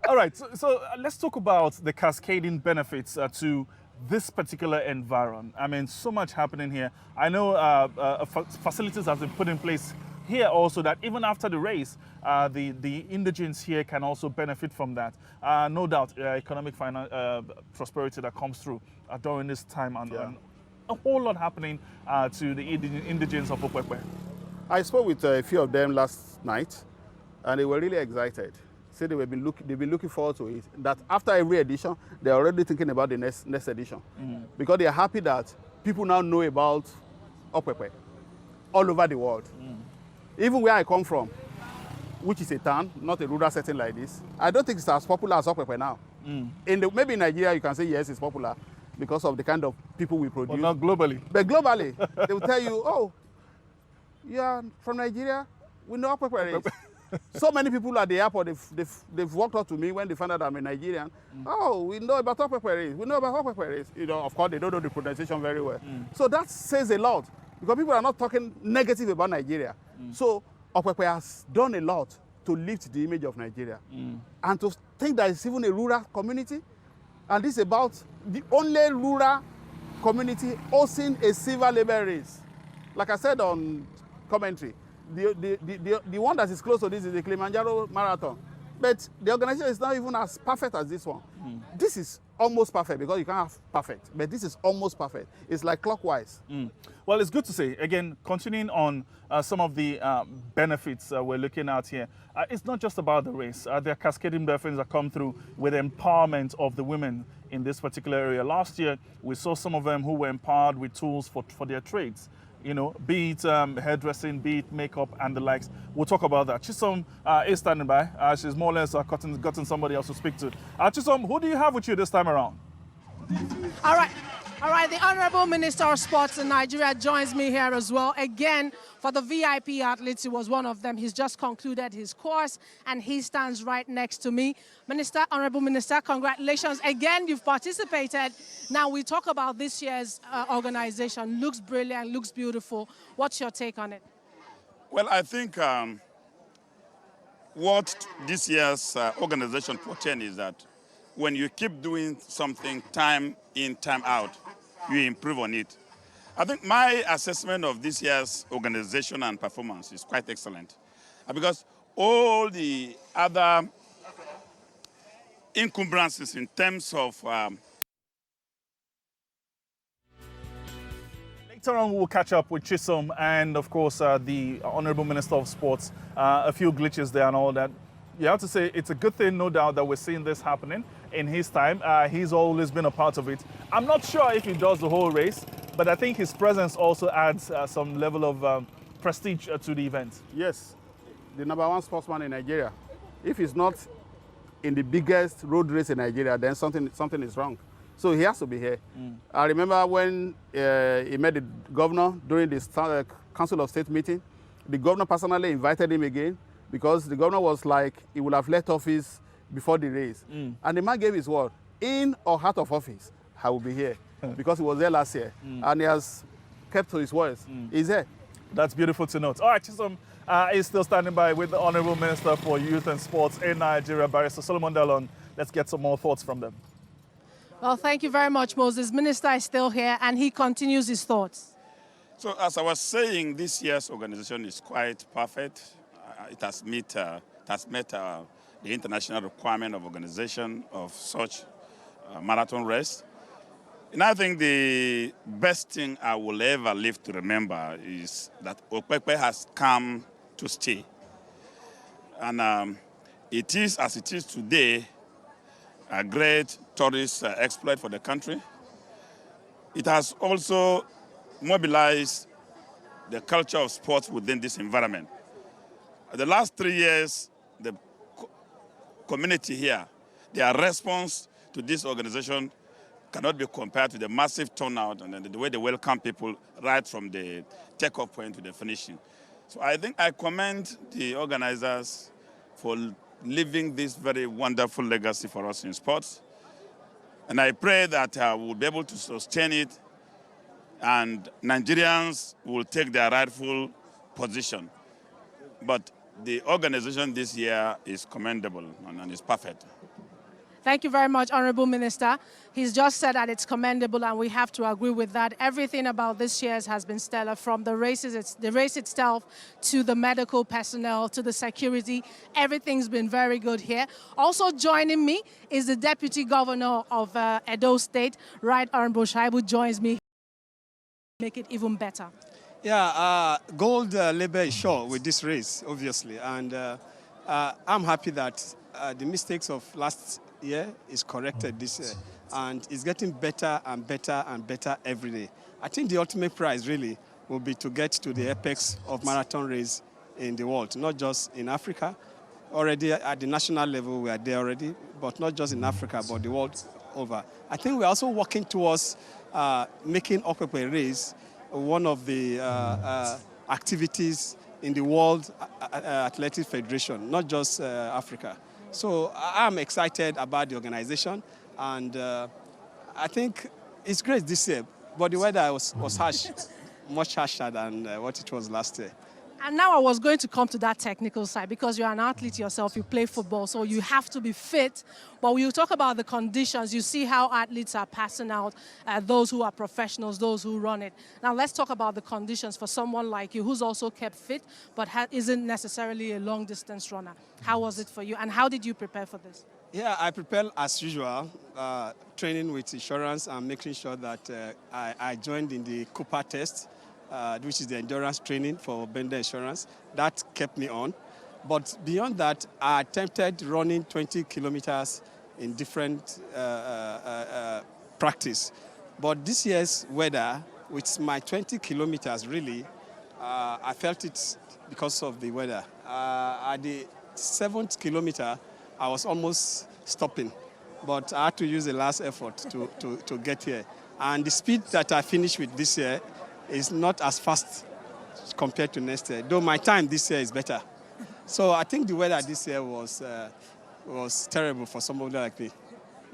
All right, so let's talk about the cascading benefits to this particular environment. I mean, so much happening here. I know facilities have been put in place here also, that even after the race, the indigents here can also benefit from that. No doubt, economic prosperity that comes through during this time, and a whole lot happening to the indigents of Okpekpe. I spoke with a few of them last night, and they were really excited. said they've been looking forward to it. That after every edition, they're already thinking about the next edition. Because they are happy that people now know about Okpekpe all over the world. Even where I come from, which is a town, not a rural setting like this, I don't think it's as popular as Okpekpe now. Maybe in Nigeria, you can say, yes, it's popular because of the kind of people we produce. But not globally. But globally, they will tell you, oh, yeah, from Nigeria, we know Okpekpe is. So many people at the airport, they've walked up to me when they found out I'm a Nigerian. Oh, we know about Okpekpe is. We know about Okpekpe is. You know, of course, they don't know the pronunciation very well. So that says a lot because people are not talking negative about Nigeria. So Okpekpe has done a lot to lift the image of Nigeria. And to think that it's even a rural community, and this is about the only rural community hosting a silver label race. Like I said on commentary, the one that is close to this is the Kilimanjaro Marathon. But the organization is not even as perfect as this one. This is almost perfect because you can't have perfect, but this is almost perfect. It's like clockwise. Well, it's good to say, again, continuing on some of the benefits we're looking at here. It's not just about the race. There are cascading benefits that come through with empowerment of the women in this particular area. Last year, we saw some of them who were empowered with tools for their trades. You know, be it hairdressing, be it makeup and the likes. We'll talk about that. Chisom is standing by. She's more or less gotten somebody else to speak to. Chisom, who do you have with you this time around? All right. The Honorable Minister of Sports in Nigeria joins me here as well. Again, for the VIP athletes, he was one of them. He's just concluded his course, and he stands right next to me. Honorable Minister, congratulations. Again, you've participated. Now we talk about this year's organization. Looks brilliant, looks beautiful. What's your take on it? Well, I think what this year's organization portends is that when you keep doing something time in, time out, you improve on it. I think my assessment of this year's organization and performance is quite excellent because all the other encumbrances in terms of Later on, we'll catch up with Chisom and, of course, the Honorable Minister of Sports. A few glitches there and all that. You have to say it's a good thing, no doubt, that we're seeing this happening in his time. He's always been a part of it. I'm not sure if he does the whole race, but I think his presence also adds some level of prestige to the event. Yes, the #1 sportsman in Nigeria. If he's not in the biggest road race in Nigeria, then something is wrong. So he has to be here. I remember when he met the governor during the Council of State meeting, the governor personally invited him again because the governor was like, he would have left office before the race. And the man gave his word, in or out of office, I will be here. Because he was there last year. And he has kept to his words. He's here. That's beautiful to note. All right, Chisom is still standing by with the Honorable Minister for Youth and Sports in Nigeria, Barrister Solomon Dalon. Let's get some more thoughts from them. Well, thank you very much, Moses. Minister is still here, and he continues his thoughts. So as I was saying, this year's organization is quite perfect. It has met the international requirement of organization of such marathon race. And I think the best thing I will ever live to remember is that Okpekpe has come to stay. And it is, as it is today, a great tourist exploit for the country. It has also mobilized the culture of sports within this environment. The last 3 years, the community here, their response to this organization cannot be compared to the massive turnout and the way they welcome people right from the takeoff point to the finishing. So I think I commend the organizers for leaving this very wonderful legacy for us in sports. And I pray that we'll be able to sustain it and Nigerians will take their rightful position. But the organization this year is commendable and is perfect. Thank you very much, Honorable Minister. He's just said that it's commendable, and we have to agree with that. Everything about this year's has been stellar, from the race itself to the medical personnel to the security. Everything's been very good here. Also joining me is the Deputy Governor of Edo State, Right Honorable Shaibu, joins me. Make it even better. Yeah, gold label is sure with this race, obviously, and I'm happy that the mistakes of last year is corrected this year, and it's getting better and better and better every day. I think the ultimate prize really will be to get to the apex of marathon race in the world, not just in Africa. Already at the national level, we are there already, but not just in Africa, but the world over. I think we're also working towards making Okpekpe race one of the activities in the World Athletic Federation, not just Africa. So I'm excited about the organization, and I think it's great this year, but the weather was harsh, much harsher than what it was last year. And now I was going to come to that technical side because you're an athlete yourself, you play football, so you have to be fit. But when you talk about the conditions, you see how athletes are passing out, those who are professionals, those who run it. Now let's talk about the conditions for someone like you who's also kept fit but isn't necessarily a long-distance runner. How was it for you, and how did you prepare for this? Yeah, I prepare as usual, training with insurance and making sure that I joined in the Cooper test, which is the endurance training for Bender Insurance. That kept me on. But beyond that, I attempted running 20 kilometers in different practice. But this year's weather, with my 20 kilometers really, I felt it because of the weather. At the 7th kilometer, I was almost stopping, but I had to use the last effort to get here. And the speed that I finished with this year is not as fast compared to next year, though my time this year is better. So I think the weather this year was terrible for somebody like me.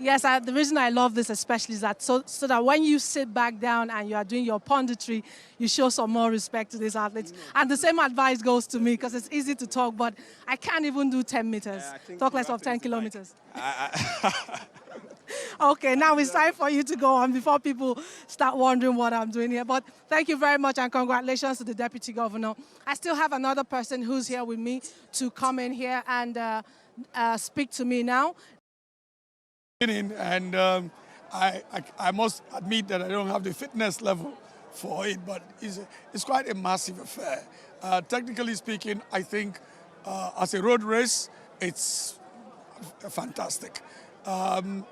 Yes, the reason I love this especially is that so that when you sit back down and you are doing your punditry, you show some more respect to these athletes. And the same advice goes to me because it's easy to talk, but I can't even do 10 meters, talk less of 10 kilometers. Okay, now it's time for you to go on before people start wondering what I'm doing here. But thank you very much and congratulations to the Deputy Governor. I still have another person who's here with me to come in here and speak to me now. And I must admit that I don't have the fitness level for it, but it's quite a massive affair. Technically speaking, I think as a road race, it's fantastic.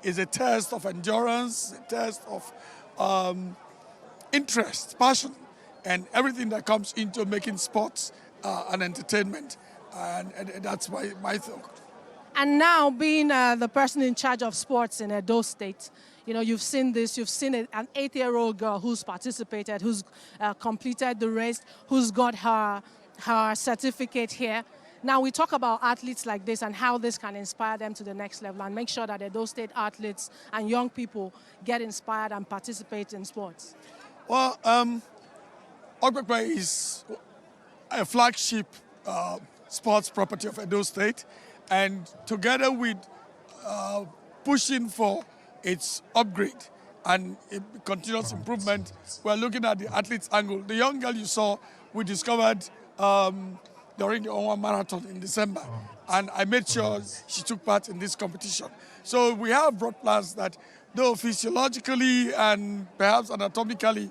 It's a test of endurance, a test of interest, passion, and everything that comes into making sports an entertainment. And that's my thought. And now, being the person in charge of sports in Edo State, you know, you've seen this, you've seen an 8-year-old girl who's participated, who's completed the race, who's got her certificate here. Now, we talk about athletes like this and how this can inspire them to the next level and make sure that Edo State athletes and young people get inspired and participate in sports. Well, Okpekpe is a flagship sports property of Edo State. And together with pushing for its upgrade and continuous improvement, we're looking at the athletes' angle. The young girl you saw, we discovered during the Onwa Marathon in December, and I made sure she took part in this competition. So we have broad plans that, though physiologically and perhaps anatomically,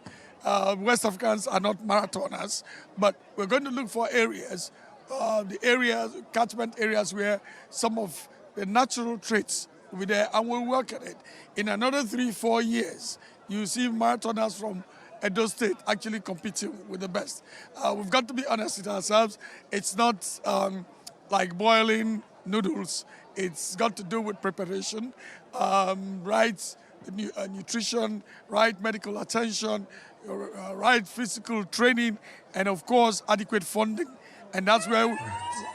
West Africans are not marathoners, but we're going to look for areas catchment areas where some of the natural traits will be there, and we'll work at it. In another 3-4 years, you see marathoners from Edo State actually competing with the best. We've got to be honest with ourselves. It's not like boiling noodles. It's got to do with preparation, right nutrition, right medical attention, right physical training, and of course, adequate funding. And that's where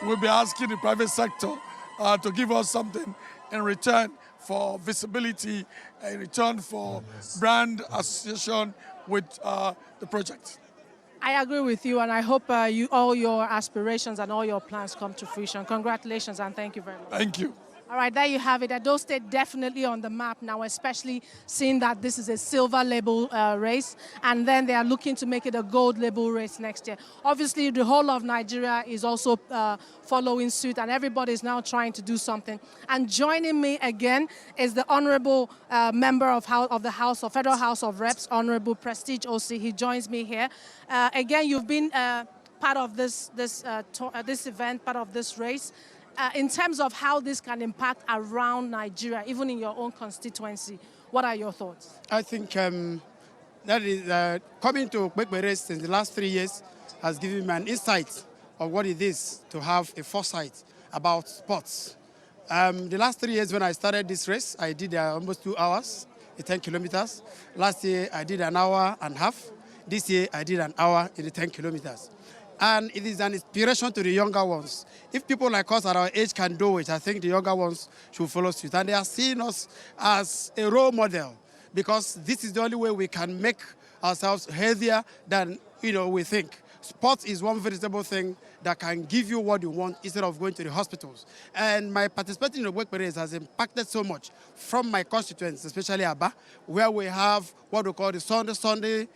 we'll be asking the private sector to give us something in return for visibility, in return for brand association with the project. I agree with you, and I hope all your aspirations and all your plans come to fruition. Congratulations, and thank you very much. Thank you. All right, there you have it. Edo State definitely on the map now, especially seeing that this is a silver label race, and then they are looking to make it a gold label race next year. Obviously, the whole of Nigeria is also following suit, and everybody is now trying to do something. And joining me again is the Honorable Member of the Federal House of Reps, Honorable Prestige OC. He joins me here. Again, you've been part of this event, part of this race. in terms of how this can impact around Nigeria, even in your own constituency. What are your thoughts? I think that is coming to Okpekpe race in the last 3 years has given me an insight of what it is to have a foresight about sports. The last 3 years when I started this race, I did almost 2 hours, 10 kilometers. Last year, I did an hour and a half. This year, I did an hour in the 10 kilometers. And it is an inspiration to the younger ones. If people like us at our age can do it, I think the younger ones should follow suit. And they are seeing us as a role model, because this is the only way we can make ourselves healthier than we think. Sports is one veritable thing that can give you what you want instead of going to the hospitals. And my participating in the Okpekpe race has impacted so much from my constituents, especially Aba, where we have what we call the Sunday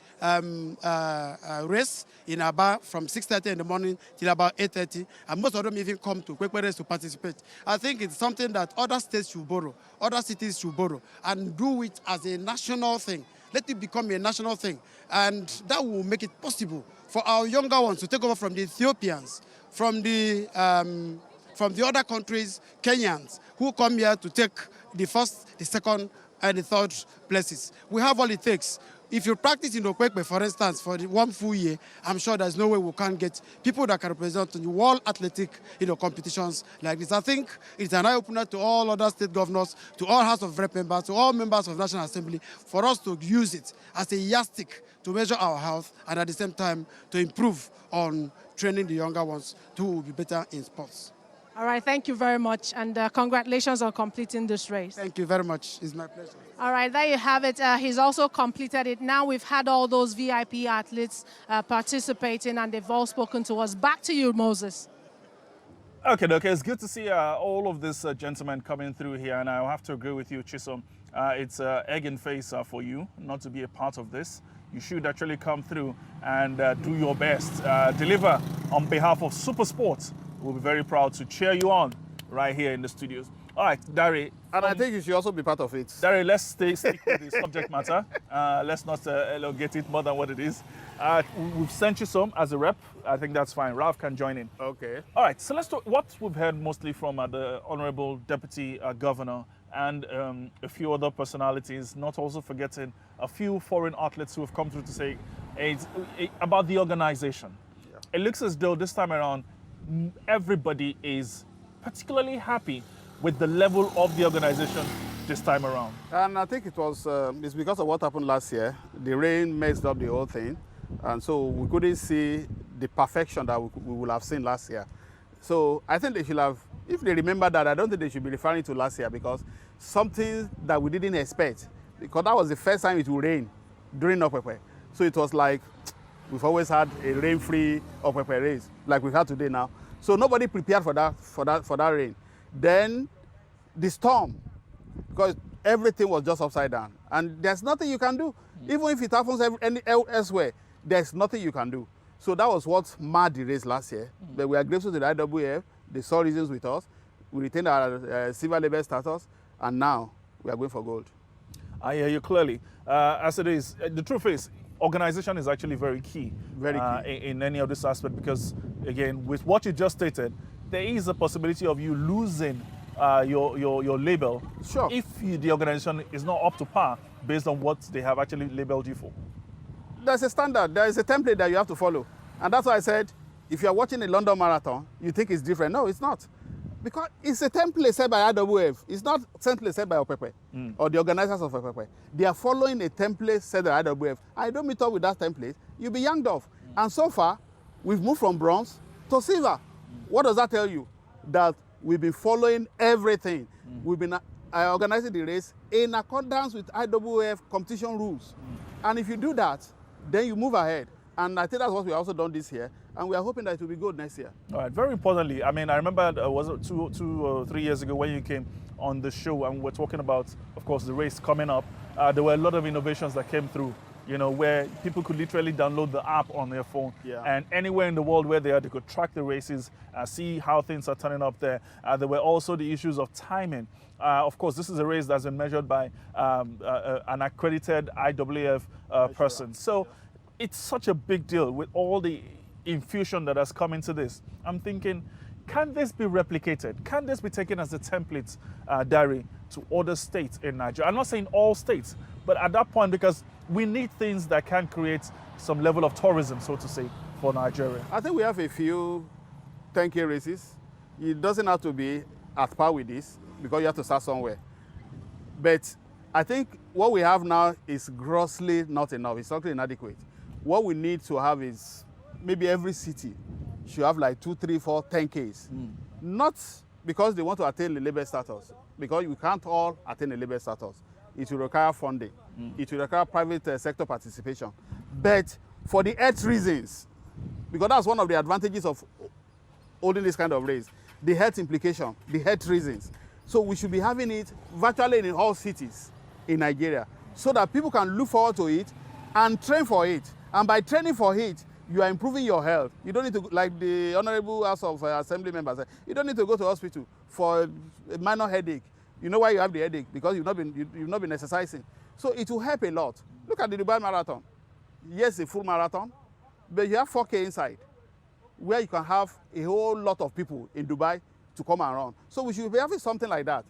race in Aba from 6:30 in the morning till about 8:30. And most of them even come to Okpekpe race to participate. I think it's something that other states should borrow, other cities should borrow, and do it as a national thing. Let it become a national thing. And that will make it possible for our younger ones to take over from the Ethiopians, from the other countries, Kenyans, who come here to take the first, the second, and the third places. We have all it takes. If you practice in Okpekpe, for instance, for one full year, I'm sure there's no way we can't get people that can represent the world athletic competitions like this. I think it's an eye-opener to all other state governors, to all House of Rep members, to all members of National Assembly, for us to use it as a yardstick to measure our health and at the same time to improve on training the younger ones to be better in sports. All right, thank you very much, and congratulations on completing this race. Thank you very much. It's my pleasure. All right, there you have it. He's also completed it. Now we've had all those VIP athletes participating, and they've all spoken to us. Back to you, Moses. Okay, it's good to see all of these gentlemen coming through here, and I'll have to agree with you, Chisom. It's egg and face for you not to be a part of this. You should actually come through and do your best. Deliver on behalf of SuperSports. We'll be very proud to cheer you on right here in the studios. All right, Dari. And I think you should also be part of it. Dari, let's stick with the subject matter. Let's not elongate it more than what it is. We've sent you some as a rep. I think that's fine. Ralph can join in. Okay. All right, so let's talk what we've heard mostly from the Honorable Deputy Governor and a few other personalities, not also forgetting a few foreign athletes who have come through to say about the organization. Yeah. It looks as though this time around, everybody is particularly happy with the level of the organization this time around. And I think it's because of what happened last year. The rain messed up the whole thing, and so we couldn't see the perfection that we would have seen last year. So I think they should have, if they remember that, I don't think they should be referring to last year, because something that we didn't expect, because that was the first time it would rain during Okpekpe. So it was like, we've always had a rain-free Okpekpe race, like we have today now. So nobody prepared for that rain. Then the storm, because everything was just upside down, and there's nothing you can do. Even if it happens elsewhere, there's nothing you can do. So that was what marred the race last year. But we are grateful to the IWF. They saw reasons with us. We retained our silver label status, and now we are going for gold. I hear you clearly. As it is, the truth is, organization is actually very key, in any of this aspect, because again, with what you just stated, there is a possibility of you losing your label if the organization is not up to par based on what they have actually labeled you for. There's a standard, there is a template that you have to follow. And that's why I said, if you're watching a London Marathon, you think it's different. No, it's not. Because it's a template set by IWF. It's not a template set by Okpekpe or the organizers of Okpekpe. They are following a template set by IWF. I don't meet up with that template, you'll be yanked off. And so far, we've moved from bronze to silver. What does that tell you? That we've been following everything. We've been organizing the race in accordance with IWF competition rules. And if you do that, then you move ahead. And I think that's what we also done this year. And we are hoping that it will be good next year. All right, very importantly, I mean, I remember was it two or 3 years ago when you came on the show and we're talking about, of course, the race coming up. There were a lot of innovations that came through, you know, where people could literally download the app on their phone. Yeah. And anywhere in the world where they are, they could track the races, see how things are turning up there. There were also the issues of timing. Of course, this is a race that's been measured by an accredited IWF person. So it's such a big deal with all the infusion that has come into this. I'm thinking, Can this be replicated? Can this be taken as a template, Dari, to other states in Nigeria? I'm not saying all states, but at that point, because we need things that can create some level of tourism, so to say, for Nigeria. I think we have a few 10K races. It doesn't have to be at par with this because you have to start somewhere. But I think what we have now is grossly not enough. It's totally inadequate. What we need to have is maybe every city should have like 2, 3, 4, 10Ks. Not because they want to attain the label status, because you can't all attain the label status. It will require funding. It will require private sector participation. But for the health reasons, because that's one of the advantages of holding this kind of race, the health implication, the health reasons. So we should be having it virtually in all cities in Nigeria so that people can look forward to it and train for it. And by training for it, you are improving your health. You don't need to, like the Honorable House of Assembly members said, you don't need to go to hospital for a minor headache. You know why you have the headache? Because you've not been exercising. So it will help a lot. Look at the Dubai Marathon. Yes, a full marathon, but you have 4K inside, where you can have a whole lot of people in Dubai to come around. So we should be having something like that.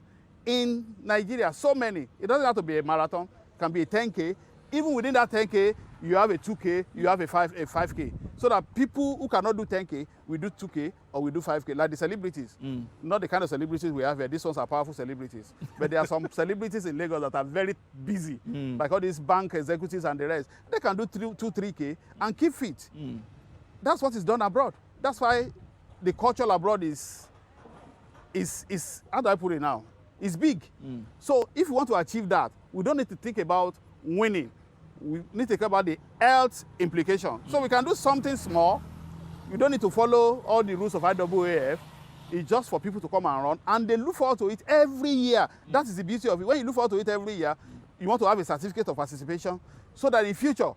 In Nigeria, so many. It doesn't have to be a marathon. It can be a 10K. Even within that 10K, you have a 2K, you have a 5K. So that people who cannot do 10K, we do 2K or we do 5K, like the celebrities. Not the kind of celebrities we have here. These ones are powerful celebrities. But there are some celebrities in Lagos that are very busy, like all these bank executives and the rest. They can do 2, 3K and keep fit. That's what is done abroad. That's why the culture abroad is how do I put it now? It's big. So if we want to achieve that, we don't need to think about winning. We need to think about the health implication. So we can do something small. You don't need to follow all the rules of IAAF. It's just for people to come and run, and they look forward to it every year. That is the beauty of it. When you look forward to it every year, you want to have a certificate of participation so that in future,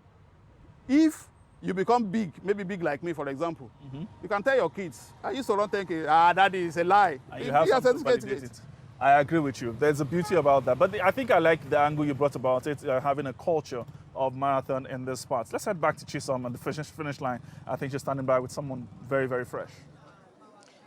if you become big, maybe big like me, for example, you can tell your kids, I used to run 10K. That is a lie. You have something to validate it. I agree with you. There's a beauty about that. But I think I like the angle you brought about it, having a culture of marathon in this sport. Let's head back to Chisom on the finish line. I think you're standing by with someone very, very fresh.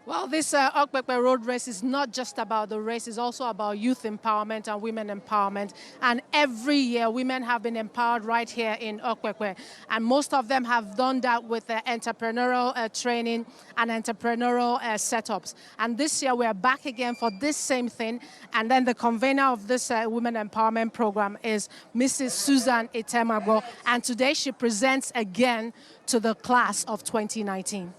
Well, this Okpekpe road race is not just about the race, it's also about youth empowerment and women empowerment. And every year, women have been empowered right here in Okpekpe. And most of them have done that with entrepreneurial training and entrepreneurial setups. And this year, we're back again for this same thing. And then the convener of this women empowerment program is Mrs. Susan Itemago. And today, she presents again to the class of 2019.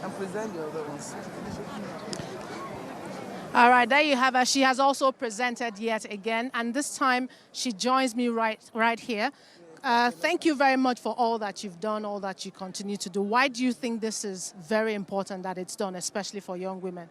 And present the other ones. All right, there you have her. She has also presented yet again, and this time she joins me right here. Thank you very much for all that you've done, all that you continue to do. Why do you think this is very important that it's done, especially for young women?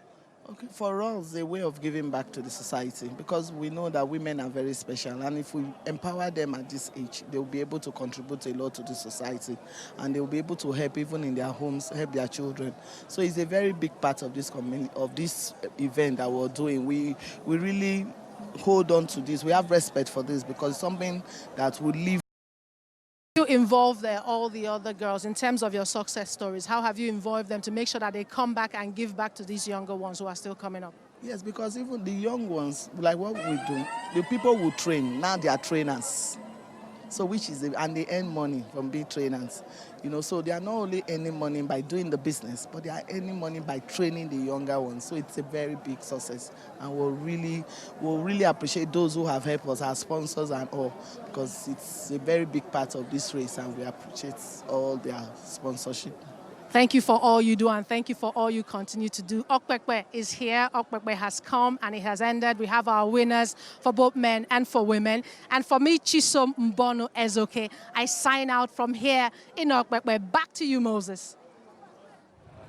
Okay, for us, a way of giving back to the society, because we know that women are very special, and if we empower them at this age, they'll be able to contribute a lot to the society, and they'll be able to help even in their homes, help their children. So it's a very big part of this community, of this event that we're doing. We really hold on to this. We have respect for this because it's something that will live. You involve all the other girls in terms of your success stories. How have you involved them to make sure that they come back and give back to these younger ones who are still coming up? Yes, because even the young ones, like what we do, the people who train, now they are trainers. So and they earn money from being trainers. You know, so they are not only earning money by doing the business, but they are earning money by training the younger ones. So it's a very big success. And we'll really appreciate those who have helped us, our sponsors and all, because it's a very big part of this race, and we appreciate all their sponsorship. Thank you for all you do, and thank you for all you continue to do. Okpekpe is here. Okpekpe has come, and it has ended. We have our winners for both men and for women. And for me, Chisom Mbono Ezoke, I sign out from here in Okpekpe. Back to you, Moses.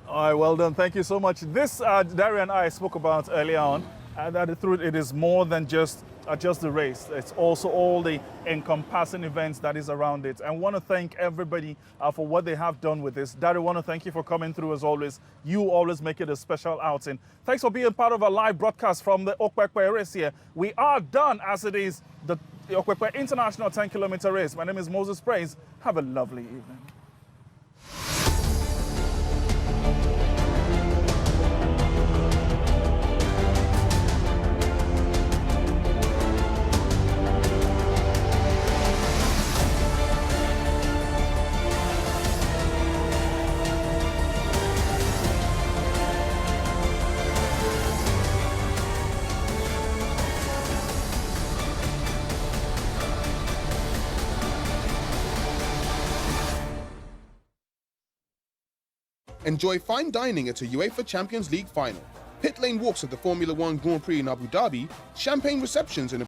All right, well done. Thank you so much. This, Dari and I spoke about earlier on, And that it is more than just the race. It's also all the encompassing events that is around it. And want to thank everybody for what they have done with this. Daddy, want to thank you for coming through as always. You always make it a special outing. Thanks for being part of a live broadcast from the Okpekpe race here. We are done as it is the Okpekpe International 10-kilometer race. My name is Moses Praise. Have a lovely evening. Enjoy fine dining at a UEFA Champions League final, pit lane walks at the Formula One Grand Prix in Abu Dhabi, champagne receptions in a